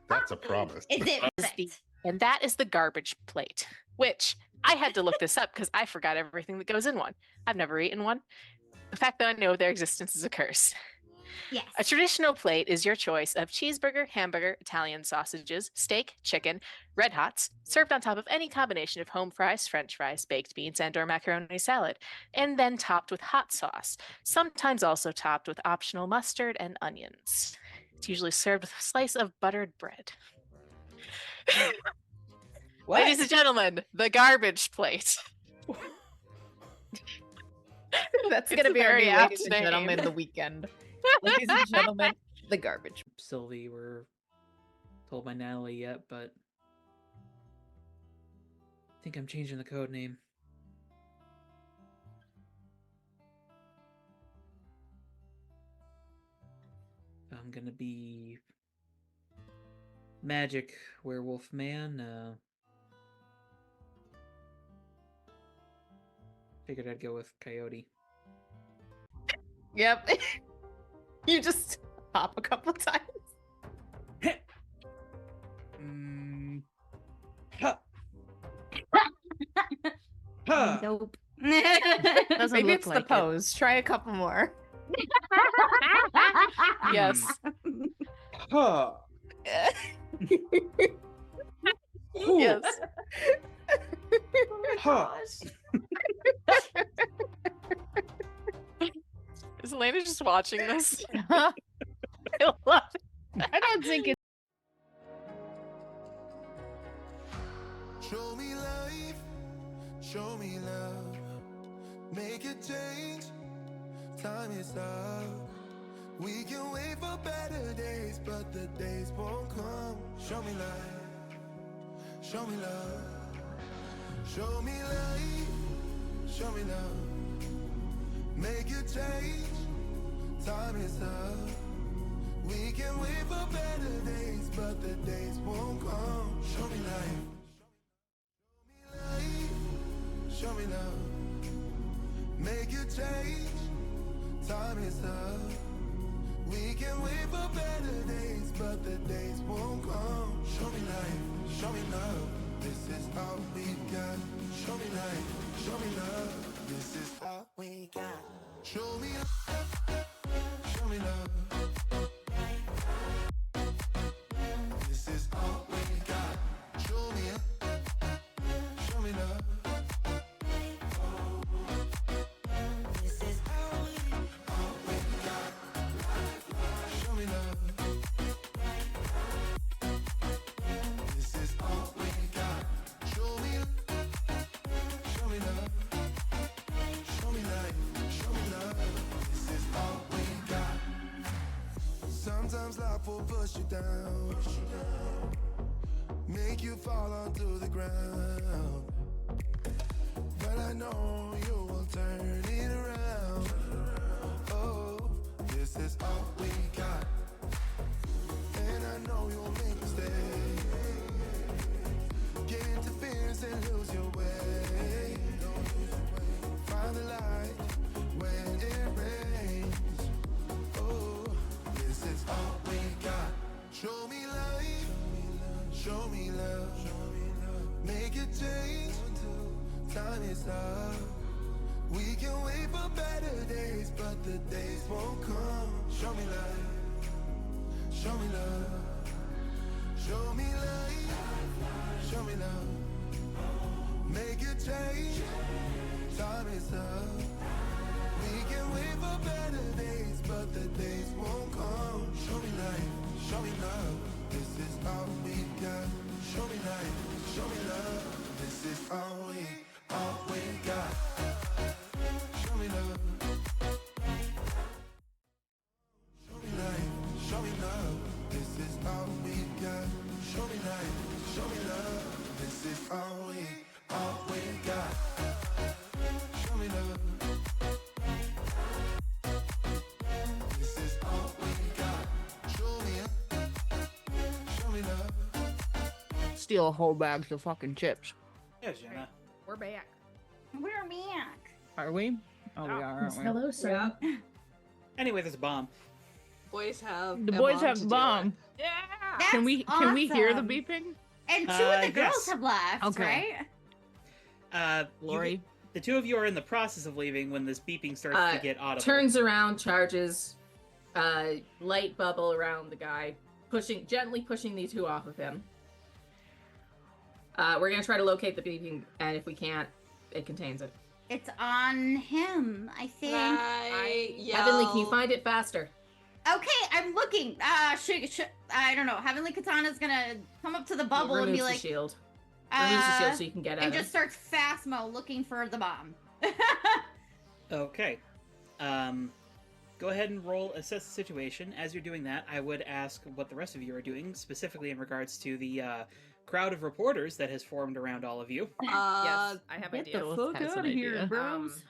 That's a promise. Is it? And that is the garbage plate, which I had to look this up because I forgot everything that goes in one. I've never eaten one. The fact that I know of their existence is a curse. Yes. A traditional plate is your choice of cheeseburger, hamburger, Italian sausages, steak, chicken, red hots, served on top of any combination of home fries, french fries, baked beans, and/or macaroni salad, and then topped with hot sauce, sometimes also topped with optional mustard and onions. It's usually served with a slice of buttered bread. What? Ladies and gentlemen, the garbage plate. That's It's gonna a be our very new apt ladies and name. gentlemen the weekend. Ladies and gentlemen, the garbage. Sylvie were told by Natalie yet, but I think I'm changing the code name. I'm gonna be Magic Werewolf Man. Figured I'd go with Coyote. Yep. You just hop a couple times. Nope. Doesn't Maybe look it's like the it. pose. Try a couple more. Yes. Huh. Yes. Huh. Is Elena just watching this? I I love it. don't think it's Show me life, show me love, make a change, time is up. We can wait for better days, but the days won't come. Show me life, show me love, show me life, show me love, make a change, time is up. We can wait for better days, but the days won't come. Show me life. Show me love, make you change, time is up. We can wait for better days, but the days won't come. Show me life, show me love, this is all we got. Show me life, show me love, this is all we got. Show me love, show me love, this is all we got. Show me love. Sometimes life will push you down. Make make you fall onto the ground. But I know you will turn it around. Oh, this is all we got. And I know you'll make mistakes. Get interference and lose your way. Find the light when it rains. Oh, this is all we got. Show me life, show me love, make a change. Time is up. We can wait for better days, but the days won't come. Show me life, show me love, show me life, show me love, make a change. Time is up. We can wait for better days, but the days won't come. Show me life, show me love. This is all we got. Show me life, show me love. This is all we got. Show me love. Show me life, show me love. This is all we got. Show me life, show me love. This is all we got. Show me love. This is all we got. Show me love. Steal a whole bag of fucking chips. Yeah, Jenna. We're back. We're back. Are we? Oh, we are, aren't we? Hello, sir. Yeah. Anyway, there's a bomb. Boys have The a boys bomb have to do bomb. it. Yeah. That's Can we hear the awesome. beeping? And two of the girls yes. have left, Okay. right? Lori? The two of you are in the process of leaving when this beeping starts to get audible. Turns around, charges, light bubble around the guy, gently pushing the two off of him. We're gonna try to locate the beeping, and if we can't, it contains it. It's on him, I think. Heavenly, can you find it faster? Okay, I'm looking. I don't know. Heavenly Katana's gonna come up to the bubble and be Removes like, the shield. Removes the shield so you can get at and him. just starts Phasmo looking for the bomb. Okay. Go ahead and roll assess the situation. As you're doing that, I would ask what the rest of you are doing, specifically in regards to the crowd of reporters that has formed around all of you. Yes, I have Get ideas. the fuck has out an of here, idea. bros.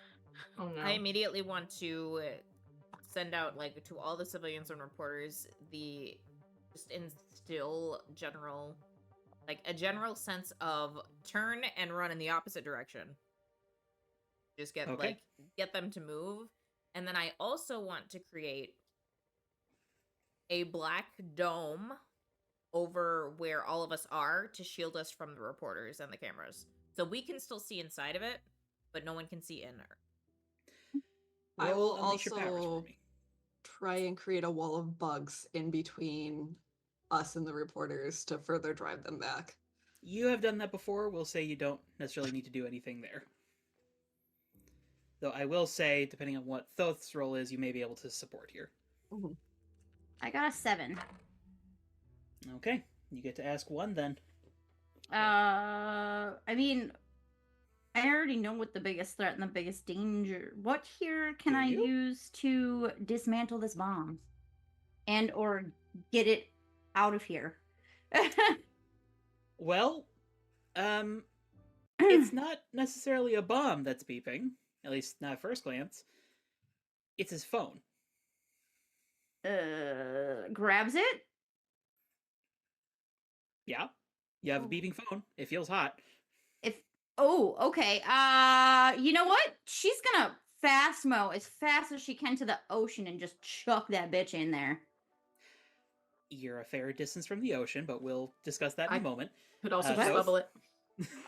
Oh no. I immediately want to send out, like, to all the civilians and reporters, just instill general, like, a general sense of turn and run in the opposite direction. Just get, Okay. get them to move. And then I also want to create a black dome over where all of us are to shield us from the reporters and the cameras. So we can still see inside of it, but no one can see in there. I will Roll unleash your powers for also me. try and create a wall of bugs in between us and the reporters to further drive them back. You have done that before. We'll say you don't necessarily need to do anything there. Though I will say, depending on what Thoth's role is, you may be able to support here. I got a 7. Okay, you get to ask one then. I mean, I already know what the biggest threat and the biggest danger. What here can Do I you? use to dismantle this bomb, and or get it out of here? Well, it's not necessarily a bomb that's beeping, at least not at first glance. It's his phone. Grabs it. Yeah, you have a beeping phone. It feels hot. Okay. You know what? She's gonna Phasmo as fast as she can to the ocean and just chuck that bitch in there. You're a fair distance from the ocean, but we'll discuss that in a moment. Could also just Thoth? bubble it.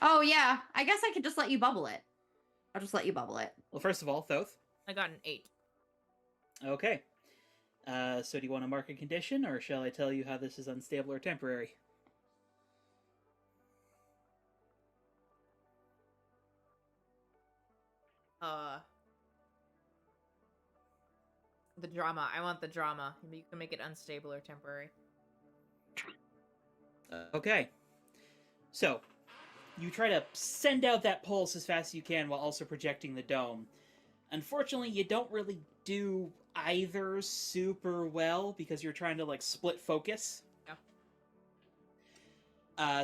Oh yeah, I guess I could just let you bubble it. I'll just let you bubble it. Well, first of all, Thoth. I got an 8. Okay. So do you want to mark a condition, or shall I tell you how this is unstable or temporary? The drama. I want the drama. You can make it unstable or temporary. Okay. So, you try to send out that pulse as fast as you can while also projecting the dome. Unfortunately, you don't really do either super well because you're trying to, like, split focus. Yeah.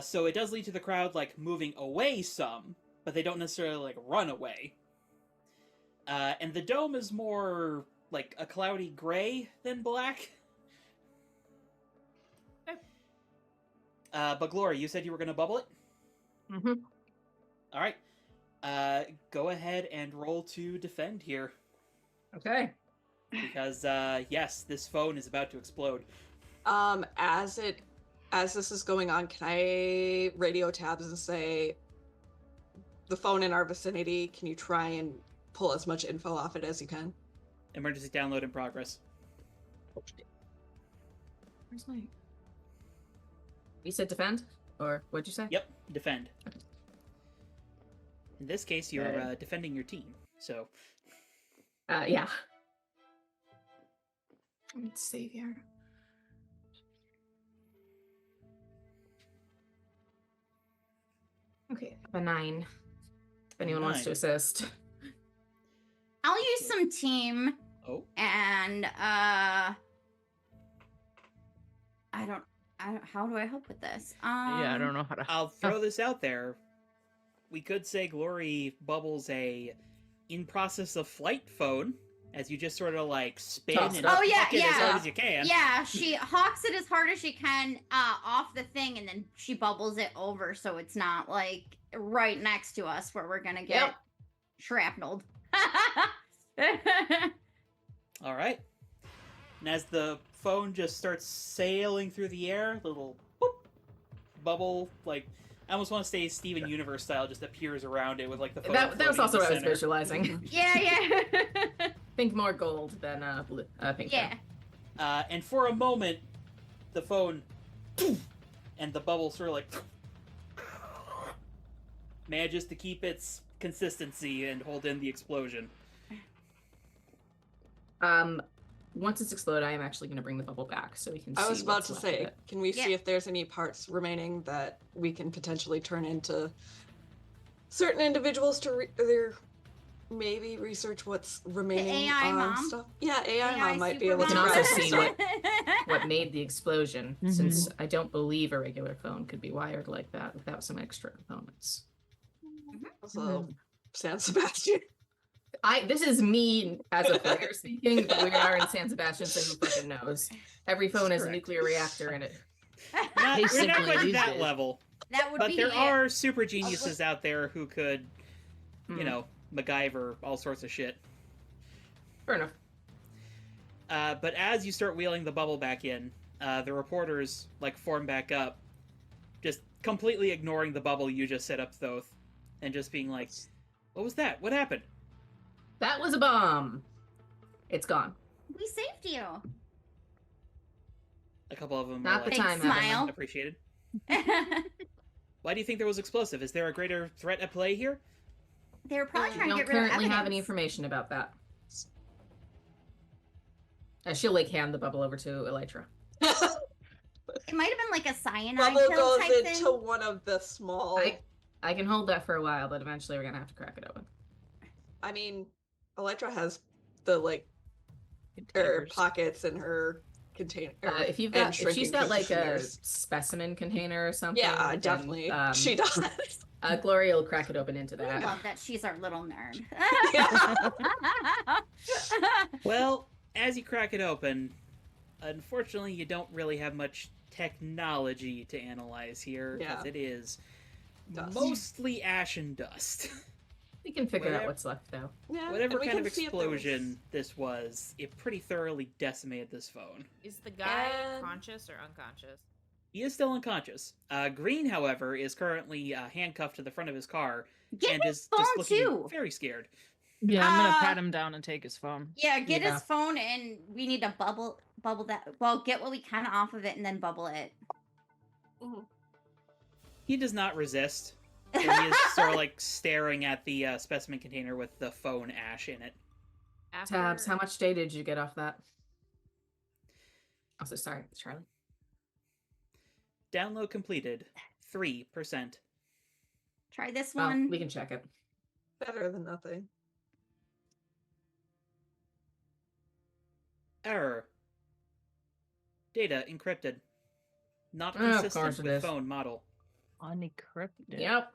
So it does lead to the crowd like moving away some, but they don't necessarily like run away. And the dome is more like a cloudy gray than black. But Glory, you said you were going to bubble it? Mm-hmm. All right. Go ahead and roll to defend here. Okay. Because, yes, this phone is about to explode. As this is going on, can I radio tabs and say, the phone in our vicinity, can you try and pull as much info off it as you can? Emergency download in progress. Where's my... You said defend? Or what'd you say? Yep, defend. In this case, you're defending your team, so... Yeah. Let's save here. Okay, a 9. If anyone wants to 9. assist. I'll use some team. Oh. And how do I help with this? Yeah, I don't know how to. I'll throw this out there. We could say Glory bubbles a in process of flight phone, as you just sort of like spin Toss and it up. Oh, yeah, huck it as yeah. hard as you can. Yeah, she hawks it as hard as she can off the thing, and then she bubbles it over so it's not like right next to us where we're gonna get shrapneled. All right. And as the phone just starts sailing through the air, little boop, bubble, like I almost want to say Steven Universe style, just appears around it with like the phone. That was floating also in what the I was center. visualizing. Yeah. Think more gold than blue, pink. Yeah. And for a moment, the phone and the bubble sort of like manages to keep its consistency and hold in the explosion. Once it's exploded, I am actually going to bring the bubble back so we can see I was about what's to left of say, it. can we see if there's any parts remaining that we can potentially turn into certain individuals to maybe research what's remaining AI on mom? stuff? Yeah, AI mom might be super able We to can mom. also grab see stuff. what made the explosion, since I don't believe a regular phone could be wired like that without some extra components. Also, San Sebastian. This is me as a player speaking, but we are in San Sebastian, so who fucking knows? Every phone has a Correct. nuclear reactor in it. We're not Basically quite at these that days. level. That would But be there it. are super geniuses out there who could, Hmm. you know, MacGyver all sorts of shit. Fair enough. But as you start wheeling the bubble back in, the reporters like form back up, just completely ignoring the bubble you just set up, Thoth, and just being like, "What was that? What happened?" That was a bomb. It's gone. We saved you. A couple of them Not are the like, time, smile. appreciated. Why do you think there was explosive? Is there a greater threat at play here? They were probably We trying to don't get rid of currently evidence. have any information about that. She'll like hand the bubble over to Elytra. It might have been like a cyanide Bubble pill goes type into thing. one of the small. I can hold that for a while, but eventually we're gonna have to crack it open. I mean, Electra has the Containers. pockets in her container. If she's shrinking got like a containers. specimen container or something, Yeah, then, definitely. She does. Gloria will crack it open into I that. love that she's our little nerd. Well, as you crack it open, unfortunately, you don't really have much technology to analyze here, because Yeah. it is Dust. mostly ash and dust. We can figure out Whatever- what's left, though. Yeah, Whatever and we kind of can see if there was- explosion this was, it pretty thoroughly decimated this phone. Is the guy And- conscious or unconscious? He is still unconscious. Green, however, is currently handcuffed to the front of his car Get and his is phone just looking too. very scared. Yeah, I'm gonna Uh, pat him down and take his phone. Yeah, get Yeah. his phone and we need to bubble that. Well, get what we can off of it and then bubble it. He does not resist. So he is sort of like staring at the specimen container with the phone ash in it. Tabs, how much data did you get off that? Also, sorry, Charlie. Download completed. 3%. Try this Well, one. we can check it. Better than nothing. Error. Data encrypted. Not Oh, of consistent course it with is. phone model. Unencrypted. Yep.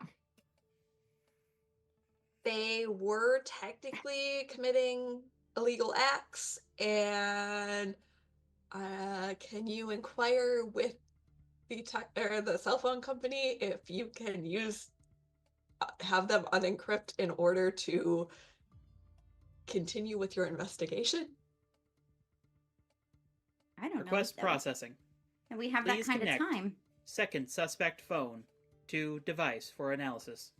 They were technically committing illegal acts, and can you inquire with the cell phone company if you can have them unencrypt in order to continue with your investigation? I don't Request know. Though. processing. And we have Please that kind connect. of time. Second suspect phone to device for analysis.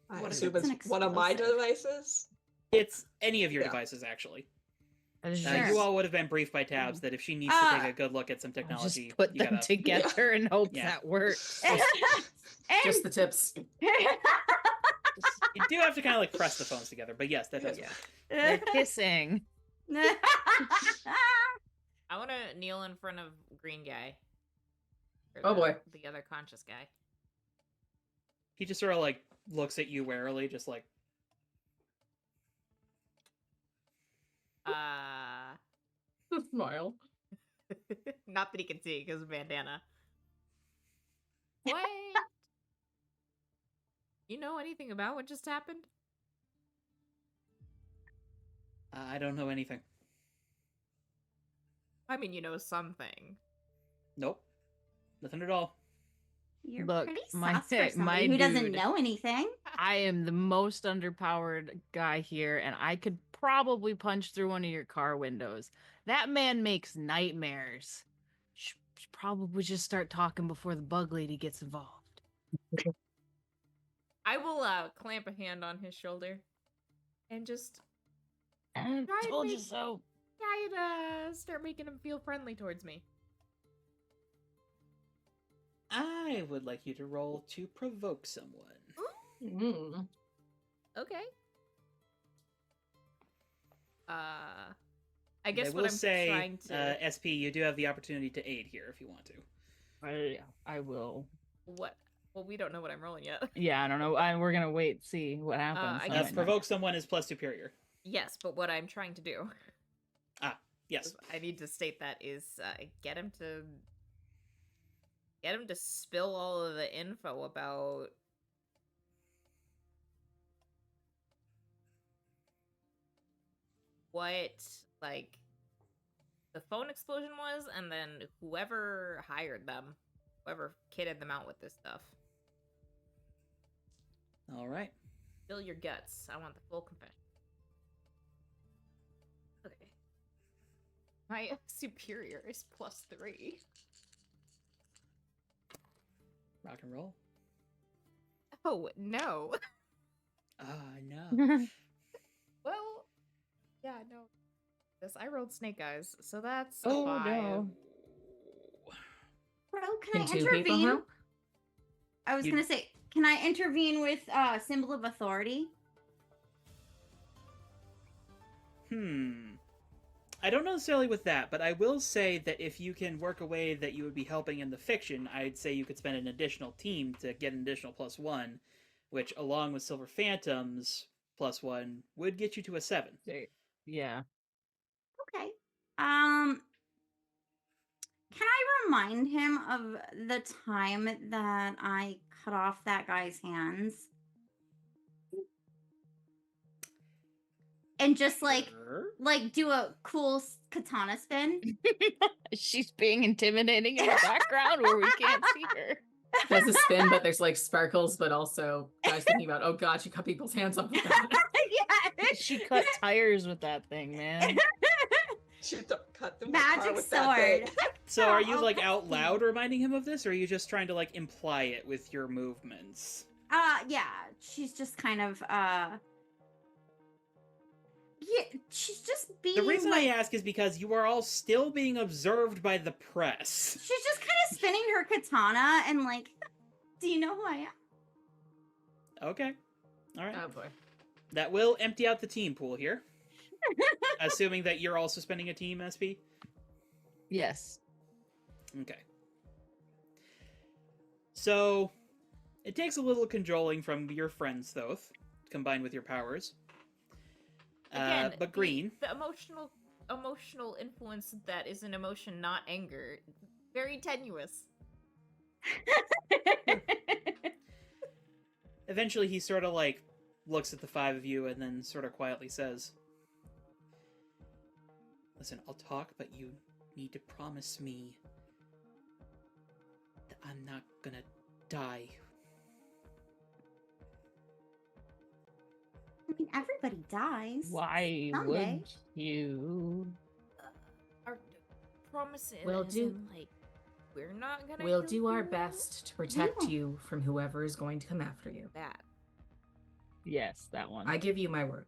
I What if assume it's an it's one of my explosive? devices. It's any of your Yeah. devices, actually. Sure. You all would have been briefed by Tabs that if she needs to take a good look at some I'll technology, just put you them gotta... together and hope Yeah. that works. Just the tips. You do have to kind of like press the phones together, but yes, that does work. They're kissing. I want to kneel in front of green guy. Or Oh, boy. The other conscious guy. He just sort of like looks at you warily, just like... Smile. Not that he can see because of bandana. What? You know anything about what just happened? I don't know anything. I mean, you know something. Nope. Nothing at all. You're Look, pretty my- sus for somebody my who doesn't dude. know anything. I am the most underpowered guy here, and I could probably punch through one of your car windows. That man makes nightmares. Should probably just start talking before the bug lady gets involved. I will clamp a hand on his shoulder and just I Try and told you make- so. start making him feel friendly towards me. I would like you to roll to provoke someone. Mm. Okay. I guess I what will I'm say, trying to SP, you do have the opportunity to aid here if you want to. I will. what? Well, we don't know what I'm rolling yet. Yeah, I don't know. We're gonna wait, see what happens. I I guess might not. Provoke someone is plus superior. Yes, but what I'm trying to do, Yes. I need to state that is get him to spill all of the info about what like the phone explosion was, and then whoever hired them, whoever kitted them out with this stuff. All right. Spill your guts. I want the full confession. Okay. My superior is +3. Rock and roll. Oh no. No. Well, yeah, no. This I rolled snake eyes, so that's Oh, a 5. no. Bro, can Can I 2 people intervene? help? I was You- gonna say, can I intervene with symbol of authority? I don't know necessarily with that, but I will say that if you can work a way that you would be helping in the fiction, I'd say you could spend an additional team to get an additional +1, which, along with Silver Phantoms +1, would get you to a 7. Yeah. Okay. Can I remind him of the time that I cut off that guy's hands? And just like do a cool katana spin? She's being intimidating in the background where we can't see her. That's a spin, but there's like sparkles, but also guys thinking about, oh god, she cut people's hands off with that. Yeah. She cut tires with that thing, man. She cut through my car Magic with that thing. sword. So are you Oh, like that's out cute. loud reminding him of this, or are you just trying to like imply it with your movements? Yeah, she's just kind of yeah, she's just being The reason like, I ask is because you are all still being observed by the press. she's just kind of spinning her katana and like, do you know who I am? Okay. All right. Oh boy. That will empty out the team pool here. Assuming that you're also spending a team, SP? Yes. Okay. So, it takes a little cajoling from your friends, Thoth, combined with your powers. Again, But Green... the emotional influence that is an emotion, not anger, very tenuous. Eventually, he sort of like looks at the five of you and then sort of quietly says, "Listen, I'll talk, but you need to promise me that I'm not gonna die." I mean, everybody dies. Why Someday. would you? Our promises. We'll do- Like, we're not gonna. We'll kill do our you. best to protect won't. you from whoever is going to come after you. That. Yes, that one. I give you my word.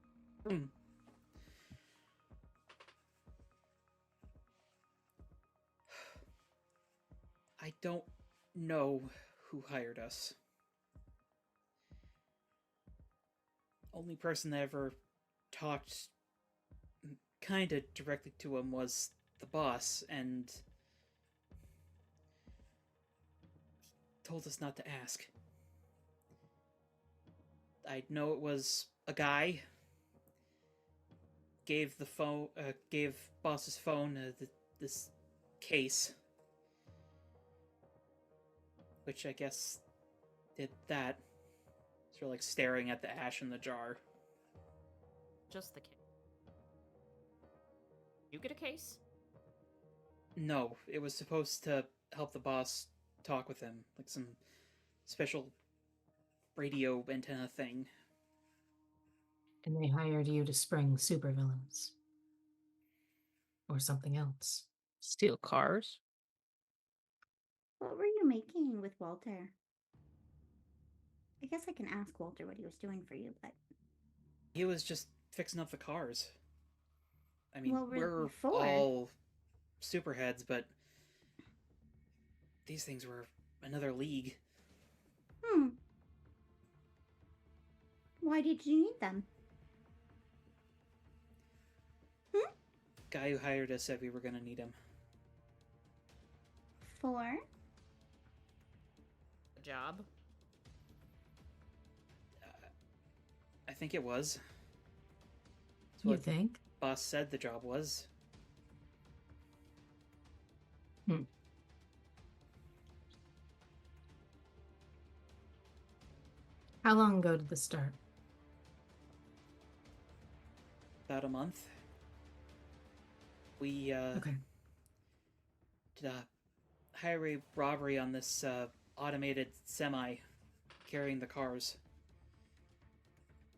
I don't know who hired us. Only person that ever talked kinda directly to him was the boss, and he told us not to ask. I know it was a guy. Gave boss's phone this case, which I guess did that. Sort of like staring at the ash in the jar. Just the case. You get a case? No, it was supposed to help the boss talk with him, like some special radio antenna thing. And they hired you to spring supervillains. Or something else. Steal cars? What were you making with Walter? I guess I can ask Walter what he was doing for you, but He was just fixing up the cars. I mean, What were we're they for? all superheads, but these things were another league. Why did you need them? Guy who hired us said we were gonna need him. For? A job? I think it was. That's You what think? boss said the job was. How long ago did this start? About a month. We Okay. did a highway robbery on this automated semi carrying the cars.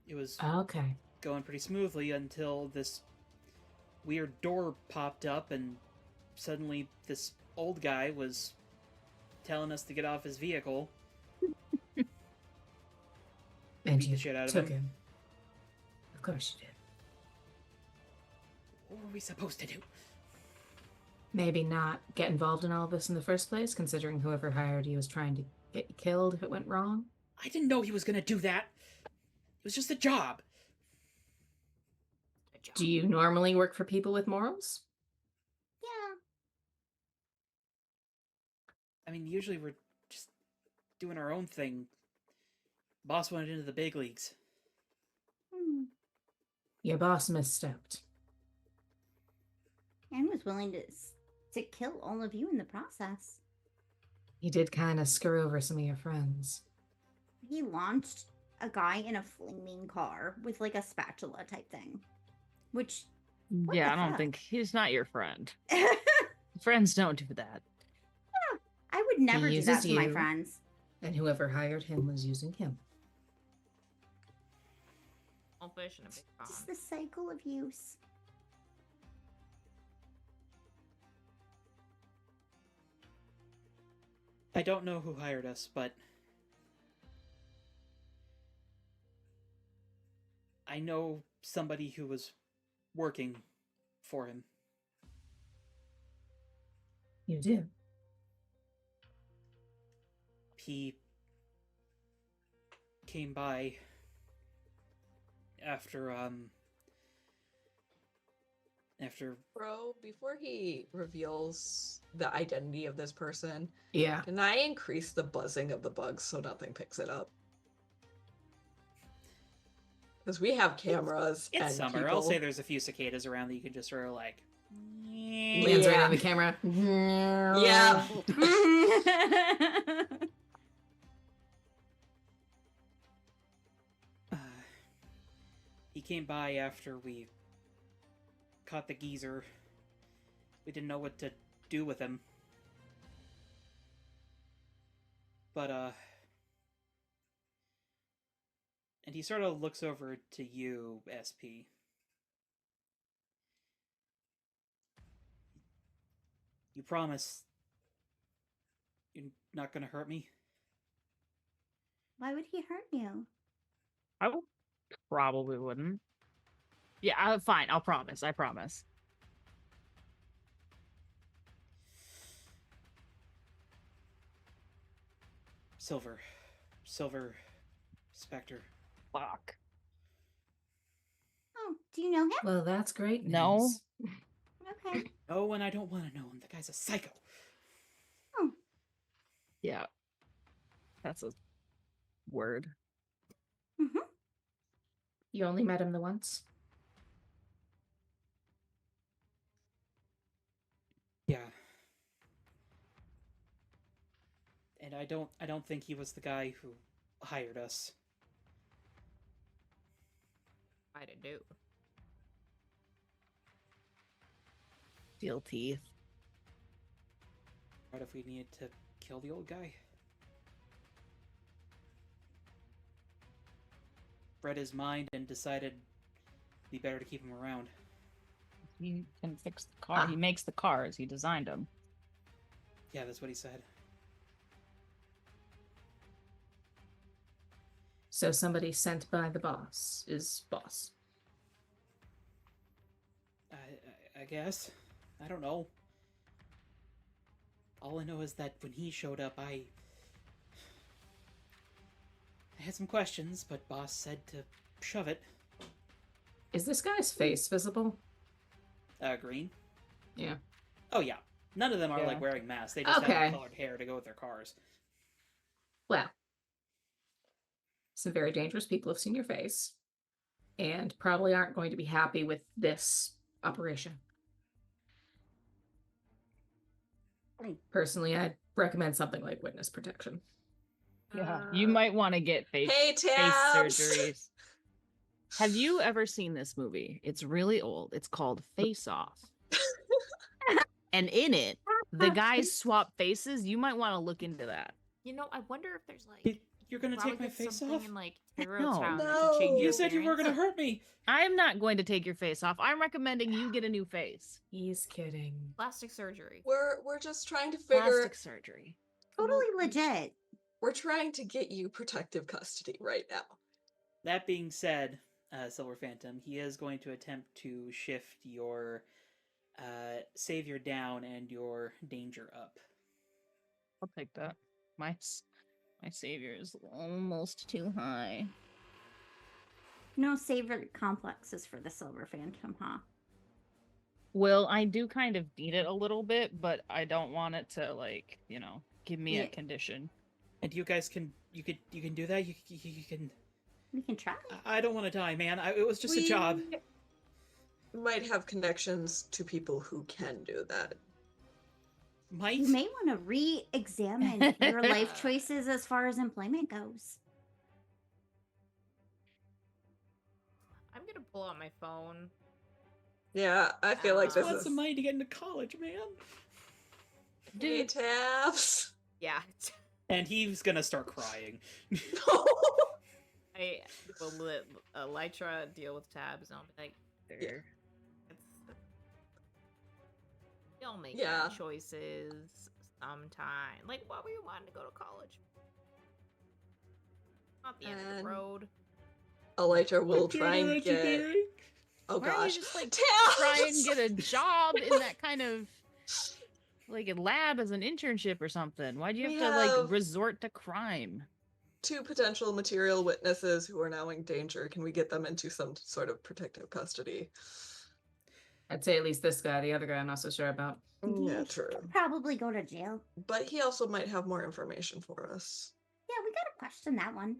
It was Okay. going pretty smoothly until this weird door popped up and suddenly this old guy was telling us to get off his vehicle. And Beat you the shit out of took him. him. Of course you did. What were we supposed to do? Maybe not get involved in all this in the first place, considering whoever hired you was trying to get you killed if it went wrong. I didn't know he was gonna do that. It was just a job. A job. Do you normally work for people with morals? Yeah. I mean, usually we're just doing our own thing. Boss wanted into the big leagues. Your boss misstepped. And was willing to kill all of you in the process. He did kind of screw over some of your friends. He launched a guy in a flaming car with like a spatula type thing. Which What Yeah, the I don't fuck? think he's not your friend. I Friends don't do that. would never do that uses to my you. friends. And whoever hired him was using him. Small fish in a big pond. Just the cycle of use. I don't know who hired us, but I know somebody who was working for him. You do. He came by after Bro, before he reveals the identity of this person, Yeah. can I increase the buzzing of the bugs so nothing picks it up? Because we have cameras it's and summer. people. I'll say there's a few cicadas around that you can just sort of like Lands right on the camera. Yeah. He came by after we caught the geezer. We didn't know what to do with him. But, and he sort of looks over to you, SP. You promise you're not gonna hurt me? Why would he hurt you? I probably wouldn't. Yeah, fine. I'll promise. I promise. Silver Spectre. Fuck. Oh, do you know him? Well, that's great news. No. Okay. No, and I don't want to know him. The guy's a psycho. Oh. Yeah. That's a word. Mm-hmm. You only met him the once? Yeah. And I don't think he was the guy who hired us. I didn't do. Steel teeth. What if we needed to kill the old guy? Read his mind and decided it'd be better to keep him around. He can fix the car. He makes the cars. He designed them. Yeah, that's what he said. So somebody sent by the boss is boss. I guess. I don't know. All I know is that when he showed up, I had some questions, but boss said to shove it. Is this guy's face visible? Green? Yeah. Oh, yeah. None of them are, Yeah. like, wearing masks. They just Okay. have colored hair to go with their cars. Well, some very dangerous people have seen your face and probably aren't going to be happy with this operation. Personally, I'd recommend something like witness protection. Yeah. You might want to get face Tabs! surgeries. Have you ever seen this movie? It's really old. It's called Face Off. And in it, the guys swap faces. You might want to look into that. You know, I wonder if there's like. You're gonna probably take my there's face something off? in like No. Hero Town that No. could change You your said you were appearance. gonna hurt me! I'm not going to take your face off. I'm recommending you get a new face. He's kidding. Plastic surgery. We're just trying to figure. Plastic surgery. Totally legit. We're trying to get you protective custody right now. That being said, Silver Phantom, he is going to attempt to shift your savior down and your danger up. I'll take that. My savior is almost too high. No savior complexes for the Silver Phantom, huh? Well, I do kind of need it a little bit, but I don't want it to give me a Yeah. condition. And you guys can do that. You can. We can try. I don't want to die, man. It was just a job. We might have connections to people who can do that. Might. You may want to re-examine your life choices as far as employment goes. I'm gonna pull out my phone. Yeah, I feel like I this want is. some money to get into college, man. Hey, Tabs. Yeah. And he's gonna start crying. I will let Elytra deal with Tabs, and I'll be like, Yeah. you'll make Yeah. bad choices sometime. Like, what were you wanting to go to college? Not the end of the And- road. Elytra will Okay, try and Reggie get. Berry. Oh Why don't gosh. you just Tabs! try and get a job in that kind of like a lab as an internship or something? Why do you We have to have- resort to crime? 2 potential material witnesses who are now in danger. Can we get them into some sort of protective custody? I'd say at least this guy. The other guy I'm not so sure about. Yeah, He true. could probably go to jail. But he also might have more information for us. Yeah, we gotta question that one.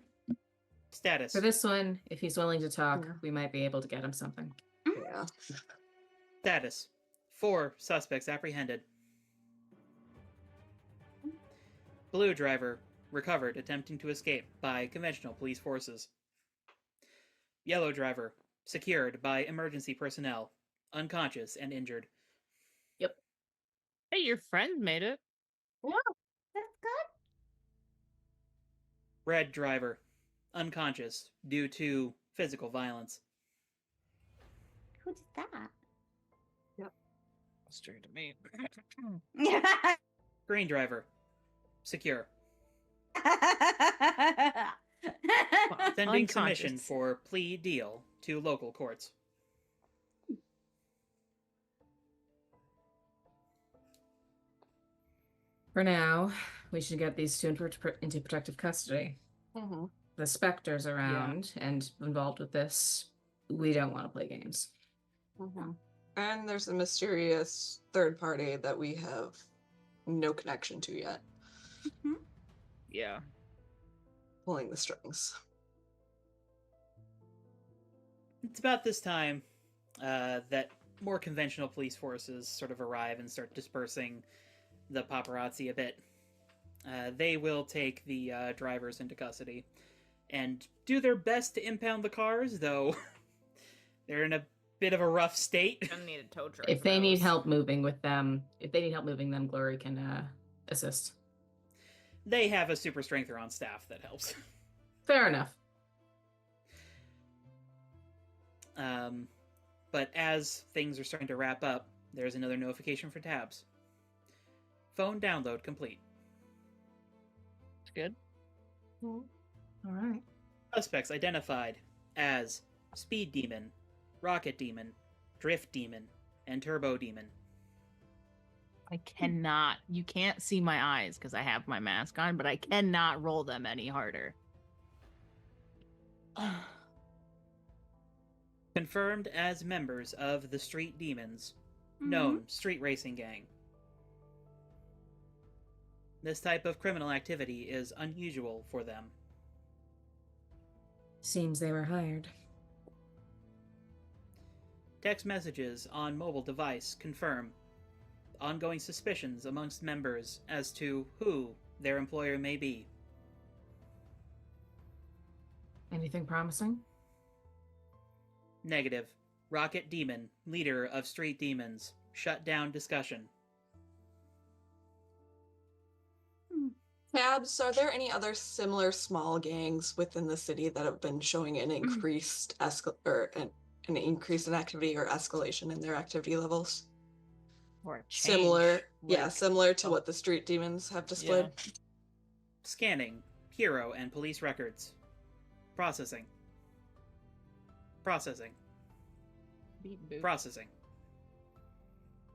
Status. For this one, if he's willing to talk, Yeah. we might be able to get him something. Yeah. Status. 4 suspects apprehended. Blue driver recovered attempting to escape by conventional police forces. Yellow driver secured by emergency personnel, unconscious and injured. Hey, your friend made it. That's good. Red driver unconscious due to physical violence. Who did that? Straight to me. Green driver secure. Sending submission Unconscious. for plea deal to local courts. For now, we should get these two into protective custody. Mhm. The Spectre's around and involved with this. We don't want to play games. Mhm. And there's a mysterious third party that we have no connection to yet, Yeah. pulling the strings. It's about this time that more conventional police forces sort of arrive and start dispersing the paparazzi a bit. They will take the drivers into custody and do their best to impound the cars, though they're in a bit of a rough state. Gonna need a tow truck. If for they need those. help moving with them, Glory can assist. They have a super strengther on staff that helps. Fair enough. But as things are starting to wrap up, there's another notification for tabs. Phone download complete. Good. All right. Suspects identified as Speed Demon, Rocket Demon, Drift Demon, and Turbo Demon. I cannot. You can't see my eyes because I have my mask on, but I cannot roll them any harder. Confirmed as members of the Street Demons, known street racing gang. This type of criminal activity is unusual for them. Seems they were hired. Text messages on mobile device confirm ongoing suspicions amongst members as to who their employer may be. Anything promising? Negative. Rocket Demon, leader of Street Demons, shut down discussion. Tabs, are there any other similar small gangs within the city that have been showing an increased an increase in activity or escalation in their activity levels? Or a Similar, change, like- similar to what the Street Demons have displayed. Scanning. Hero and police records. Processing. Processing. Beep, boop. Processing.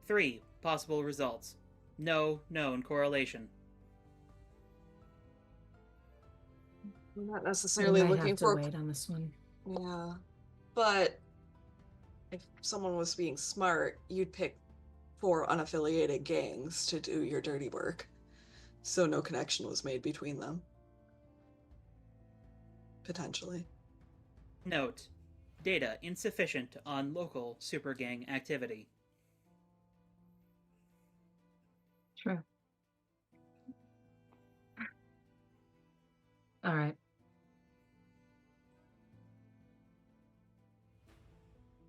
3 possible results. No known correlation. I'm not necessarily We might looking have to for. wait on this one. Yeah, but if someone was being smart, you'd pick 4 unaffiliated gangs to do your dirty work, so no connection was made between them. Potentially. Note. Data insufficient on local super gang activity. True. All right.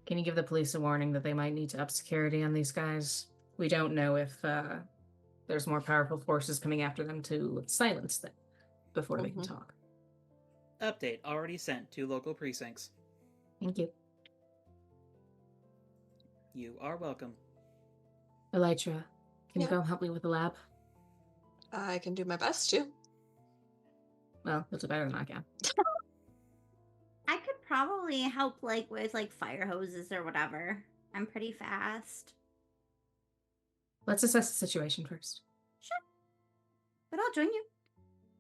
Can you give the police a warning that they might need to up security on these guys? We don't know if there's more powerful forces coming after them to silence them before they can talk. Update already sent to local precincts. Thank you. You are welcome. Elytra, can you Yeah. go help me with the lab? I can do my best to. Well, you'll do better than I can. I could probably help with fire hoses or whatever. I'm pretty fast. Let's assess the situation first. But I'll join you.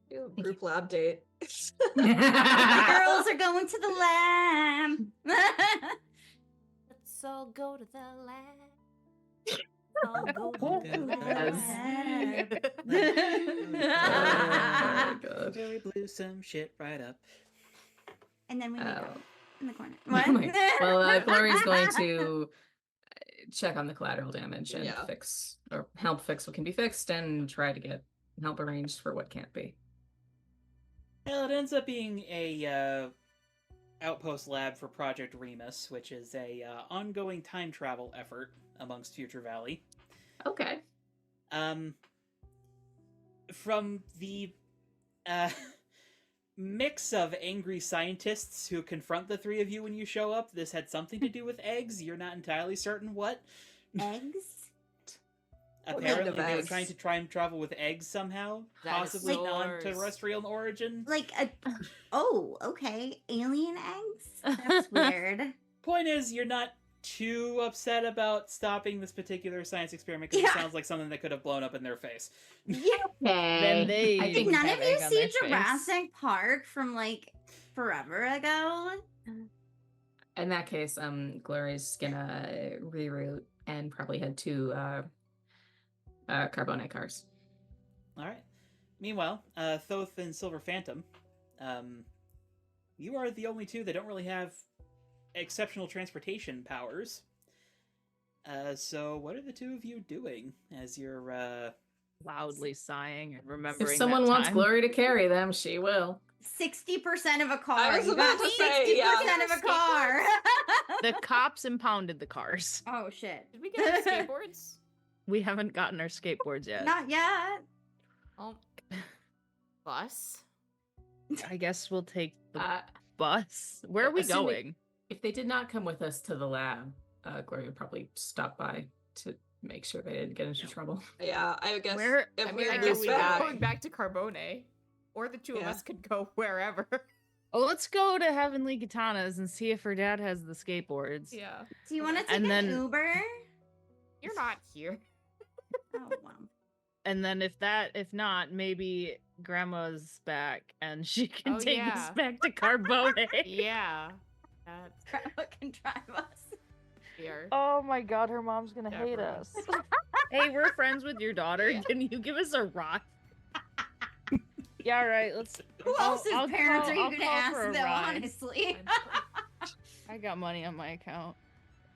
Do a group lab date. The girls are going to the lab. Let's all go to the lab. All go to the lab. God. Very blue some shit right up. And then we make out in the corner. Oh my- well, Glory's going to check on the collateral damage and Yeah. fix or help fix what can be fixed and try to get help arranged for what can't be. Well, it ends up being a outpost lab for Project Remus, which is a ongoing time travel effort amongst Future Valley. Okay. From the mix of angry scientists who confront the three of you when you show up, this had something to do with eggs. You're not entirely certain what. Eggs? Apparently, they were eggs? trying to try and travel with eggs somehow, That is possibly so non-terrestrial in origin. Like oh, okay. Alien eggs? That's weird. Point is, you're not too upset about stopping this particular science experiment because it Yeah. sounds like something that could have blown up in their face. Yeah. Then they I Did think none have of you egg on see their face. Jurassic Park from like forever ago? in that case, Glory's gonna reroute and probably head to Carbonite cars. All right. Meanwhile, Thoth and Silver Phantom, you are the only two that don't really have exceptional transportation powers. So what are the two of you doing as you're Loudly sighing and remembering. If someone that wants time. Glory to carry them, she will. 60% of a car. I was You about got to say, 60% yeah. of a car. The cops impounded the cars. Oh shit. Did we get our skateboards? We haven't gotten our skateboards yet. Not yet. Oh, bus. I guess we'll take the Uh, bus. Where are we assuming- going? If they did not come with us to the lab, Glory would probably stop by to make sure they didn't get into trouble. Yeah, I guess Where- if I we mean, I move guess we're back, going back to Carbone. Or the two of Yeah. us could go wherever. Oh, let's go to Heavenly Katanas and see if her dad has the skateboards. Yeah. Do you want to take And an then- Uber? You're not here. Oh wow. And then if not, maybe Grandma's back and she can Oh, take us yeah. back to Carbone. Yeah. That's Grandma can drive us. here. Oh my god, her mom's gonna hate Deborah. us. Hey, we're friends with your daughter. Yeah. Can you give us a ride? Yeah, all right. Let's. Who I'll- else's I'll parents call- are you I'll gonna call ask for a though, ride. honestly? I got money on my account.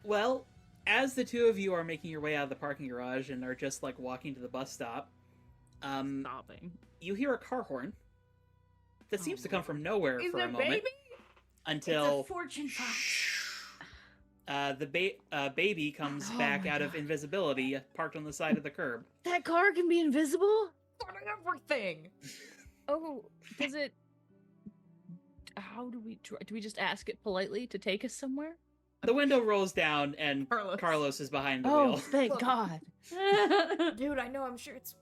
well, as the two of you are making your way out of the parking garage and are just like walking to the bus stop, Stopping. you hear a car horn that seems to come from nowhere Is for a it moment baby? It's a until fortune fox. the baby comes Oh back my out of God. invisibility, parked on the side of the curb. That car can be invisible? On everything. Oh, does it? How do we? Do we just ask it politely to take us somewhere? The window rolls down and Carlos. Carlos is behind the Oh, wheel. thank God. Dude, I know, I'm sure it's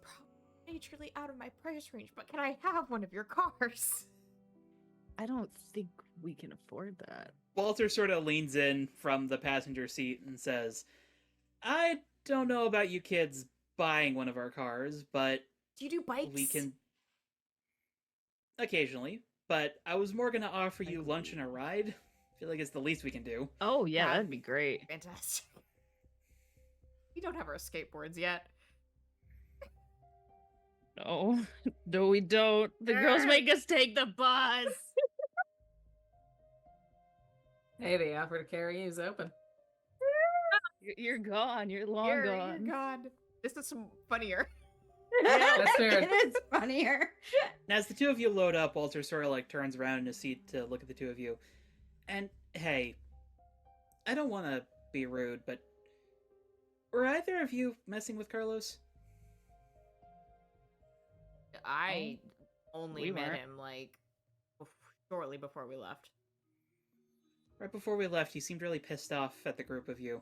majorly out of my price range, but can I have one of your cars? I don't think we can afford that. Walter sort of leans in from the passenger seat and says, I don't know about you kids buying one of our cars, but Do you do bikes? we can occasionally. But I was more going to offer you lunch and a ride. I feel like it's the least we can do. Oh yeah, Yeah. that'd be great. Fantastic. We don't have our skateboards yet. No, no, we don't. The girls make us take the bus. Hey, the offer to carry you is open. You're gone. You're long You're gone. gone. This is some funnier. That's fair. It is funnier. And as the two of you load up, Walter sort of like turns around in his seat to look at the two of you. And hey, I don't want to be rude, but were either of you messing with Carlos? I only We met weren't. him like shortly before we left. Right before we left, he seemed really pissed off at the group of you.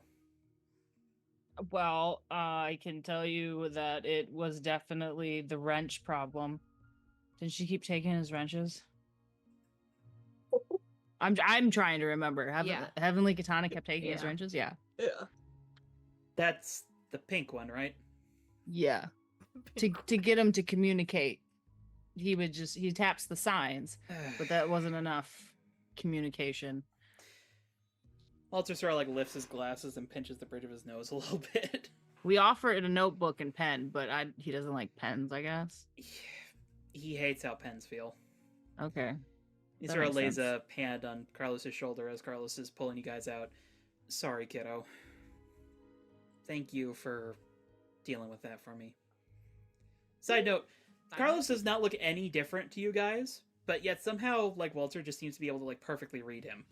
Well, I can tell you that it was definitely the wrench problem. Did she keep taking his wrenches? I'm trying to remember. Yeah. Heavenly Katana kept taking his Yeah. wrenches. Yeah. yeah. That's the pink one, right? Yeah. To get him to communicate, he taps the signs, but that wasn't enough communication. Walter sort of like lifts his glasses and pinches the bridge of his nose a little bit. We offered a notebook and pen, but he doesn't like pens, I guess. He hates how pens feel. Okay. He That sort of makes lays sense. a hand on Carlos's shoulder as Carlos is pulling you guys out. Sorry, kiddo. thank you for dealing with that for me. Side note, Carlos does not look any different to you guys, but yet somehow, like, Walter just seems to be able to, like, perfectly read him.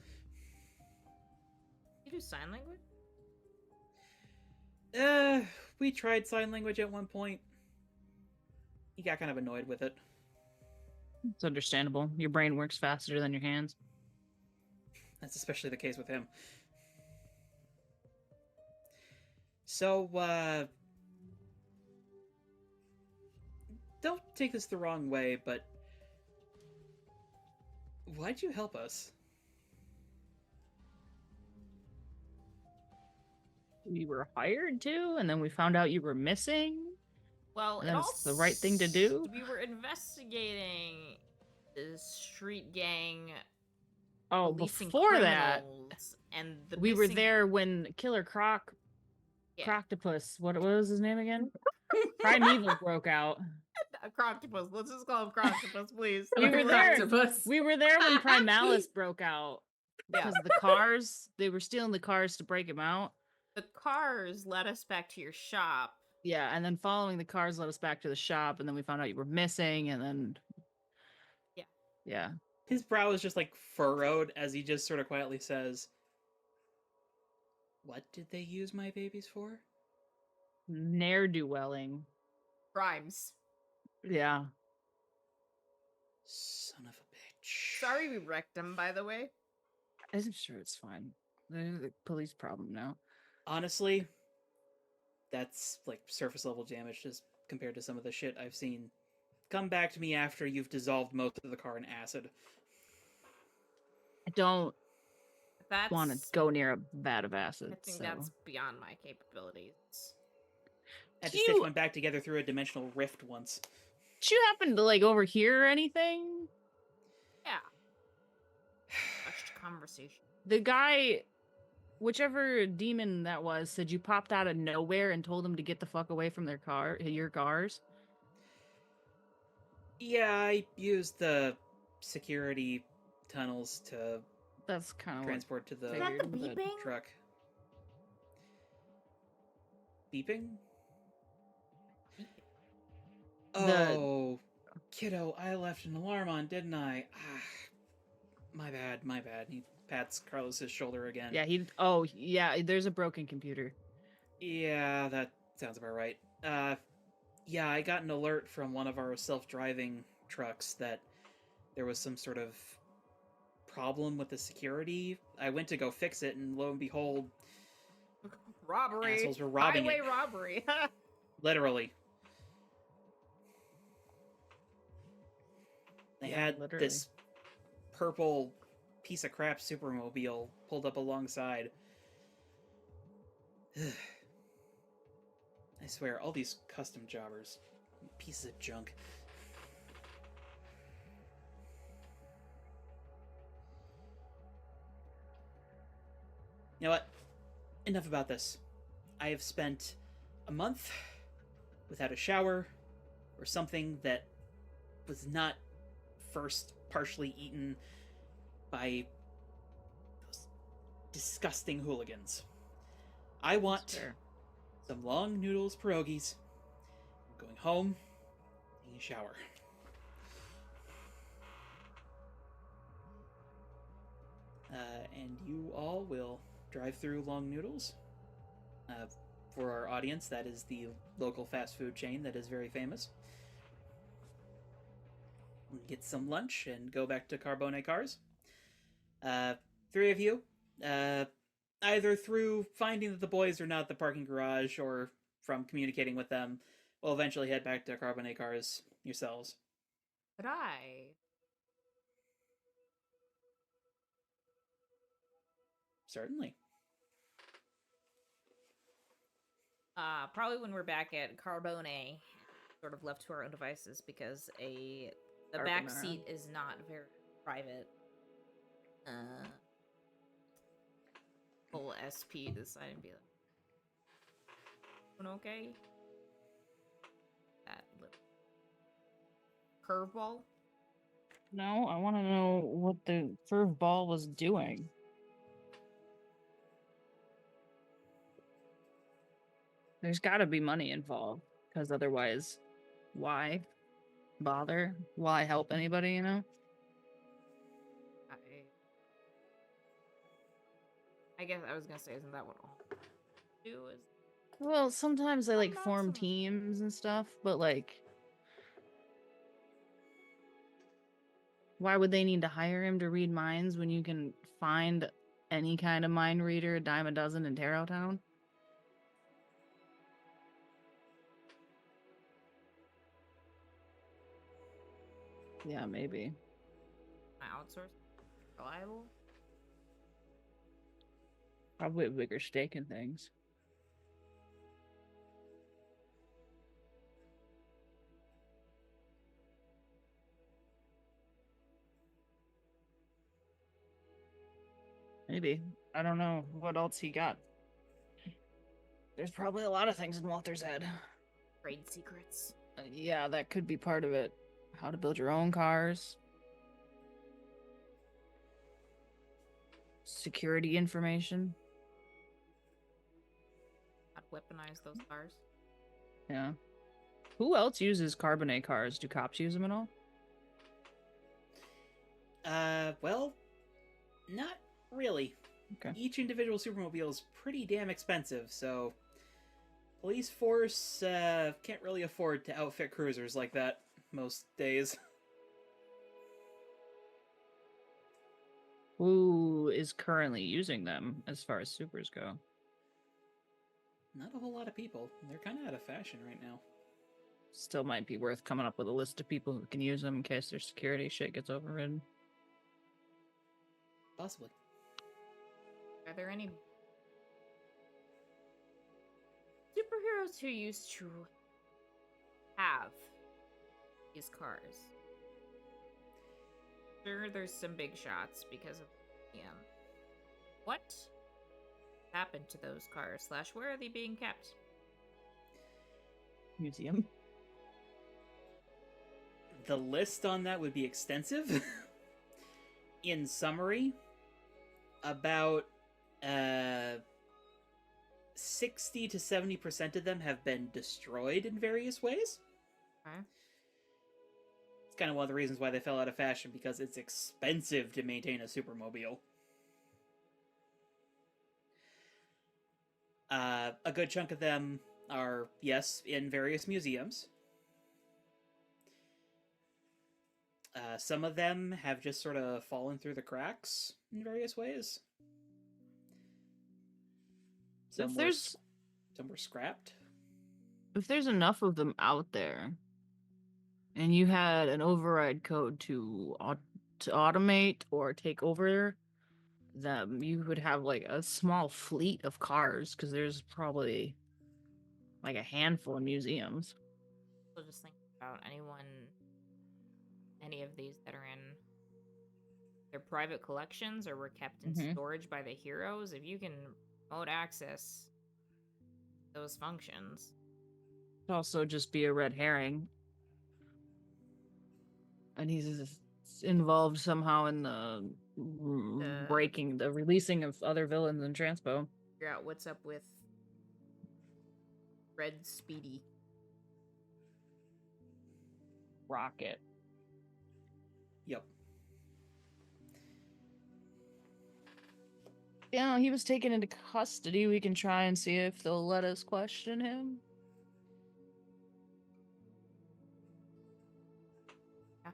You do sign language? We tried sign language at one point. He got kind of annoyed with it. It's understandable. Your brain works faster than your hands. That's especially the case with him. So, don't take this the wrong way, but why'd you help us? We were hired to, and then we found out you were missing. Well, That's the right thing to do. We were investigating the street gang. Oh, policing before that, criminals and the we were missing- there when Killer Croctopus, what was his name again? Primeval broke out. Croctopus. Let's just call him Croctopus, please. We were there. Croctopus. We were there when Primalis broke out. Yeah. Because the cars, they were stealing the cars to break him out. The cars led us back to your shop. Yeah, and then following the cars led us back to the shop, and then we found out you were missing, and then yeah. His brow is just, like, furrowed as he just sort of quietly says, "What did they use my babies for?" Ne'er-do-welling. Crimes. Yeah. Son of a bitch. Sorry we wrecked him, by the way. I'm sure it's fine. They're the police problem now. Honestly, that's, like, surface level damage just compared to some of the shit I've seen. Come back to me after you've dissolved most of the car in acid. I don't That's want to go near a vat of acid. I think so. that's beyond my capabilities. Had to Do stitch you- one back together through a dimensional rift once. Did you happen to, like, overhear anything? Yeah. Hushed conversation. The guy, whichever demon that was, said you popped out of nowhere and told him to get the fuck away from your cars. Yeah, I used the security tunnels to That's kind of transport to the Is that the Figured, but- beeping? truck. Beeping? The- Oh, kiddo, I left an alarm on, didn't I? Ah, my bad. He pats Carlos's shoulder again. Yeah, there's a broken computer. Yeah, that sounds about right. Yeah, I got an alert from one of our self-driving trucks that there was some sort of problem with the security. I went to go fix it, and lo and behold, Robbery. assholes were robbing Highway it. robbery. Literally. They Yeah, had literally. this purple piece of crap supermobile pulled up alongside. I swear, all these custom jobbers, pieces of junk. You know what? Enough about this. I have spent a month without a shower or something that was not first partially eaten by those disgusting hooligans. I want Fair. some long noodles pierogies. I'm going home, taking a shower. And you all will drive through Long Noodles. For our audience, that is the local fast food chain that is very famous. Get some lunch and go back to Carbone Cars. Three of you, either through finding that the boys are not at the parking garage or from communicating with them, will eventually head back to Carbone Cars yourselves. Could I? Certainly. Probably when we're back at Carbone, sort of left to our own devices because the back Carbonara. seat is not very private. Full SP to the side and be like, "Doing okay?" That little curveball. No, I want to know what the curveball was doing. There's got to be money involved, because otherwise, why bother? Why help anybody? You know? I guess I was gonna say, isn't that what all do is? Well, sometimes they like not form so much. teams and stuff, but like, why would they need to hire him to read minds when you can find any kind of mind reader, a dime a dozen in Tarot Town? Yeah, maybe. Outsource reliable. Probably a bigger stake in things. Maybe. I don't know what else he got. There's probably a lot of things in Walter's head. Trade secrets. Yeah, that could be part of it. How to build your own cars. Security information. Not weaponize those cars. Yeah. Who else uses carbonate cars? Do cops use them at all? Well, not really. Okay. Each individual supermobile is pretty damn expensive, so police force can't really afford to outfit cruisers like that most days. Who is currently using them as far as supers go? Not a whole lot of people. They're kind of out of fashion right now. Still might be worth coming up with a list of people who can use them in case their security shit gets overridden. Possibly. Are there any superheroes who used to have these cars? Sure, there's some big shots because of what happened to those cars? / where are they being kept? Museum. The list on that would be extensive. In summary, about 60 to 70% of them have been destroyed in various ways. Okay. It's kind of one of the reasons why they fell out of fashion, because it's expensive to maintain a supermobile. A good chunk of them are, yes, in various museums. Some of them have just sort of fallen through the cracks in various ways. Some were scrapped. If there's enough of them out there, and you had an override code to automate or take over them, you would have like a small fleet of cars, because there's probably like a handful of museums. So just think about any of these that are in their private collections or were kept in storage by the heroes. If you can remote access those functions. It'd also just be a red herring. And he's involved somehow in the releasing of other villains in Transpo. Figure out what's up with Red Speedy. Rocket. Yep. Yeah, he was taken into custody. We can try and see if they'll let us question him. Yeah.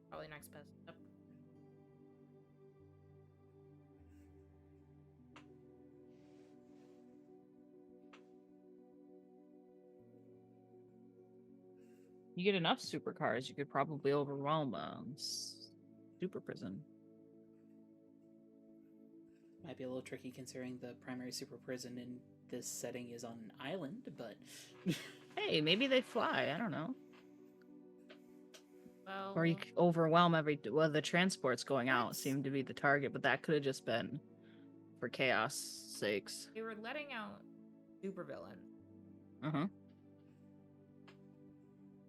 Probably next best up. You get enough supercars, you could probably overwhelm super prison. Might be a little tricky considering the primary super prison in this setting is on an island, but... Hey, maybe they fly, I don't know. Well, Or you could overwhelm the transports going out seemed to be the target, but that could have just been for chaos sakes. they were letting out supervillains. Uh-huh.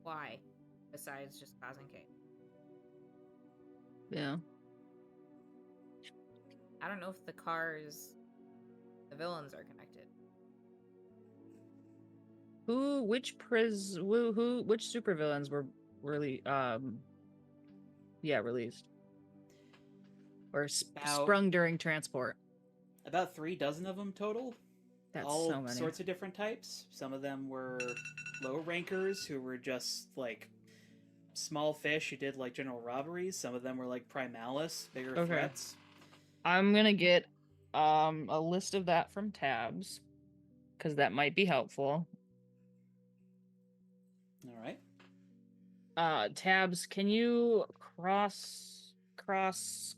Why? Besides just causing chaos. Yeah. I don't know if the villains are connected. which supervillains were really released or About- sprung during transport? About 36 of them total. That's All so many. sorts of different types. Some of them were low rankers who were just like small fish who did like general robberies. Some of them were like primalis, bigger Okay. threats. I'm gonna get a list of that from Tabs, because that might be helpful. All right. Tabs, can you cross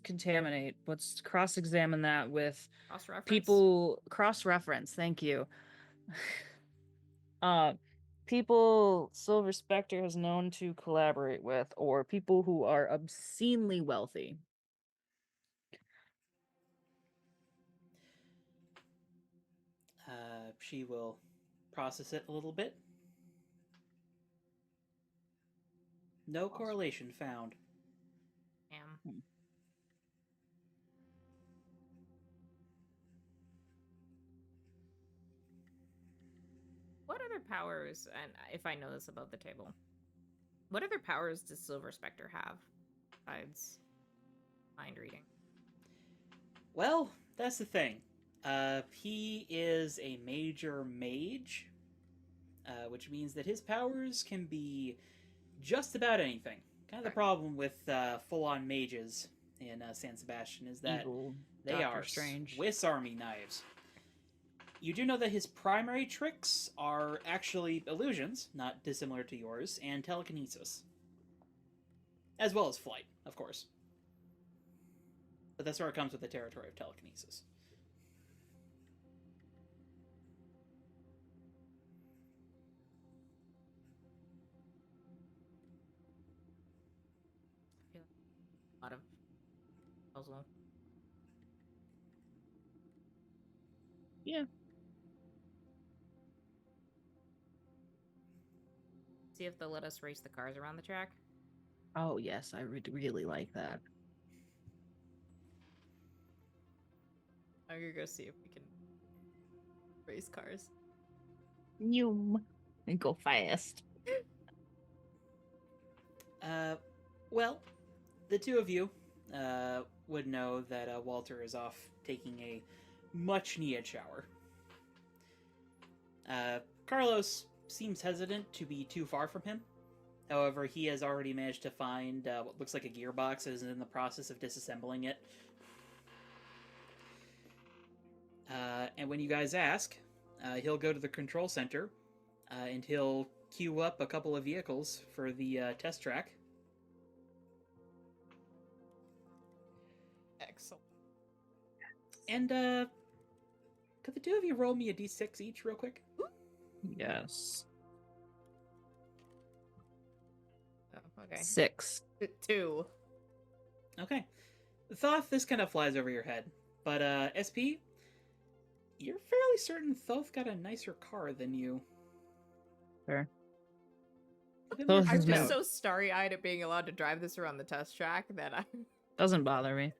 contaminate? Let's cross examine that with Cross-reference? people. Cross reference. Thank you. People Silver Spectre has known to collaborate with, or people who are obscenely wealthy. She will process it a little bit. No correlation found. Damn. What other powers, and if I know this about the table, what other powers does Silver Spectre have besides mind reading? Well, that's the thing. He is a major mage, which means that his powers can be just about anything. Kind of the problem with full-on mages in San Sebastian is that Evil they Doctor are Strange. Swiss Army knives. You do know that his primary tricks are actually illusions, not dissimilar to yours, and telekinesis. As well as flight, of course. But that's where it comes with the territory of telekinesis. I feel like a lot of puzzle. Yeah. See if they'll let us race the cars around the track. Oh yes, I would really like that. I'm gonna go see if we can race cars. Yum. And go fast. Well, the two of you would know that Walter is off taking a much-needed shower. Carlos seems hesitant to be too far from him. However, he has already managed to find what looks like a gearbox and is in the process of disassembling it. And when you guys ask, he'll go to the control center and he'll queue up a couple of vehicles for the test track. Excellent. And could the two of you roll me a d6 each real quick? Yes. Oh, okay. 6. 2. Okay. Thoth, this kind of flies over your head. But SP, you're fairly certain Thoth got a nicer car than you. Fair. Thoth I'm has just been- so starry-eyed at being allowed to drive this around the test track that I... Doesn't bother me.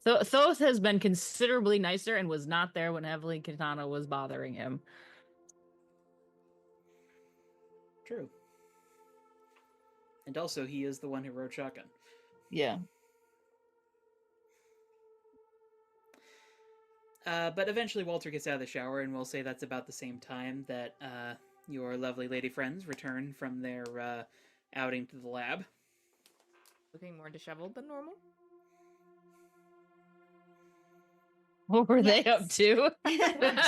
Thoth has been considerably nicer and was not there when Evelyn Katana was bothering him. True. And also, he is the one who rode shotgun. Yeah. But eventually Walter gets out of the shower, and we'll say that's about the same time that your lovely lady friends return from their outing to the lab. Looking more disheveled than normal? What were they up Yes. to?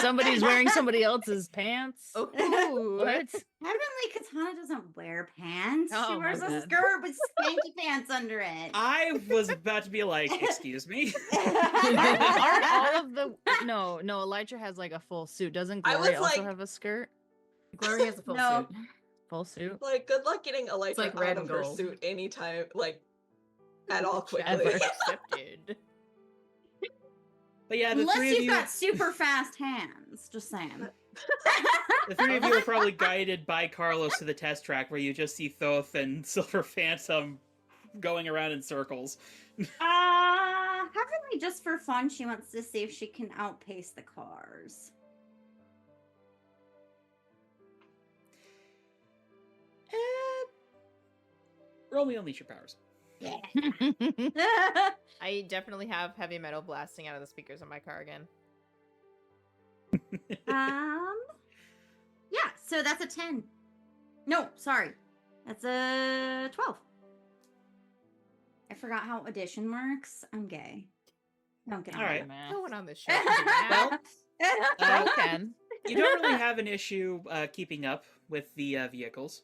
Somebody's wearing somebody else's pants. Ooh. What? Heavenly Katana doesn't wear pants. She Oh, my wears a bad. skirt with spanky pants under it. I was about to be like, excuse me? Aren't all of the no? Elytra has like a full suit. Doesn't I Glory was also like- have a skirt? Glory has a full No. suit. Full suit. Like, good luck getting Elytra like out red of and her gold. suit anytime, like, at all quickly. Ever. Accepted. But yeah, the Unless three of you've you, got super fast hands. Just saying. the three of you are probably guided by Carlos to the test track, where you just see Thoth and Silver Phantom going around in circles. Heavenly, just for fun, she wants to see if she can outpace the cars. Roll me Unleash Your Powers. I definitely have heavy metal blasting out of the speakers of my car again. Yeah, so that's a 10. No, sorry. That's a 12. I forgot how addition works. I'm gay. Don't get on All right. Math. No one on this show can do math. Well, Ken. you don't really have an issue keeping up with the vehicles.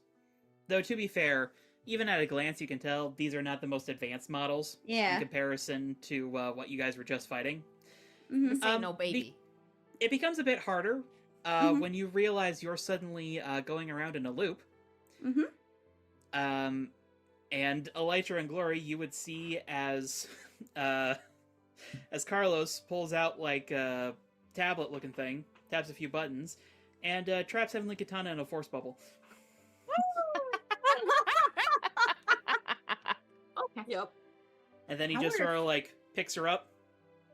Though, to be fair, even at a glance, you can tell these are not the most advanced models in Yeah. comparison to what you guys were just fighting. Mhm. This ain't no baby. It becomes a bit harder Mhm. when you realize you're suddenly going around in a loop. Mm-hmm. And Elytra and Glory, you would see as Carlos pulls out like a tablet-looking thing, taps a few buttons, and traps Heavenly Katana in a force bubble. Okay. Yep. And then he I just wonder sort of like picks her up,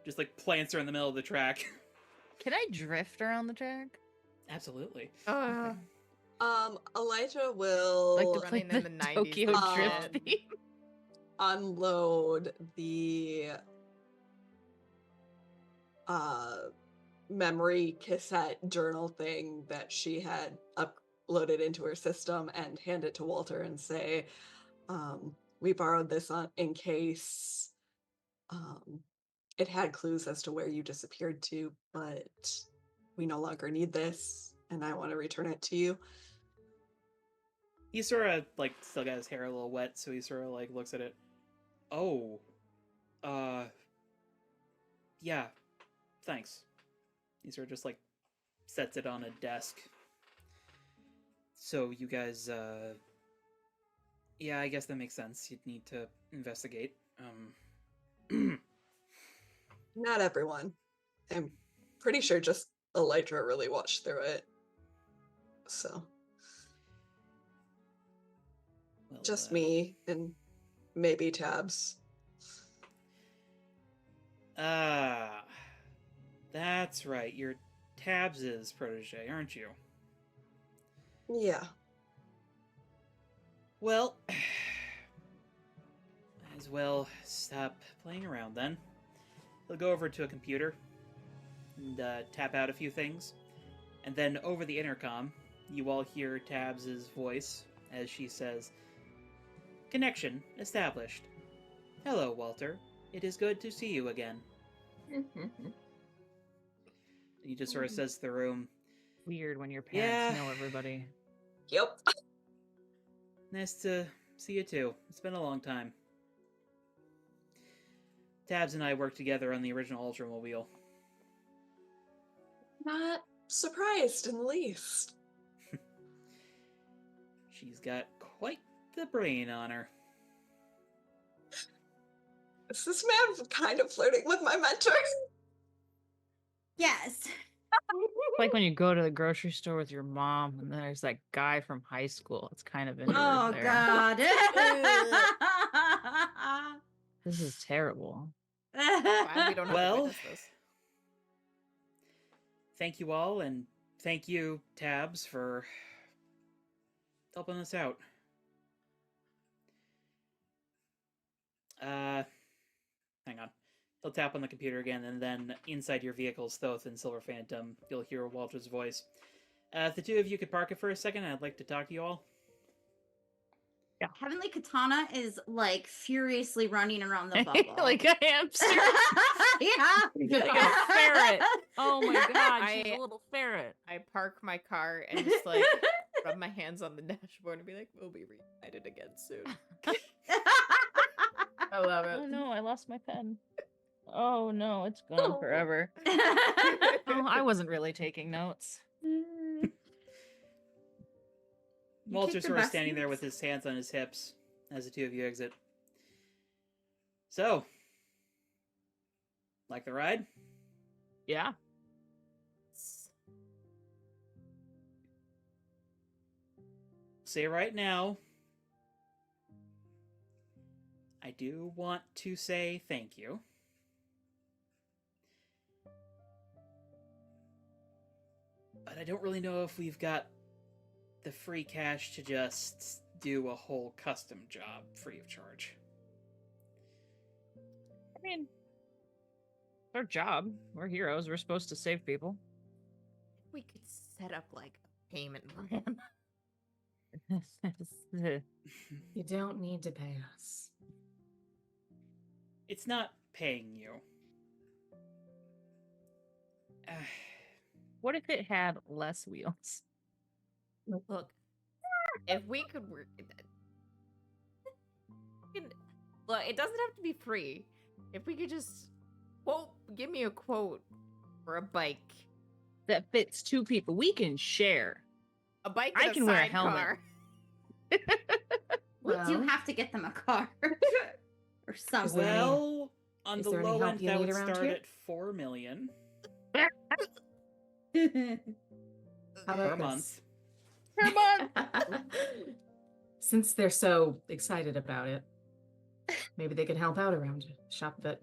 just like plants her in the middle of the track. Can I drift around the track? Absolutely. Elijah will Like to play Running in the the 90s Tokyo like Drift shit. theme? unload the memory cassette journal thing that she had uploaded into her system and hand it to Walter and say, we borrowed this in case it had clues as to where you disappeared to, but we no longer need this and I want to return it to you. He sort of like still got his hair a little wet, so he sort of like looks at it. Oh, yeah, thanks. He sort of just like sets it on a desk. So you guys, yeah, I guess that makes sense. You'd need to investigate. Not everyone. I'm pretty sure just Elytra really watched through it. So Well, just me and maybe Tabs. That's right. You're Tabs' protege, aren't you? Yeah. Well, might as well stop playing around then. He'll go over to a computer and tap out a few things. And then over the intercom, you all hear Tabs' voice as she says, "Connection established. Hello, Walter. It is good to see you again." And he just sort of says to the room, Weird when your parents Yeah. know everybody. Yep. "Nice to see you too. It's been a long time. Tabs and I worked together on the original Ultramobile." Not surprised in the least. She's got quite the brain on her. Is this man kind of flirting with my mentor? Yes. It's like when you go to the grocery store with your mom and there's that guy from high school. It's kind of inward Oh there. God. This is terrible. Glad we don't have to Well, witness this. thank you all, and thank you, Tabs, for helping us out. Hang on. He'll tap on the computer again, and then inside your vehicles, Thoth and Silver Phantom, you'll hear Walter's voice. If the two of you could park it for a second, I'd like to talk to you all. Heavenly Katana is like furiously running around the bubble. Like a hamster. Yeah. Like a ferret. Oh my god, she's I- a little ferret. I park my car and just like rub my hands on the dashboard and be like, "We'll be reunited again soon." I love Oh it. no, I lost my pen. Oh no, it's gone forever. Oh, I wasn't really taking notes. Walter's take the sort of best standing there with notes. his hands on his hips as the two of you exit. So, like the ride? Yeah. Say right now, I do want to say thank you. But I don't really know if we've got the free cash to just do a whole custom job free of charge. I mean, it's our job. We're heroes. We're supposed to save people. We could set up like a payment plan. You don't need to pay us. It's not paying you. What if it had less wheels? Look, if we could work look, it doesn't have to be free. If we could just give me a quote for a bike. That fits 2 people. We can share. A bike I and can wear a sidecar. helmet. We do Well- have to get them a car or something. there any- Well, on is the there any low help end, you that need would around start here? at 4 million How per about month. Per month. this? Since they're so excited about it, maybe they could help out around a shop that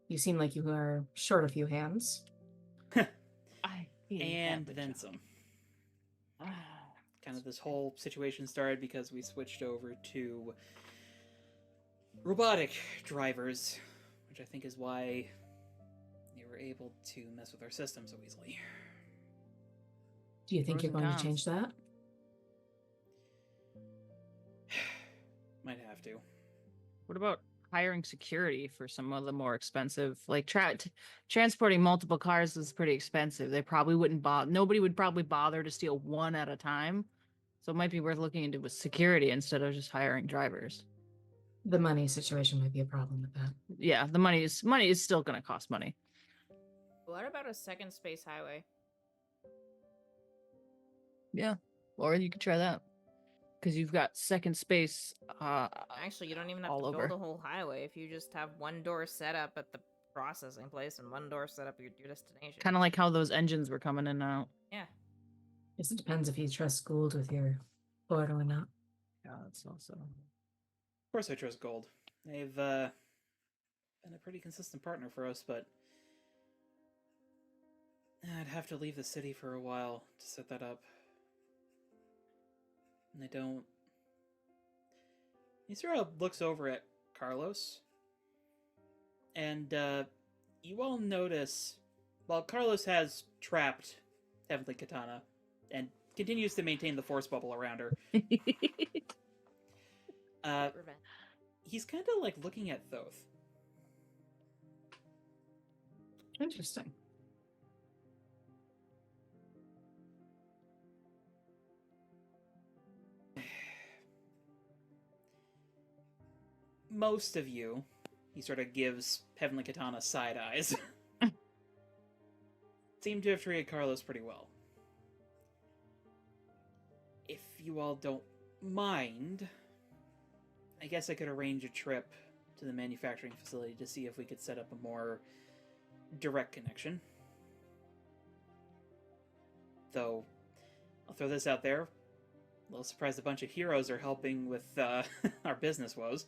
you seem like you are short a few hands. And then some. Kind of this whole situation started because we switched over to robotic drivers, which I think is why you were able to mess with our system so easily. Do you think Pros you're and going to cons. change that? Might have to. What about hiring security for some of the more expensive, like transporting multiple cars is pretty expensive. They probably wouldn't bother. Nobody would probably bother to steal one at a time. So it might be worth looking into with security instead of just hiring drivers. The money situation might be a problem with that. Yeah, the money is still going to cost money. What about a second space highway? Yeah, or you could try that because you've got second space. Actually, you don't even have all to over. build a whole highway if you just have one door set up at the processing place and one door set up at your destination. Kind of like how those engines were coming in and out. Yeah. Guess it depends if you trust Gould with your board or not. Yeah, that's also. Of course I trust Gold. They've been a pretty consistent partner for us, but I'd have to leave the city for a while to set that up. And I don't... He sort of looks over at Carlos, and you all notice, while Carlos has trapped Heavenly Katana and continues to maintain the force bubble around her, Revenge. he's kind of like looking at Thoth. Interesting. Most of you, he sort of gives Heavenly Katana side eyes, seem to have treated Carlos pretty well. If you all don't mind, I guess I could arrange a trip to the manufacturing facility to see if we could set up a more direct connection. Though, I'll throw this out there, a little surprised a bunch of heroes are helping with our business woes.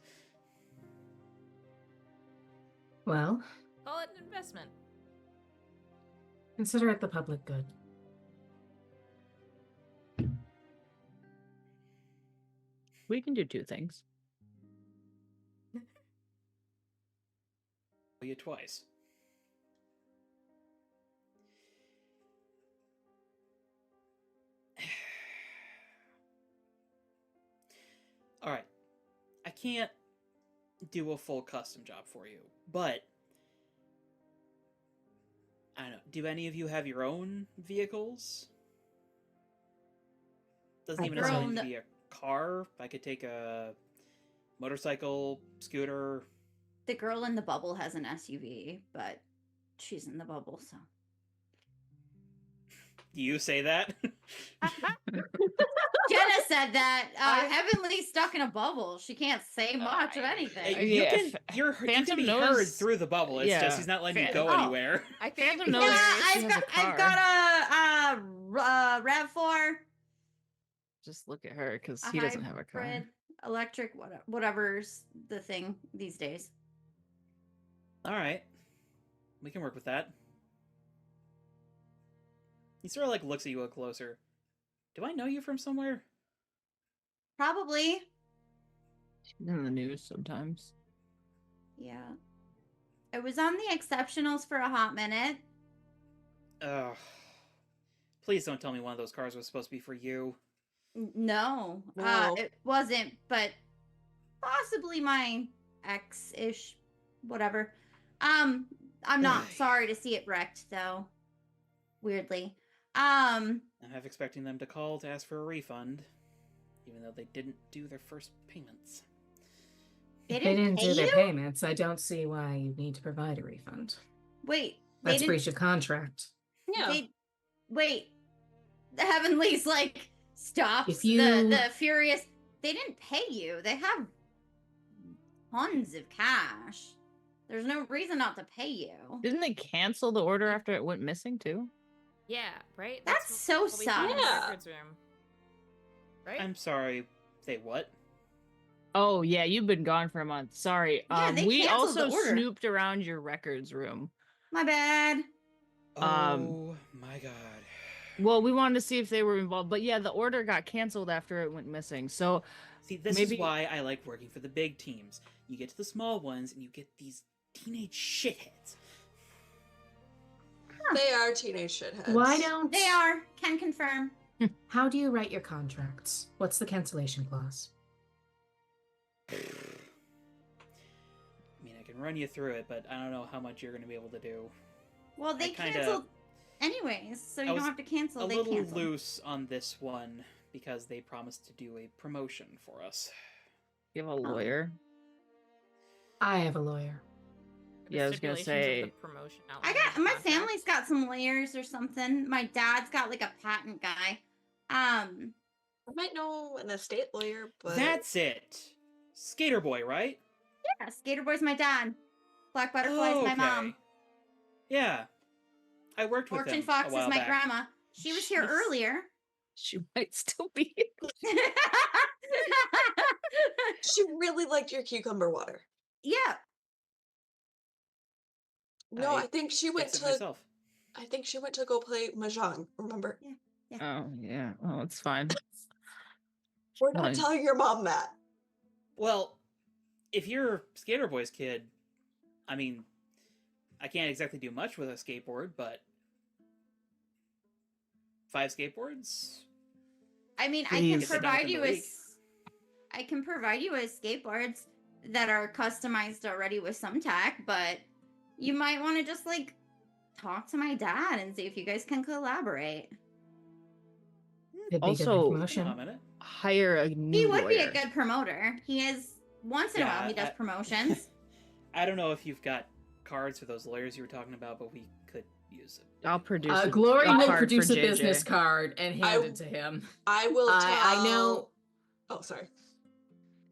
Well, Call it an investment. consider it the public good. We can do 2 things. You twice. Alright. I can't do a full custom job for you, but I don't know. Do any of you have your own vehicles? Doesn't I even don't. necessarily need to be a car. I could take a motorcycle, scooter. The girl in the bubble has an SUV, but she's in the bubble, so. Do you say that? Jenna said that Heavenly's stuck in a bubble. She can't say much of anything. You Yeah, can, you can Phantom be knows- heard through the bubble. It's yeah. just he's not letting you go Oh. anywhere. I think Phantom knows Yeah, she has a I've car. got a RAV4. Just look at her because A he doesn't have a car. hybrid, electric, whatever's the thing these days. All right, we can work with that. He sort of like looks at you a little closer. Do I know you from somewhere? Probably. She's in the news sometimes. Yeah. It was on the exceptionals for a hot minute. Ugh. Please don't tell me one of those cars was supposed to be for you. No, No. it wasn't, but possibly my ex-ish, whatever. I'm not sorry to see it wrecked, though. Weirdly. I'm half expecting them to call to ask for a refund, even though they didn't do their first payments. If they didn't do their payments, I don't see why you need to provide a refund. Wait, That's breach of contract. Yeah. Wait. The Heavenlies, like, stops If you- the Furious. They didn't pay you. They have tons of cash. There's no reason not to pay you. Didn't they cancel the order after it went missing too? Yeah, right? That's so what we found in the sad. records room. Right? I'm sorry. They what? Oh yeah, you've been gone for a month. Sorry. Yeah, they We canceled the also order. snooped around your records room. My bad. Oh my god. Well, we wanted to see if they were involved, but yeah, the order got canceled after it went missing. So See, this maybe is why I like working for the big teams. You get to the small ones, and you get these teenage shitheads. They are teenage shitheads. Why don't... They are. Can confirm. How do you write your contracts? What's the cancellation clause? I mean, I can run you through it, but I don't know how much you're going to be able to do. Well, they kinda- canceled anyways, so you I don't was have to cancel. A They little canceled. loose on this one because they promised to do a promotion for us. you have a lawyer. I have a lawyer. The Yeah, I was gonna stipulations of say- the promotion I outlined got in the my contract. family's got some lawyers or something. My dad's got like a patent guy. I might know an estate lawyer, but That's it. Skater Boy, right? Yeah, Skater Boy's my dad. Black Butterfly's my mom. Yeah. I worked with Fortune him Fox a is while my back. grandma. She was here Jeez. earlier. She might still be. she really liked your cucumber water. Yeah. No, I I think she went Fixed to. it myself. I think she went to go play mahjong. Remember? Oh yeah. Oh, it's fine. We're not Fine. telling your mom that. Well, if you're Skater Boy's kid, I mean, I can't exactly do much with a skateboard, but 5 skateboards? I mean, Please. I can provide you with skateboards that are customized already with some tech, but you might want to just like talk to my dad and see if you guys can collaborate. Could be good Also- for promotion. Comment. Hire a new He would be a lawyer. good promoter. He is once in a while he does promotions. I don't know if you've got cards for those lawyers you were talking about, but we could use it. I'll produce. Glory a will card produce for a JJ. business card and hand it to him. I will tell. I know. Oh, sorry.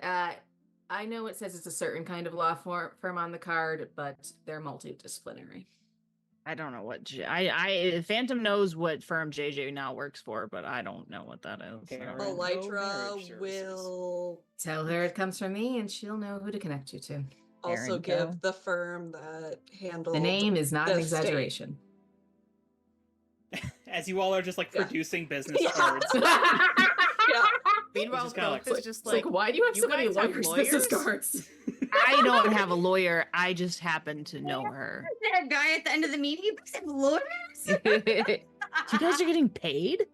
I know it says it's a certain kind of law firm on the card, but they're multidisciplinary. I don't know what I Phantom knows what firm JJ now works for, but I don't know what that is. Okay, so- alright. No Elytra marriage services. will Tell her it comes from me, and she'll know who to connect you to. also you give go. the firm that handled The name is not an the state. exaggeration. As you all are just like Yeah. producing business Yeah. cards. Yeah. Meanwhile, Which is kinda Ghost like- is just It's like, why do you have "You so many guys have lawyers' business lawyers?" cards? I don't have a lawyer. I just happen to know her. That guy at the end of the meeting, you guys have lawyers? You guys are getting paid?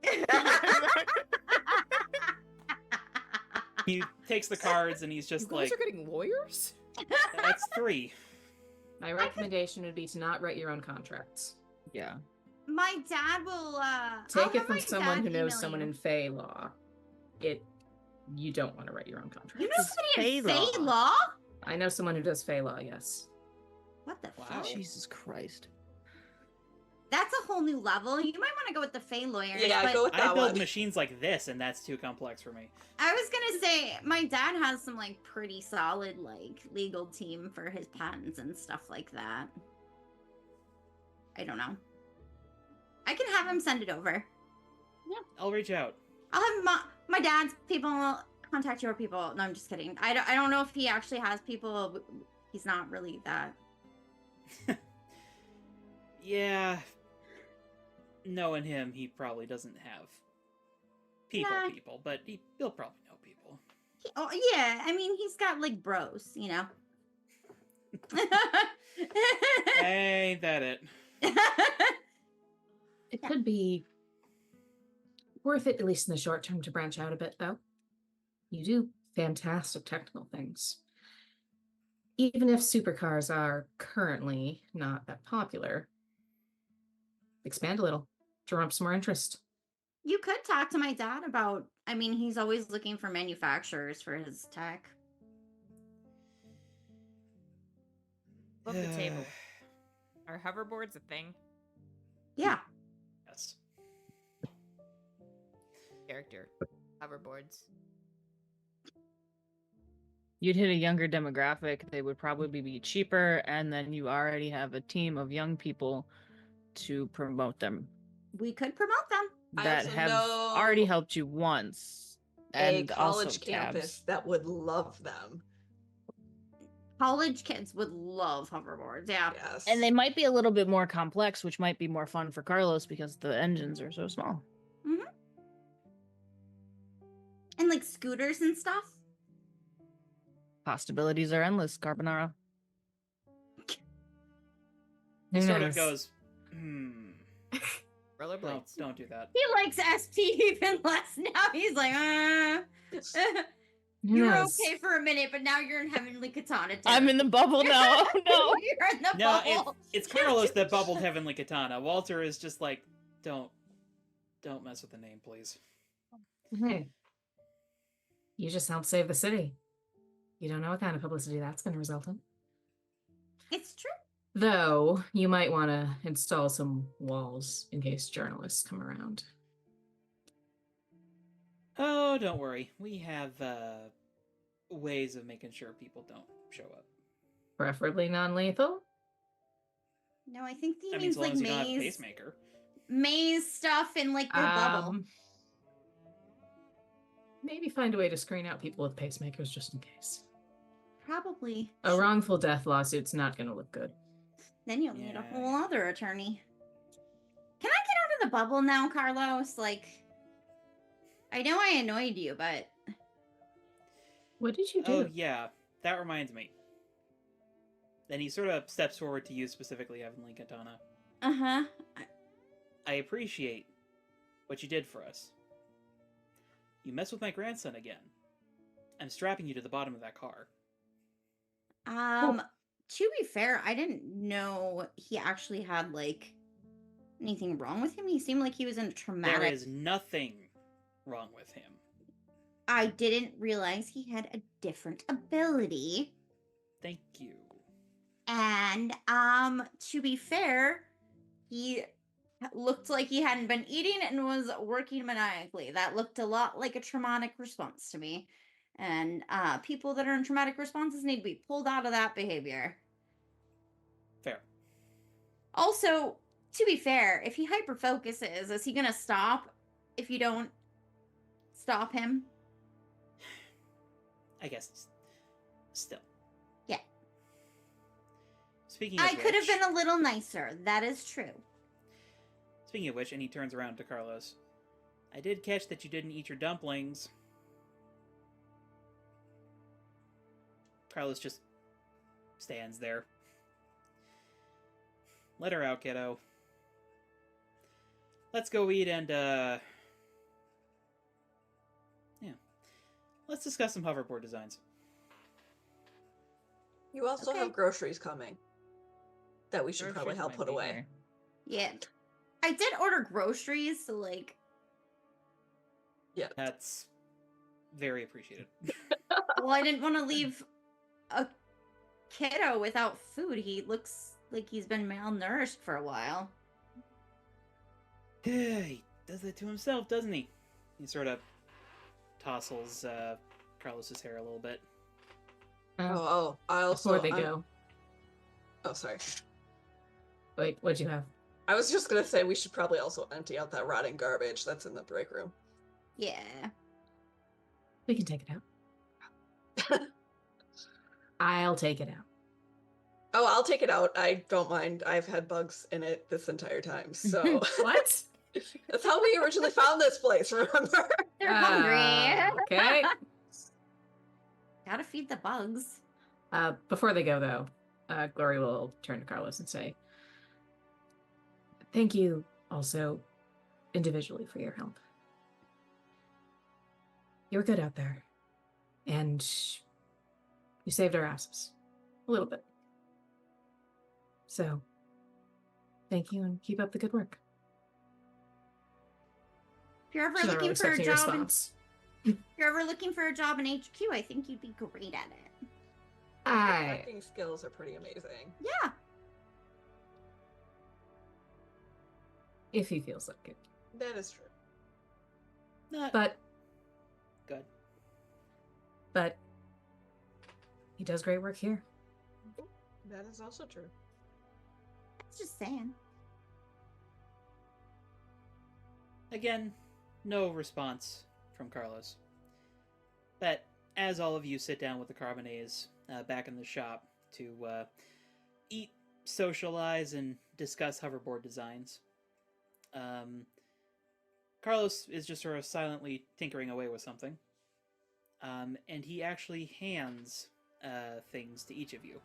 He takes the cards and he's You just guys like, are getting lawyers? that's 3. My recommendation would be to not write your own contracts. Yeah. My dad will I'll Take it have from my someone dad who knows email someone you. in Fey law. You don't want to write your own contracts. You know somebody in Fey Fey law. law? I know someone who does Fey law, yes. What the Wow. fuck? Jesus Christ. That's a whole new level. You might want to go with the Fey lawyers. Yeah, but go with I that build one. machines like this, and that's too complex for me. I was gonna say my dad has some like pretty solid like legal team for his patents and stuff like that. I don't know. I can have him send it over. I'll reach out. I'll have my dad's people contact your people. No, I'm just kidding. I don't know if he actually has people. He's not really that. Yeah. Knowing him, he probably doesn't have Yeah. people, but he'll probably know people. Oh yeah, I mean he's got like bros, you know. Ain't that it? It could be worth it, at least in the short term, to branch out a bit, though. You do fantastic technical things. Even if supercars are currently not that popular, expand a little, drum up some more interest. You could talk to my dad about. I mean, he's always looking for manufacturers for his tech. Above the table. Are hoverboards a thing? Yeah. Yes. Character. Hoverboards. You'd hit a younger demographic, they would probably be cheaper, and then you already have a team of young people to promote them We could promote them. I that also have know already helped you once. a And college also campus tabs. that would love them. College kids would love hoverboards. Yeah. Yes. And they might be a little bit more complex, which might be more fun for Carlos because the engines are so small. Mm-hmm. And like scooters and stuff. Possibilities are endless, Carbonara. He Who sort knows? of goes, Rollerblades. don't do that. He likes SP even less now. He's like, Who you were knows? okay for a minute, but now you're in Heavenly Katana. I'm in the bubble now. Oh, no. You're in the No, bubble. it's Carlos that bubbled Heavenly Katana. Walter is just like, don't mess with the name, please. Hey, you just helped save the city. You don't know what kind of publicity that's going to result in. It's true. Though, you might want to install some walls in case journalists come around. Oh, don't worry. We have ways of making sure people don't show up. Preferably non-lethal? No, I think he I mean, means as long like as you don't have a maze, pacemaker. maze stuff in like their bubble. Maybe find a way to screen out people with pacemakers just in case. Probably. A wrongful death lawsuit's not going to look good. Then you'll need a Yeah. whole other attorney. Can I get out of the bubble now, Carlos? Like, I know I annoyed you, but What did you do? Oh, yeah. That reminds me. Then he sort of steps forward to you specifically, Heavenly Katana. uh-huh. I appreciate what you did for us. You mess with my grandson again. I'm strapping you to the bottom of that car. To be fair, I didn't know he actually had like anything wrong with him. He seemed like he was in a traumatic. There is nothing wrong with him. I didn't realize he had a different ability. Thank you. And to be fair, he looked like he hadn't been eating and was working maniacally. That looked a lot like a traumatic response to me. And people that are in traumatic responses need to be pulled out of that behavior. Fair. Also, to be fair, if he hyper focuses, is he gonna stop if you don't stop him? I guess. Still. Yeah. Speaking of I could have which- been a little nicer. That is true. Speaking of which, and he turns around to Carlos. I did catch that you didn't eat your dumplings. Carlos just stands there. Let her out, kiddo. Let's go eat and, yeah. Let's discuss some hoverboard designs. You also Okay. have groceries coming that we should probably Groceries help might put be away. here. Yeah. I did order groceries, so like Yeah. That's very appreciated. well, I didn't want to leave a kiddo without food. He looks like he's been malnourished for a while. He does that to himself, doesn't he? He sort of tousles Carlos's hair a little bit. Oh, I also Before they go. Oh, sorry. Wait, what'd you have? I was just gonna say we should probably also empty out that rotting garbage that's in the break room. Yeah. We can take it out. I'll take it out. Oh, I'll take it out. I don't mind. I've had bugs in it this entire time, so What? that's how we originally found this place. Remember? They're hungry. Okay. Gotta feed the bugs. Before they go, though, Glory will turn to Carlos and say, "Thank you also individually for your help. You were good out there, and you saved our asses. A little bit. So, thank you and keep up the good work." If you're ever She's not really looking for a expecting a job, response. if you're ever looking for a job in HQ, I think you'd be great at it. Acting skills are pretty amazing. Yeah. If he feels like it. That is true. But Good. But he does great work here. That is also true. It's just saying. Again, no response from Carlos. But as all of you sit down with the Carbonets back in the shop to eat, socialize, and discuss hoverboard designs, Carlos is just sort of silently tinkering away with something. And he actually hands things to each of you.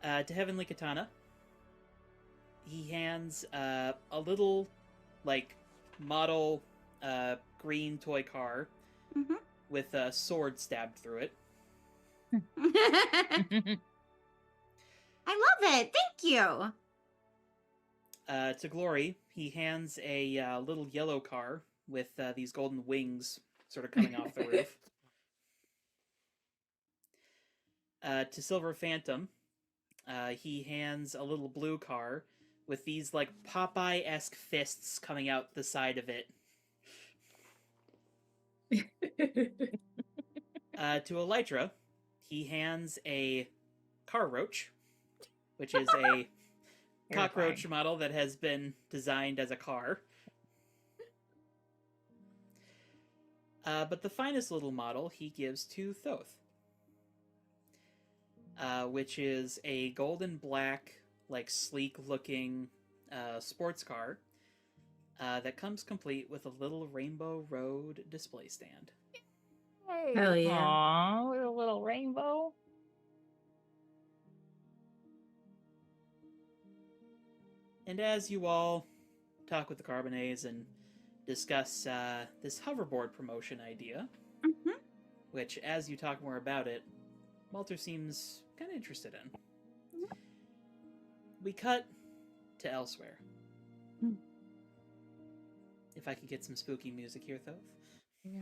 To Heavenly Katana, he hands a little, like, model green toy car with a sword stabbed through it. I love it. Thank you. To Glory, he hands a little yellow car with these golden wings sort of coming off the roof. To Silver Phantom, he hands a little blue car with these, like, Popeye-esque fists coming out the side of it. To Elytra, he hands a car roach, which is a cockroach model that has been designed as a car. But the finest little model he gives to Thoth, which is a golden black, like, sleek-looking sports car that comes complete with a little Rainbow Road display stand. Hell yeah. Aww, with a little rainbow. And as you all talk with the Carbonets and discuss this hoverboard promotion idea, which, as you talk more about it, Walter seems kind of interested in. We cut to elsewhere. If I could get some spooky music here, Thoth. Yeah.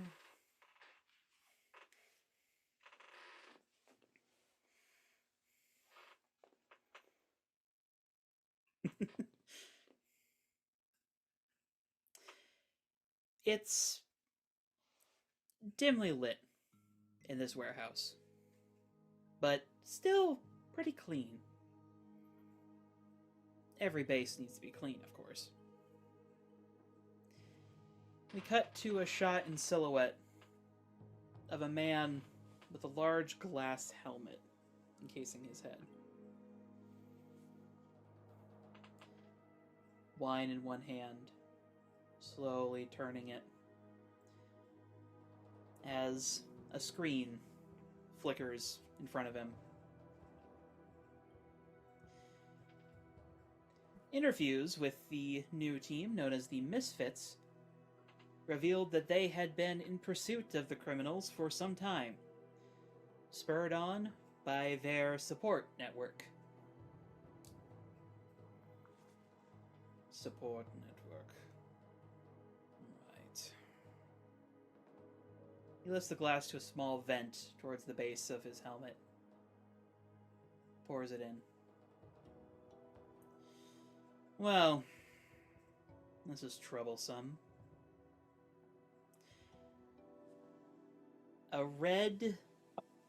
It's dimly lit in this warehouse, but still pretty clean. Every base needs to be clean, of course. We cut to a shot in silhouette of a man with a large glass helmet encasing his head. Wine in one hand, slowly turning it as a screen flickers in front of him. Interviews with the new team, known as the Misfits, revealed that they had been in pursuit of the criminals for some time, spurred on by their support network. Support network. Right. He lifts the glass to a small vent towards the base of his helmet. Pours it in. Well, this is troublesome. A red,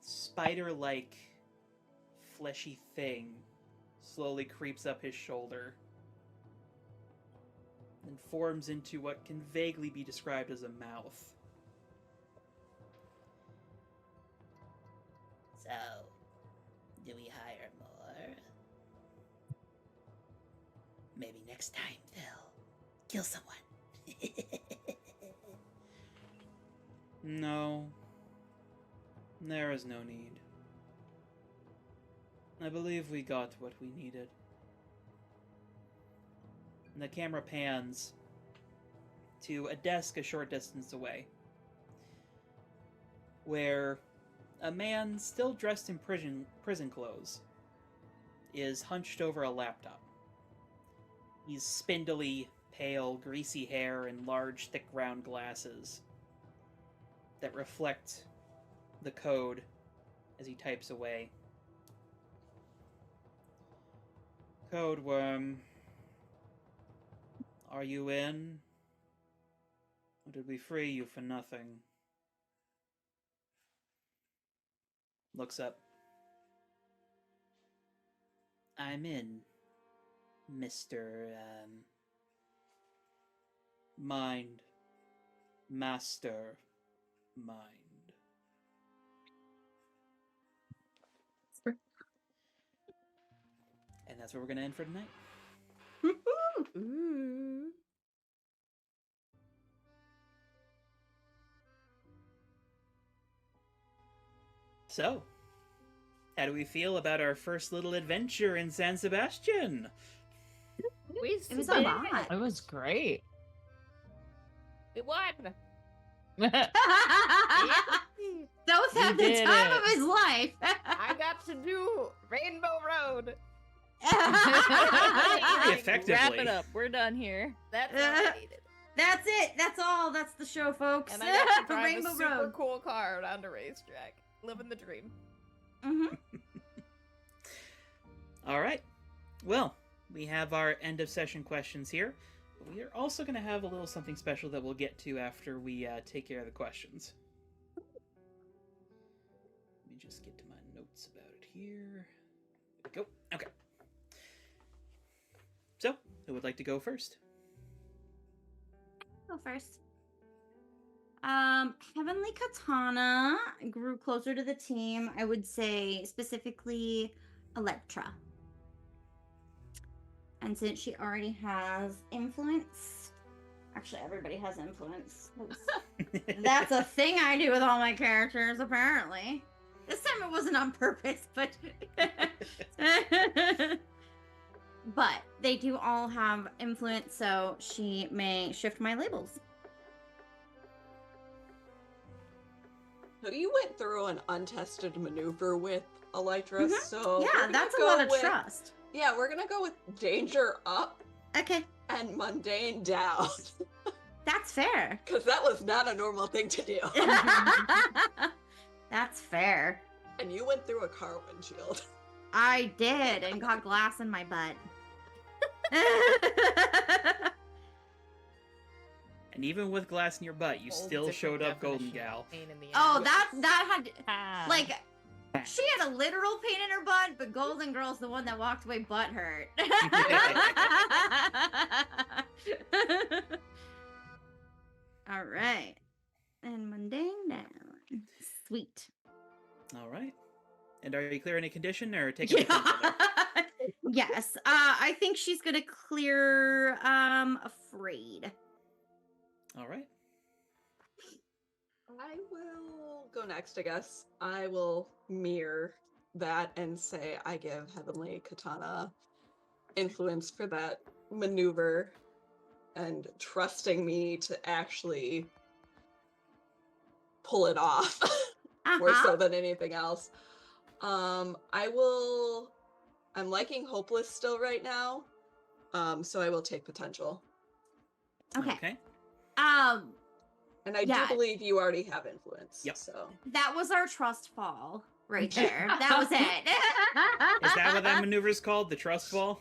spider-like, fleshy thing slowly creeps up his shoulder and forms into what can vaguely be described as a mouth. So, do we hire more? Maybe next time they'll kill someone. No. There is no need. I believe we got what we needed. And the camera pans to a desk a short distance away, where a man still dressed in prison clothes is hunched over a laptop. He's spindly, pale, greasy hair and large, thick, round glasses that reflect the code as he types away. Code worm. Are you in? Or did we free you for nothing? Looks up. I'm in, Mr. Mind. Master. Mind. And that's where we're going to end for tonight. Ooh. So, how do we feel about our first little adventure in San Sebastian? It was a lot. It was great. We won. Doth had the did time it. of his life. I got to do Rainbow Road. Very effectively. Wrap it up. We're done here. That's all I needed. That's it. That's all. That's the show, folks. And I got to For drive Rainbow a super Road. cool car around a racetrack. Living the dream. Mm-hmm. All right. Well, we have our end of session questions here. We are also going to have a little something special that we'll get to after we take care of the questions. Let me just get to my notes about it here. There we go. Okay. So, who would like to go first? Go first. Heavenly Katana grew closer to the team. I would say specifically Electra. And since she already has influence, actually everybody has influence. That's a thing I do with all my characters, apparently. This time it wasn't on purpose, but but they do all have influence, so she may shift my labels. So you went through an untested maneuver with Elytra, Mhm. so we're Yeah, gonna that's a go lot of with- trust. Yeah, we're gonna go with danger up Okay, and mundane down, that's fair. because that was not a normal thing to do. That's fair. And you went through a car windshield. I did, and got glass in my butt. And even with glass in your butt, you Whole still different showed up, Golden definition Gal. of pain in the Oh, ass. that had Ah. like she had a literal pain in her butt, but Golden Girl's the one that walked away butt hurt. All right, and mundane down. Sweet. All right. And are you clear any condition or taking a pencil there? Yes. I think she's gonna clear afraid. All right. I will go next, I guess. I will mirror that and say I give Heavenly Katana influence for that maneuver and trusting me to actually pull it off more so than anything else. I'm liking hopeless still right now. So I will take potential. Okay. And I Yeah. do believe you already have influence. Yep. So That was our trust fall right there. That was it. Is that what that maneuver is called? The trust fall?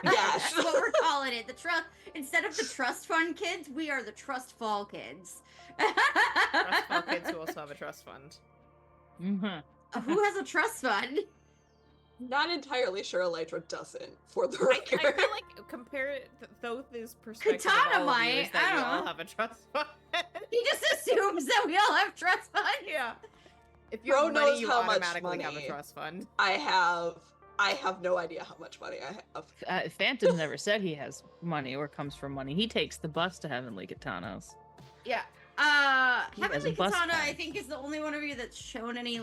Yes. That's what we're calling it. The trust instead of the trust fund kids, we are the trust fall kids. Trust fund kids who also have a trust fund. Mm-hmm. Who has a trust fund? not entirely sure Elytra doesn't, for the I record. feel like compare those perspectives. Katana of all of you might, is that I you don't all know. have a trust fund. He just assumes that we all have trust funds. Yeah. If you Bro have money, knows you how much automatically have a money. trust fund. I have no idea how much money I have. Phantom never said he has money or comes from money. He takes the bus to Heavenly Katanas. Yeah. He has Heavenly a bus Katana, I pass. think, is the only one of you that's shown any.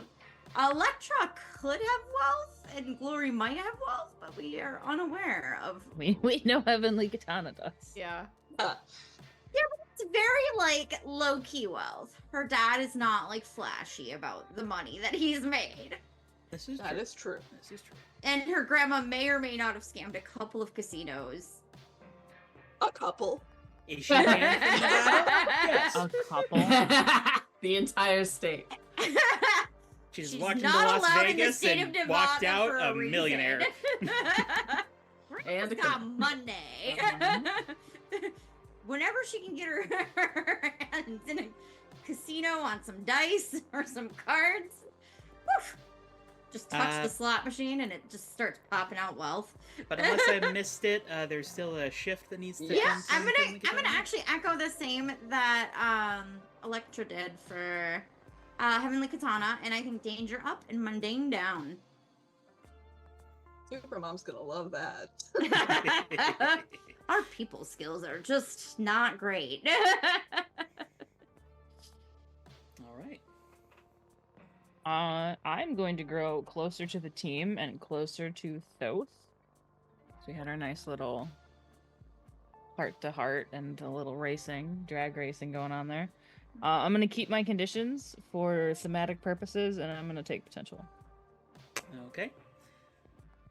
Electra could have wealth, and Glory might have wealth, but we are unaware of. We know Heavenly Katana does. Yeah. It's very like low key wealth. Her dad is not like flashy about the money that he's made, This is That true. is true. This is true. and her grandma may or may not have scammed a couple of casinos. A couple. Is she banned from Nevada? Yes. A couple. The entire state. She's She's walked into not Las allowed in the Vegas state of and Nevada walked out for a reason. millionaire. Grandma's And a got criminal. money. Whenever she can get her hands in a casino on some dice or some cards, woof, just touch the slot machine and it just starts popping out wealth. But unless I missed it, there's still a shift that needs to Yeah, come from I'm gonna Katana? actually echo the same that Electra did for Heavenly Katana, and I think Danger up and Mundane down. Super Mom's gonna love that. Our people skills are just not great. All right. I'm going to grow closer to the team and closer to Thoth. So we had our nice little heart to heart and a little racing, drag racing going on there. I'm gonna keep my conditions for thematic purposes, and I'm gonna take potential. Okay.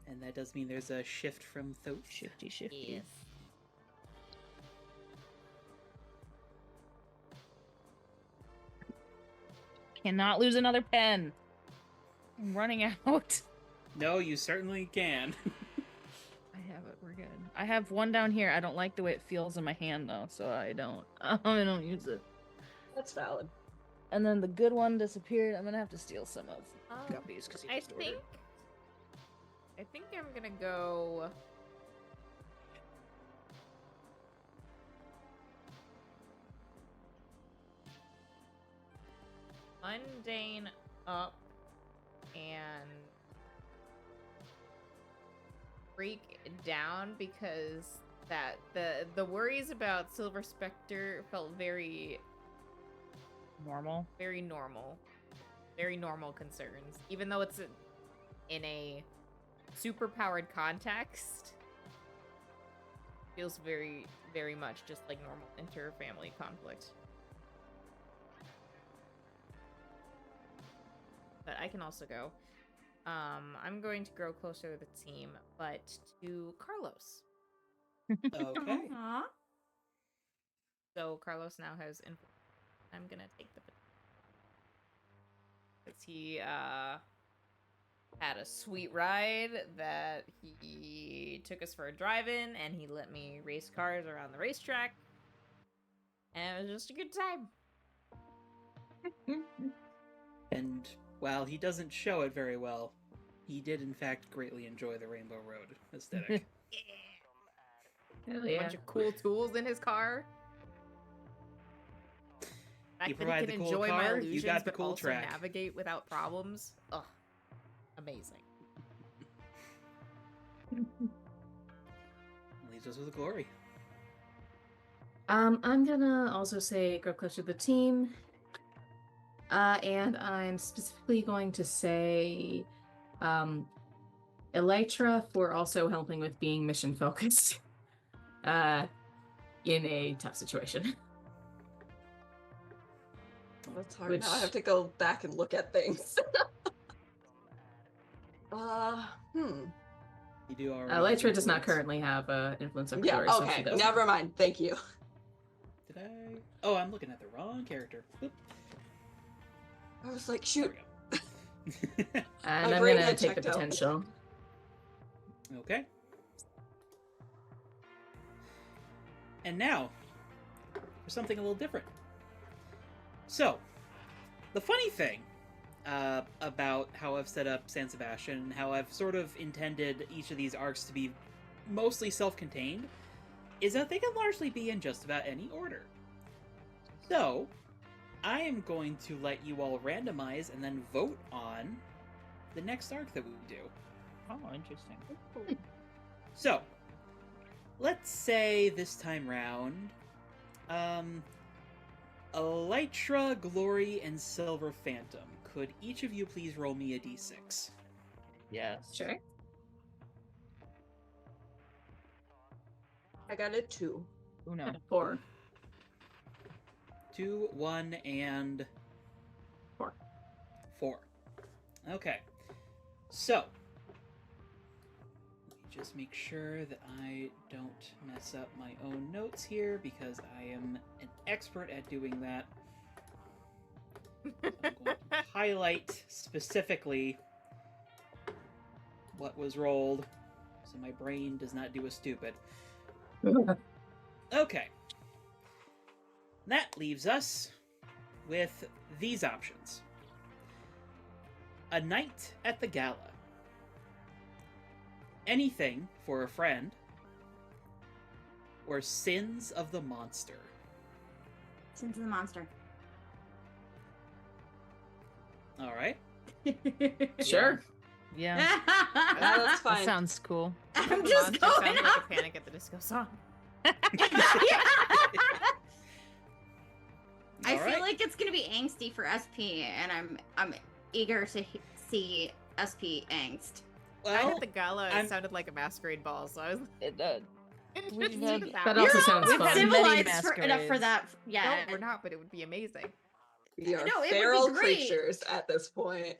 And that does mean there's a shift from Thoth. Shifty. Yes. Cannot lose another pen. I'm running out. No, you certainly can. I have it. We're good. I have one down here. I don't like the way it feels in my hand though, so I don't. I don't use it. That's valid. And then the good one disappeared. I'm gonna have to steal some of Guppy's because he I just ordered. think I'm gonna go. Mundane up and freak down because that the worries about Silver Spectre felt very Normal. very normal concerns, even though it's in a super powered context. Feels very much just like normal inter-family conflict. But I can also go. I'm going to grow closer to the team, but to Carlos. Okay. Aw. So Carlos now has influence. I'm gonna take the because he had a sweet ride that he took us for a drive-in, and he let me race cars around the racetrack, and it was just a good time. And while he doesn't show it very well, he did in fact greatly enjoy the Rainbow Road aesthetic. Hell A yeah. bunch of cool tools in his car. You Fact that provide he the can cool enjoy my car, you illusions, got the but cool also track. navigate without problems. Ugh, amazing. Leaves us with Glory. I'm gonna also say grow closer to the team. And I'm specifically going to say Elytra for also helping with being mission focused in a tough situation. That's hard. Which- Now I have to go back and look at things. You do already. Elytra does not influence. currently have influence over Yeah, Glory, so she okay. doesn't. Never mind. Thank you. Did I? Oh, I'm looking at the wrong character. Oop. I was like, shoot. There And My I'm brain gonna had take the checked out. potential. we go. Okay. And now, for something a little different. So, the funny thing about how I've set up San Sebastian, and how I've sort of intended each of these arcs to be mostly self-contained, is that they can largely be in just about any order. So, I am going to let you all randomize and then vote on the next arc that we do. Oh, interesting. So, let's say this time round, Elytra, Glory, and Silver Phantom. Could each of you please roll me a d6? Yes. Sure. I got a 2. Uno. 4. 2, 1, and 4. 4. Okay. So, let me just make sure that I don't mess up my own notes here because I am an expert at doing that. I'm going to highlight specifically what was rolled so my brain does not do a stupid. Okay. That leaves us with these options. A night at the gala. Anything for a friend. Or Sins of the Monster. Sins of the Monster. Alright. Sure. Yeah. That's That fine. sounds cool. I'm The just monster going sounded like up. a Panic at the Disco song. I Alright. feel like it's gonna be angsty for SP, and I'm eager to see SP angst. I Well, at the gala, it I'm- sounded like a masquerade ball, so I was It does. interested in had- that. That You're also not sounds fun. Many civilized enough for masquerades. that. Yeah, No, we're not, but it would be amazing. We are No, it would be feral great. creatures at this point.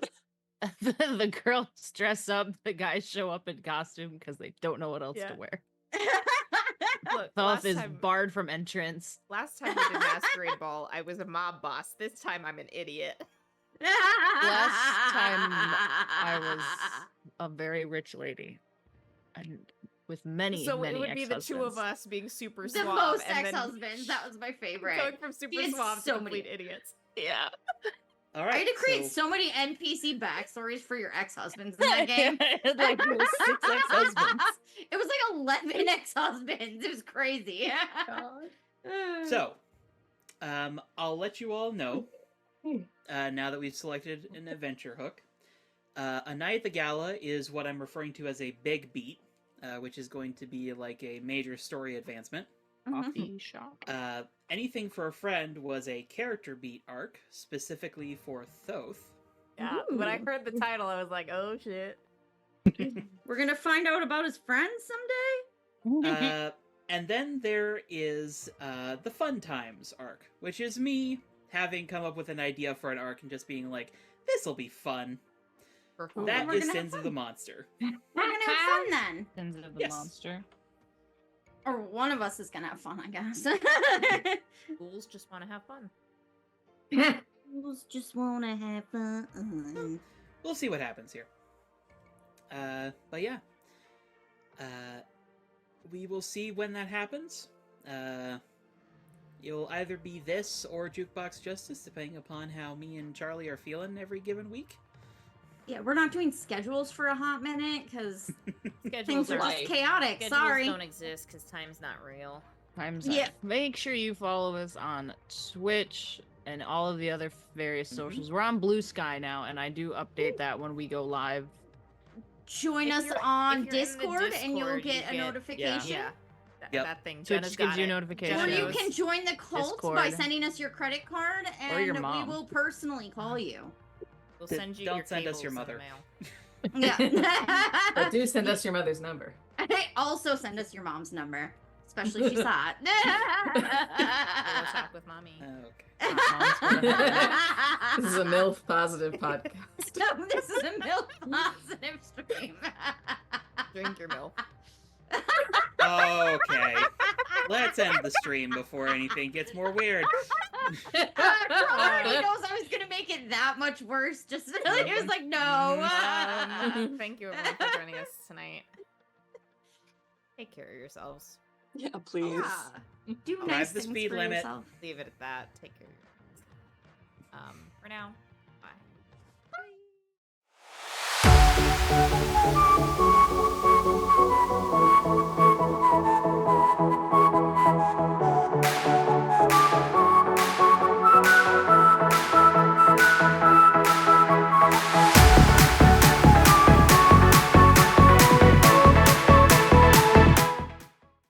The girls dress up, the guys show up in costume because they don't know what else Yeah. to wear. Look, Thoth is barred from entrance. last time we did masquerade ball, I was a mob boss. This time I'm an idiot. Last time I was a very rich lady, and with many, So many it would be the two of ex-husbands. us being super the suave most and then ex-husbands. That was my favorite. going from super He had suave so to many- complete idiots. Yeah. Alright. I had to create so so many NPC backstories for your ex-husbands in that game. Like it was 6 ex-husbands. It was like 11 ex-husbands. It was crazy. So, I'll let you all know, now that we've selected an adventure hook. A Night at the Gala is what I'm referring to as a big beat, which is going to be like a major story advancement. Coffee shop. Anything for a Friend was a character beat arc, specifically for Thoth. Yeah, when I Ooh. heard the title, I was like, oh shit. We're gonna find out about his friends someday. And then there is the Fun Times arc, which is me having come up with an idea for an arc and just being like, this'll be fun. For who? That we're is gonna have Sins of fun. the Monster. We're gonna have fun then. Sins of the Yes. monster. Or one of us is gonna have fun, I guess. Fools just want to have fun. Fools just wanna have fun. We'll see what happens here. But yeah. We will see when that happens. You'll either be this or Jukebox Justice, depending upon how me and Charlie are feeling every given week. Yeah, we're not doing schedules for a hot minute because Schedules things are are just chaotic. schedules Sorry. don't exist because time's not real. Time's Yeah. up. Make sure you follow us on Twitch and all of the other various socials. We're on Blue Sky now, and I do update that when we go live. Join If us you're- on if you're in the Discord and you'll Discord, you get a get- notification. Yeah, Yep. that thing. Twitch Jenna's gives got you it. notification. Or Jenna you knows. can join the cult by Discord. sending us your credit card, Or your and we mom. will personally call you. We'll send you Don't your send us your cables in the mother. mail. Yeah. But do send us your mother's number. Also send us your mom's number, especially if she's hot. Go talk with mommy. This is a MILF positive podcast. This is a milk positive stream. Drink your milk. Okay. Let's end the stream before anything gets more weird. Already knows I was gonna make it that much worse. Just he was like, no. Thank you everyone for joining us tonight. Take care of yourselves. Yeah, please. Yeah. Do Drive nice the things speed for limit. yourself. Leave it at that. Take care of yourselves. For now.